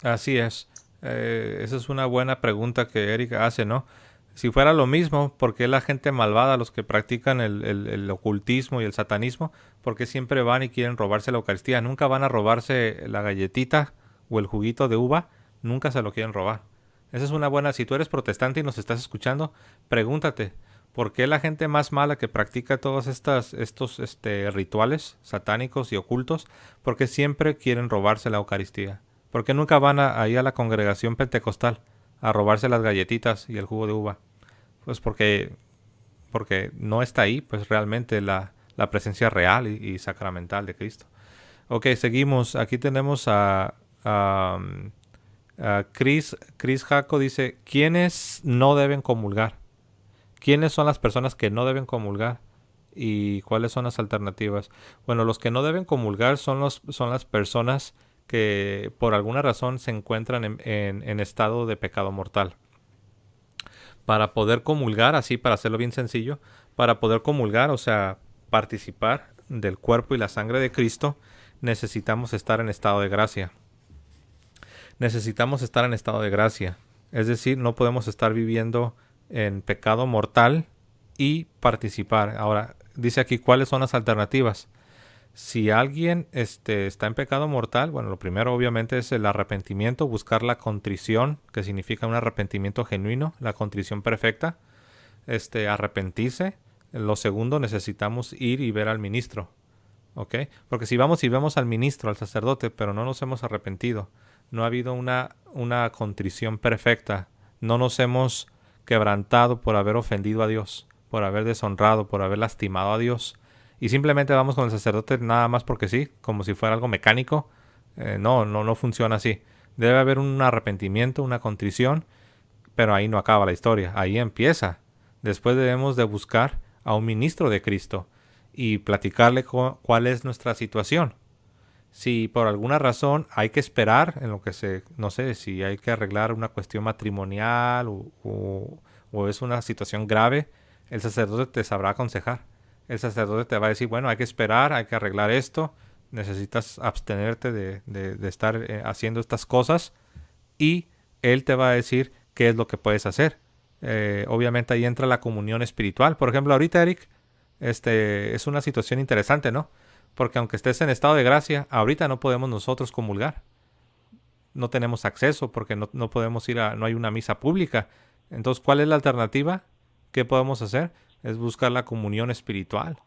Así es. Esa es una buena pregunta que Erika hace, ¿no? Si fuera lo mismo, ¿por qué la gente malvada, los que practican el ocultismo y el satanismo, por qué siempre van y quieren robarse la Eucaristía? Nunca van a robarse la galletita o el juguito de uva, nunca se lo quieren robar. Esa es una buena... Si tú eres protestante y nos estás escuchando, pregúntate, ¿por qué la gente más mala que practica todos estos rituales satánicos y ocultos, por qué siempre quieren robarse la Eucaristía? ¿Por qué nunca van ahí a la congregación pentecostal a robarse las galletitas y el jugo de uva? Pues porque no está ahí, pues realmente la presencia real y sacramental de Cristo. Ok, seguimos. Aquí tenemos a Chris Jaco dice, ¿quiénes no deben comulgar? ¿Quiénes son las personas que no deben comulgar? ¿Y cuáles son las alternativas? Bueno, los que no deben comulgar son las personas que por alguna razón se encuentran en estado de pecado mortal. Para poder comulgar, así para hacerlo bien sencillo, para poder comulgar, o sea, participar del cuerpo y la sangre de Cristo, necesitamos estar en estado de gracia. Necesitamos estar en estado de gracia. Es decir, no podemos estar viviendo en pecado mortal y participar. Ahora, dice aquí cuáles son las alternativas. Si alguien está en pecado mortal, bueno, lo primero obviamente es el arrepentimiento, buscar la contrición, que significa un arrepentimiento genuino, la contrición perfecta, arrepentirse. Lo segundo, necesitamos ir y ver al ministro ¿ok? Porque si vamos y vemos al ministro, al sacerdote, pero no nos hemos arrepentido, no ha habido una contrición perfecta, no nos hemos quebrantado por haber ofendido a Dios, por haber deshonrado, por haber lastimado a Dios, y simplemente vamos con el sacerdote nada más porque sí, como si fuera algo mecánico, no funciona así. Debe haber un arrepentimiento, una contrición, pero ahí no acaba la historia, ahí empieza. Después debemos de buscar a un ministro de Cristo y platicarle cuál es nuestra situación. Si por alguna razón hay que esperar en lo que no sé, si hay que arreglar una cuestión matrimonial o es una situación grave, el sacerdote te sabrá aconsejar. El sacerdote te va a decir, bueno, hay que esperar, hay que arreglar esto, necesitas abstenerte de estar haciendo estas cosas, y él te va a decir qué es lo que puedes hacer. Obviamente ahí entra la comunión espiritual. Por ejemplo, ahorita, Eric, es una situación interesante, ¿no? Porque aunque estés en estado de gracia, ahorita no podemos nosotros comulgar. No tenemos acceso porque no podemos no hay una misa pública. Entonces, ¿cuál es la alternativa? ¿Qué podemos hacer? Es buscar la comunión espiritual.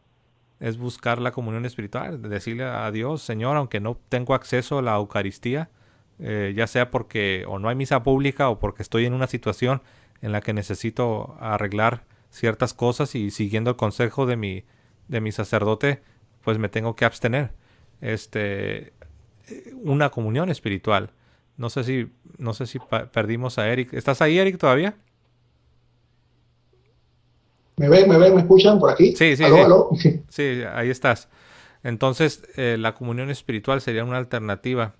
Es buscar la comunión espiritual. Decirle a Dios, Señor, aunque no tengo acceso a la Eucaristía, ya sea porque o no hay misa pública o porque estoy en una situación en la que necesito arreglar ciertas cosas y siguiendo el consejo de mi sacerdote, pues me tengo que abstener. Una comunión espiritual. No sé si perdimos a Eric. ¿Estás ahí, Eric, todavía? ¿Me ven, me escuchan por aquí? Sí, sí, ¿Aló, sí. aló? Sí, ahí estás. Entonces, la comunión espiritual sería una alternativa.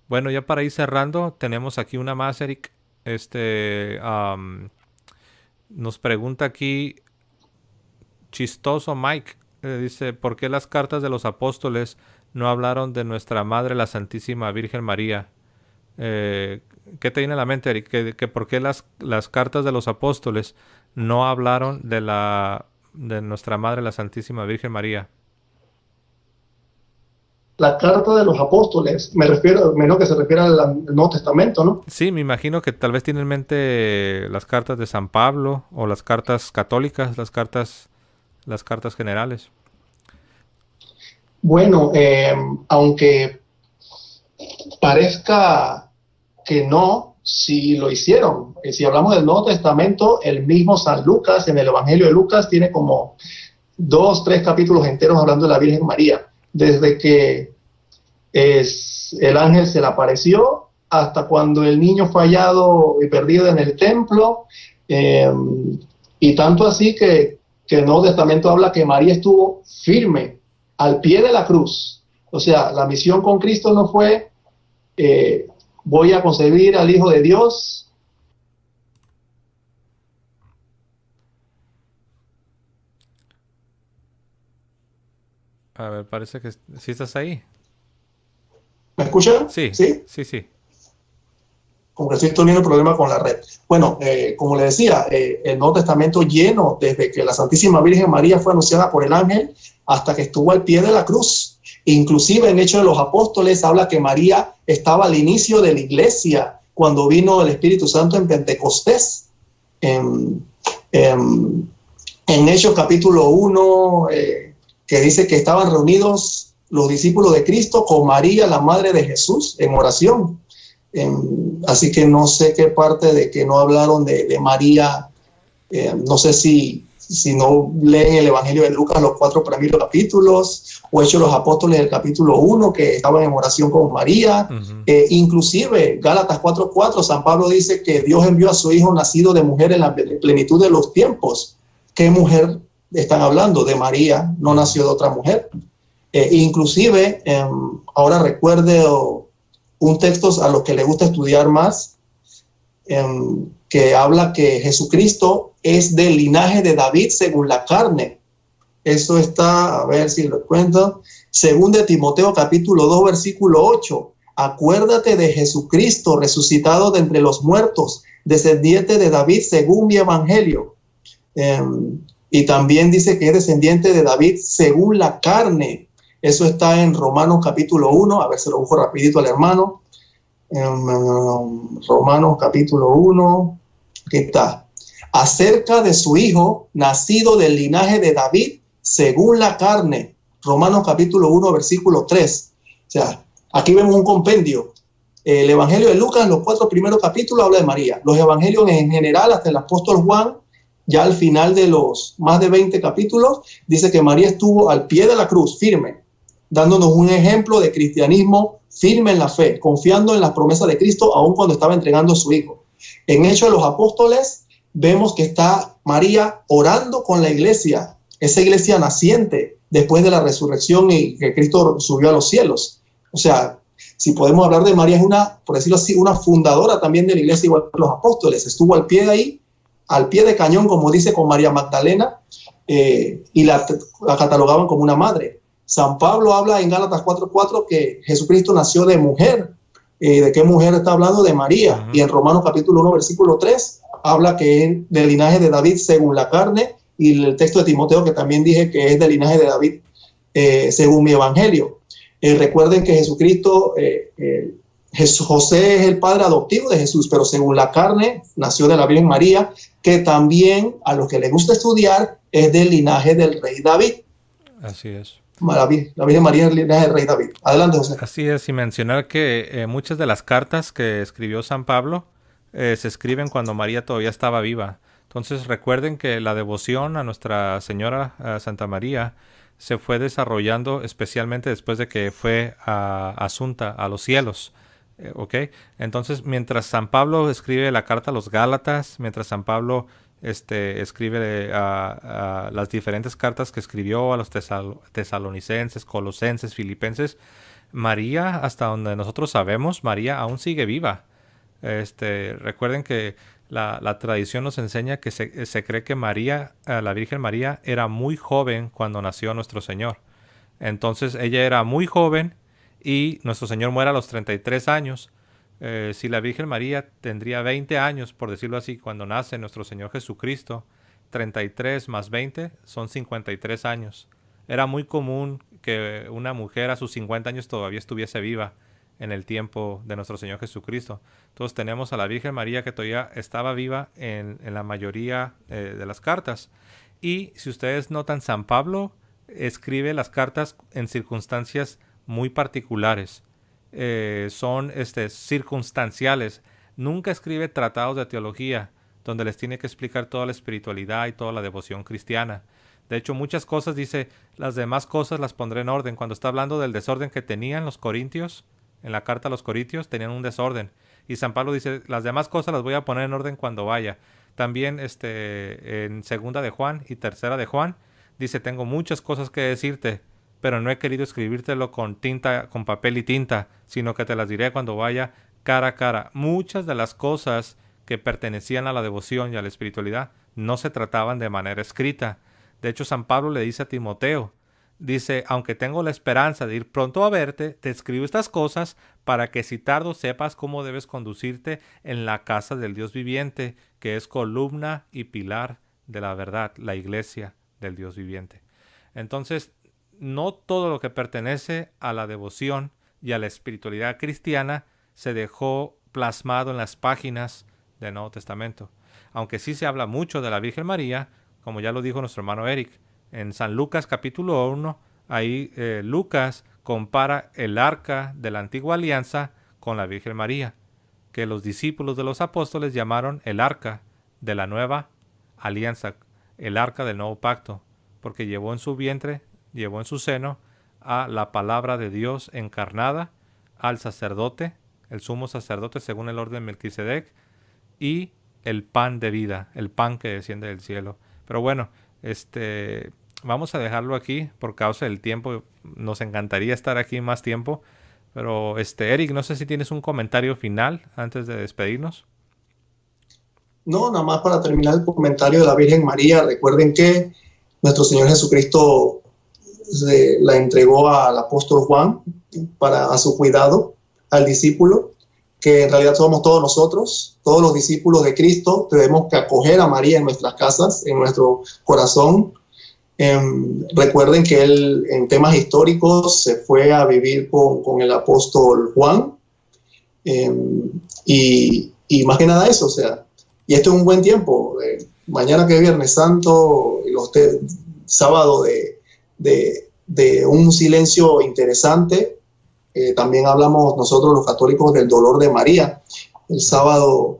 Bueno, ya para ir cerrando, tenemos aquí una más, Eric. Nos pregunta aquí Chistoso Mike. Dice, ¿por qué las cartas de los apóstoles no hablaron de nuestra Madre, la Santísima Virgen María? ¿Qué te viene a la mente, Eric? Que ¿por qué las cartas de los apóstoles no hablaron de nuestra Madre, la Santísima Virgen María? La carta de los apóstoles, menos que se refiere al Nuevo Testamento, ¿no? Sí, me imagino que tal vez tiene en mente las cartas de San Pablo o las cartas católicas, las cartas generales. Bueno, aunque parezca que no, sí lo hicieron. Si hablamos del Nuevo Testamento, el mismo San Lucas, en el Evangelio de Lucas, tiene como 2, 3 capítulos enteros hablando de la Virgen María. Desde que el ángel se le apareció hasta cuando el niño fue hallado y perdido en el templo, y tanto así que el Nuevo Testamento habla que María estuvo firme al pie de la cruz. O sea, la misión con Cristo no fue voy a concebir al Hijo de Dios. A ver, parece que sí estás ahí. ¿Me escuchan? Sí, ¿Sí? sí, sí. Como que estoy teniendo problemas con la red. Bueno, como le decía, el Nuevo Testamento lleno, desde que la Santísima Virgen María fue anunciada por el ángel hasta que estuvo al pie de la cruz. Inclusive en Hechos de los Apóstoles habla que María estaba al inicio de la iglesia cuando vino el Espíritu Santo en Pentecostés. En Hechos capítulo 1, que dice que estaban reunidos los discípulos de Cristo con María, la madre de Jesús, en oración. Así que no sé qué parte de que no hablaron de María, no sé si no leen el Evangelio de Lucas los 4 primeros capítulos, o Hechos de los Apóstoles el capítulo 1, que estaban en oración con María. Inclusive Gálatas 4:4, San Pablo dice que Dios envió a su Hijo nacido de mujer en la plenitud de los tiempos. ¿Qué mujer están hablando? De María, no nació de otra mujer. Inclusive, ahora recuerdo un texto a los que les gusta estudiar más, que habla que Jesucristo es del linaje de David según la carne. Eso está, a ver si lo cuento, según de Timoteo capítulo 2 versículo 8. Acuérdate de Jesucristo resucitado de entre los muertos, descendiente de David según mi evangelio. Y también dice que es descendiente de David según la carne. Eso está en Romanos capítulo 1, a ver si lo busco rapidito al hermano. Romanos capítulo 1, aquí está. Acerca de su hijo, nacido del linaje de David, según la carne, Romanos capítulo 1, versículo 3. O sea, aquí vemos un compendio. El Evangelio de Lucas, los 4 primeros capítulos, habla de María. Los evangelios en general, hasta el apóstol Juan, ya al final de los más de 20 capítulos, dice que María estuvo al pie de la cruz, firme, dándonos un ejemplo de cristianismo firme en la fe, confiando en las promesas de Cristo, aun cuando estaba entregando a su Hijo. En Hechos de los Apóstoles, vemos que está María orando con la iglesia, esa iglesia naciente después de la resurrección y que Cristo subió a los cielos. O sea, si podemos hablar de María, es una, por decirlo así, una fundadora también de la iglesia, igual que los apóstoles. Estuvo al pie de ahí, al pie de cañón, como dice, con María Magdalena, y la catalogaban como una madre. San Pablo habla en Gálatas 4:4 que Jesucristo nació de mujer. ¿De qué mujer está hablando? De María. Y en Romanos capítulo 1, versículo 3, habla que es del linaje de David según la carne, y el texto de Timoteo que también dije que es del linaje de David según mi evangelio. Recuerden que Jesucristo, José es el padre adoptivo de Jesús, pero según la carne nació de la Virgen María, que también a los que les gusta estudiar es del linaje del rey David. Así es. La Virgen María es el linaje del rey David. Adelante, José. Así es, y mencionar que muchas de las cartas que escribió San Pablo se escriben cuando María todavía estaba viva. Entonces recuerden que la devoción a Nuestra Señora Santa María se fue desarrollando especialmente después de que fue asunta a los cielos. ¿Ok? Entonces, mientras San Pablo escribe la carta a los Gálatas, mientras San Pablo escribe las diferentes cartas que escribió a los tesalonicenses, colosenses, filipenses, María, hasta donde nosotros sabemos, María aún sigue viva. Recuerden que la tradición nos enseña que se cree que María, la Virgen María, era muy joven cuando nació nuestro Señor. Entonces ella era muy joven y nuestro Señor muere a los 33 años. Si la Virgen María tendría 20 años, por decirlo así, cuando nace nuestro Señor Jesucristo, 33 más 20 son 53 años. Era muy común que una mujer a sus 50 años todavía estuviese viva en el tiempo de nuestro Señor Jesucristo. Entonces tenemos a la Virgen María que todavía estaba viva en la mayoría de las cartas. Y si ustedes notan, San Pablo escribe las cartas en circunstancias muy particulares. Son circunstanciales. Nunca escribe tratados de teología donde les tiene que explicar toda la espiritualidad y toda la devoción cristiana. De hecho, muchas cosas dice, las demás cosas las pondré en orden. Cuando está hablando del desorden que tenían los corintios, en la carta a los corintios tenían un desorden. Y San Pablo dice, las demás cosas las voy a poner en orden cuando vaya. También en segunda de Juan y tercera de Juan, dice, tengo muchas cosas que decirte, pero no he querido escribírtelo con papel y tinta, sino que te las diré cuando vaya cara a cara. Muchas de las cosas que pertenecían a la devoción y a la espiritualidad no se trataban de manera escrita. De hecho, San Pablo le dice a Timoteo, dice, aunque tengo la esperanza de ir pronto a verte, te escribo estas cosas para que si tardo sepas cómo debes conducirte en la casa del Dios viviente, que es columna y pilar de la verdad, la iglesia del Dios viviente. Entonces, no todo lo que pertenece a la devoción y a la espiritualidad cristiana se dejó plasmado en las páginas del Nuevo Testamento. Aunque sí se habla mucho de la Virgen María, como ya lo dijo nuestro hermano Eric, en San Lucas capítulo 1, ahí Lucas compara el arca de la antigua alianza con la Virgen María, que los discípulos de los apóstoles llamaron el arca de la nueva alianza, el arca del nuevo pacto, porque llevó en su vientre, llevó en su seno a la palabra de Dios encarnada, al sacerdote, el sumo sacerdote según el orden de Melquisedec, y el pan de vida, el pan que desciende del cielo. Pero bueno, vamos a dejarlo aquí por causa del tiempo. Nos encantaría estar aquí más tiempo. Pero Eric, no sé si tienes un comentario final antes de despedirnos. No, nada más para terminar el comentario de la Virgen María. Recuerden que nuestro Señor Jesucristo la entregó al apóstol Juan a su cuidado, al discípulo, que en realidad somos todos nosotros, todos los discípulos de Cristo. Tenemos que acoger a María en nuestras casas, en nuestro corazón. Recuerden que él, en temas históricos, se fue a vivir con el apóstol Juan, y más que nada eso, o sea, y esto es un buen tiempo. Mañana que es Viernes Santo, sábado de de un silencio interesante. También hablamos nosotros los católicos del dolor de María. El sábado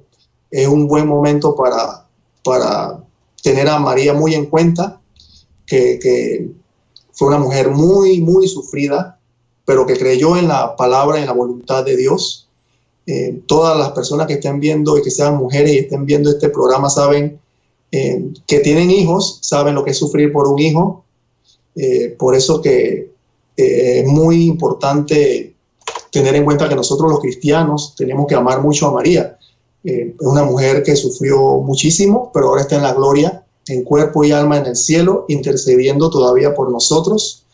es un buen momento para tener a María muy en cuenta, que fue una mujer muy, muy sufrida, pero que creyó en la palabra, en la voluntad de Dios. Todas las personas que estén viendo y que sean mujeres y estén viendo este programa saben que tienen hijos, saben lo que es sufrir por un hijo. Por eso que es muy importante tener en cuenta que nosotros los cristianos tenemos que amar mucho a María. Es una mujer que sufrió muchísimo, pero ahora está en la gloria, en cuerpo y alma en el cielo, intercediendo todavía por nosotros.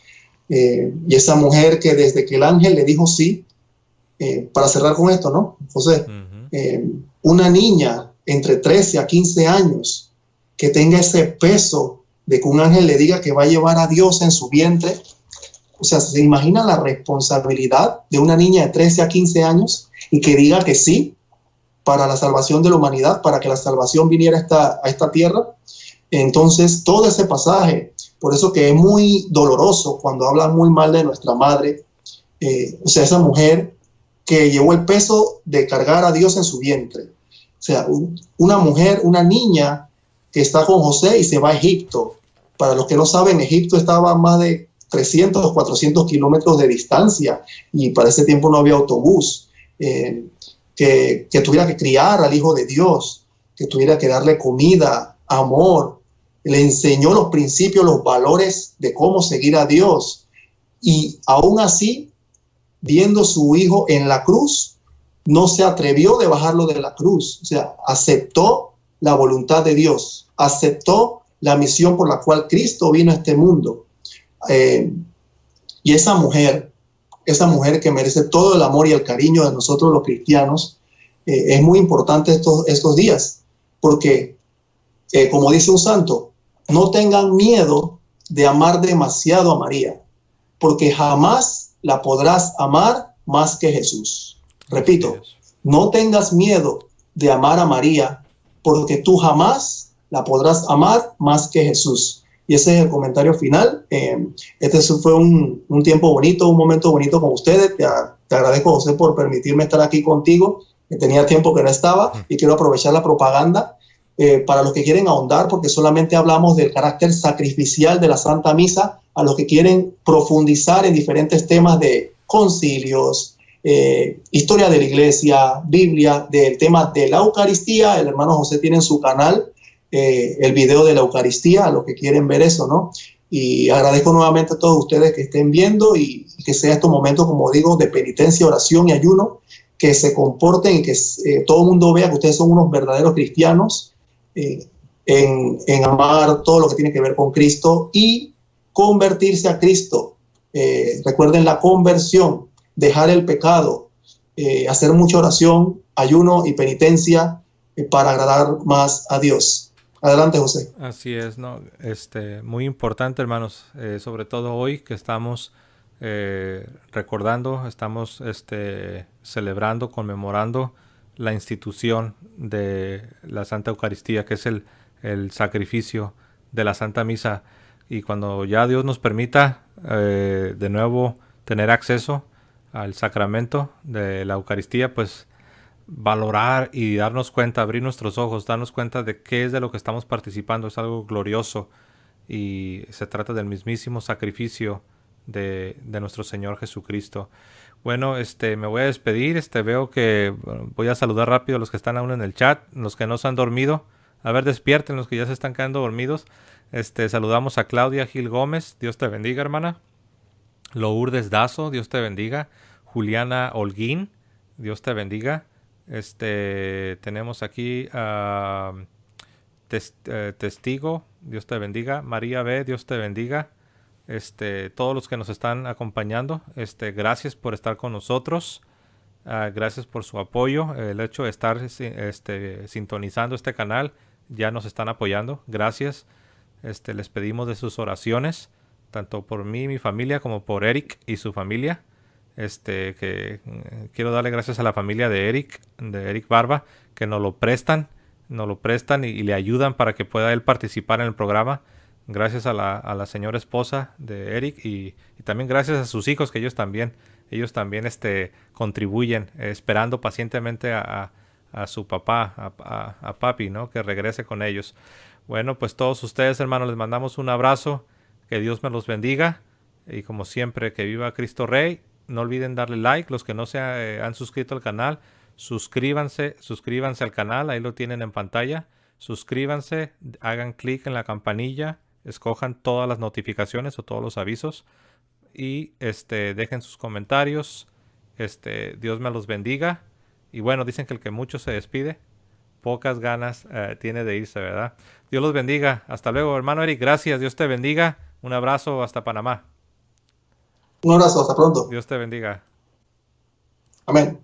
Y esa mujer que desde que el ángel le dijo sí, para cerrar con esto, ¿no, José? Una niña entre 13 a 15 años que tenga ese peso de que un ángel le diga que va a llevar a Dios en su vientre. O sea, ¿se imagina la responsabilidad de una niña de 13 a 15 años y que diga que sí para la salvación de la humanidad, para que la salvación viniera a esta tierra? Entonces, todo ese pasaje, por eso que es muy doloroso cuando hablan muy mal de nuestra madre, o sea, esa mujer que llevó el peso de cargar a Dios en su vientre. O sea, una mujer, una niña que está con José y se va a Egipto. Para los que no saben, Egipto estaba a más de 300 o 400 kilómetros de distancia y para ese tiempo no había autobús. Que tuviera que criar al Hijo de Dios, que tuviera que darle comida, amor, le enseñó los principios, los valores de cómo seguir a Dios. Y aún así, viendo su hijo en la cruz, no se atrevió de bajarlo de la cruz. O sea, aceptó la voluntad de Dios, aceptó la misión por la cual Cristo vino a este mundo. Y esa mujer que merece todo el amor y el cariño de nosotros los cristianos, es muy importante estos días, porque, como dice un santo, no tengan miedo de amar demasiado a María, porque jamás la podrás amar más que Jesús. Repito, no tengas miedo de amar a María, porque tú jamás la podrás amar más que Jesús. Y ese es el comentario final. Este fue un tiempo bonito, un momento bonito con ustedes. Te agradezco, José, por permitirme estar aquí contigo. Tenía tiempo que no estaba y quiero aprovechar la propaganda para los que quieren ahondar, porque solamente hablamos del carácter sacrificial de la Santa Misa, a los que quieren profundizar en diferentes temas de concilios, historia de la Iglesia, Biblia, del tema de la Eucaristía. El hermano José tiene en su canal el video de la Eucaristía, a los que quieren ver eso, ¿no? Y agradezco nuevamente a todos ustedes que estén viendo y que sea estos momentos, como digo, de penitencia, oración y ayuno, que se comporten y que todo el mundo vea que ustedes son unos verdaderos cristianos en amar todo lo que tiene que ver con Cristo y convertirse a Cristo. Recuerden la conversión, dejar el pecado, hacer mucha oración, ayuno y penitencia para agradar más a Dios. Adelante, José. Así es, ¿no? Muy importante, hermanos, sobre todo hoy que estamos recordando, estamos celebrando, conmemorando la institución de la Santa Eucaristía, que es el sacrificio de la Santa Misa. Y cuando ya Dios nos permita de nuevo tener acceso al sacramento de la Eucaristía, pues valorar y darnos cuenta, abrir nuestros ojos, darnos cuenta de qué es de lo que estamos participando. Es algo glorioso y se trata del mismísimo sacrificio de nuestro Señor Jesucristo. Bueno, me voy a despedir. Veo que voy a saludar rápido a los que están aún en el chat, los que no se han dormido. A ver, despierten los que ya se están quedando dormidos. Saludamos a Claudia Gil Gómez, Dios te bendiga, hermana. Lourdes Dazo, Dios te bendiga. Juliana Holguín, Dios te bendiga. Tenemos aquí a Testigo, Dios te bendiga. María B, Dios te bendiga. Todos los que nos están acompañando, gracias por estar con nosotros. Gracias por su apoyo. El hecho de estar sintonizando este canal, ya nos están apoyando. Gracias. Les pedimos de sus oraciones, tanto por mí y mi familia, como por Eric y su familia. Quiero darle gracias a la familia de Eric Barba, que nos lo prestan y le ayudan para que pueda él participar en el programa. Gracias a la señora esposa de Eric y también gracias a sus hijos que ellos también contribuyen, esperando pacientemente a su papá, a papi, ¿no? Que regrese con ellos. Bueno, pues todos ustedes, hermanos, les mandamos un abrazo. Que Dios me los bendiga. Y como siempre, que viva Cristo Rey. No olviden darle like. Los que no se han suscrito al canal, suscríbanse al canal. Ahí lo tienen en pantalla. Suscríbanse, hagan clic en la campanilla, escojan todas las notificaciones o todos los avisos. Y dejen sus comentarios. Dios me los bendiga. Y bueno, dicen que el que mucho se despide, pocas ganas tiene de irse, ¿verdad? Dios los bendiga. Hasta luego, hermano Eric. Gracias. Dios te bendiga. Un abrazo hasta Panamá. Un abrazo, hasta pronto. Dios te bendiga. Amén.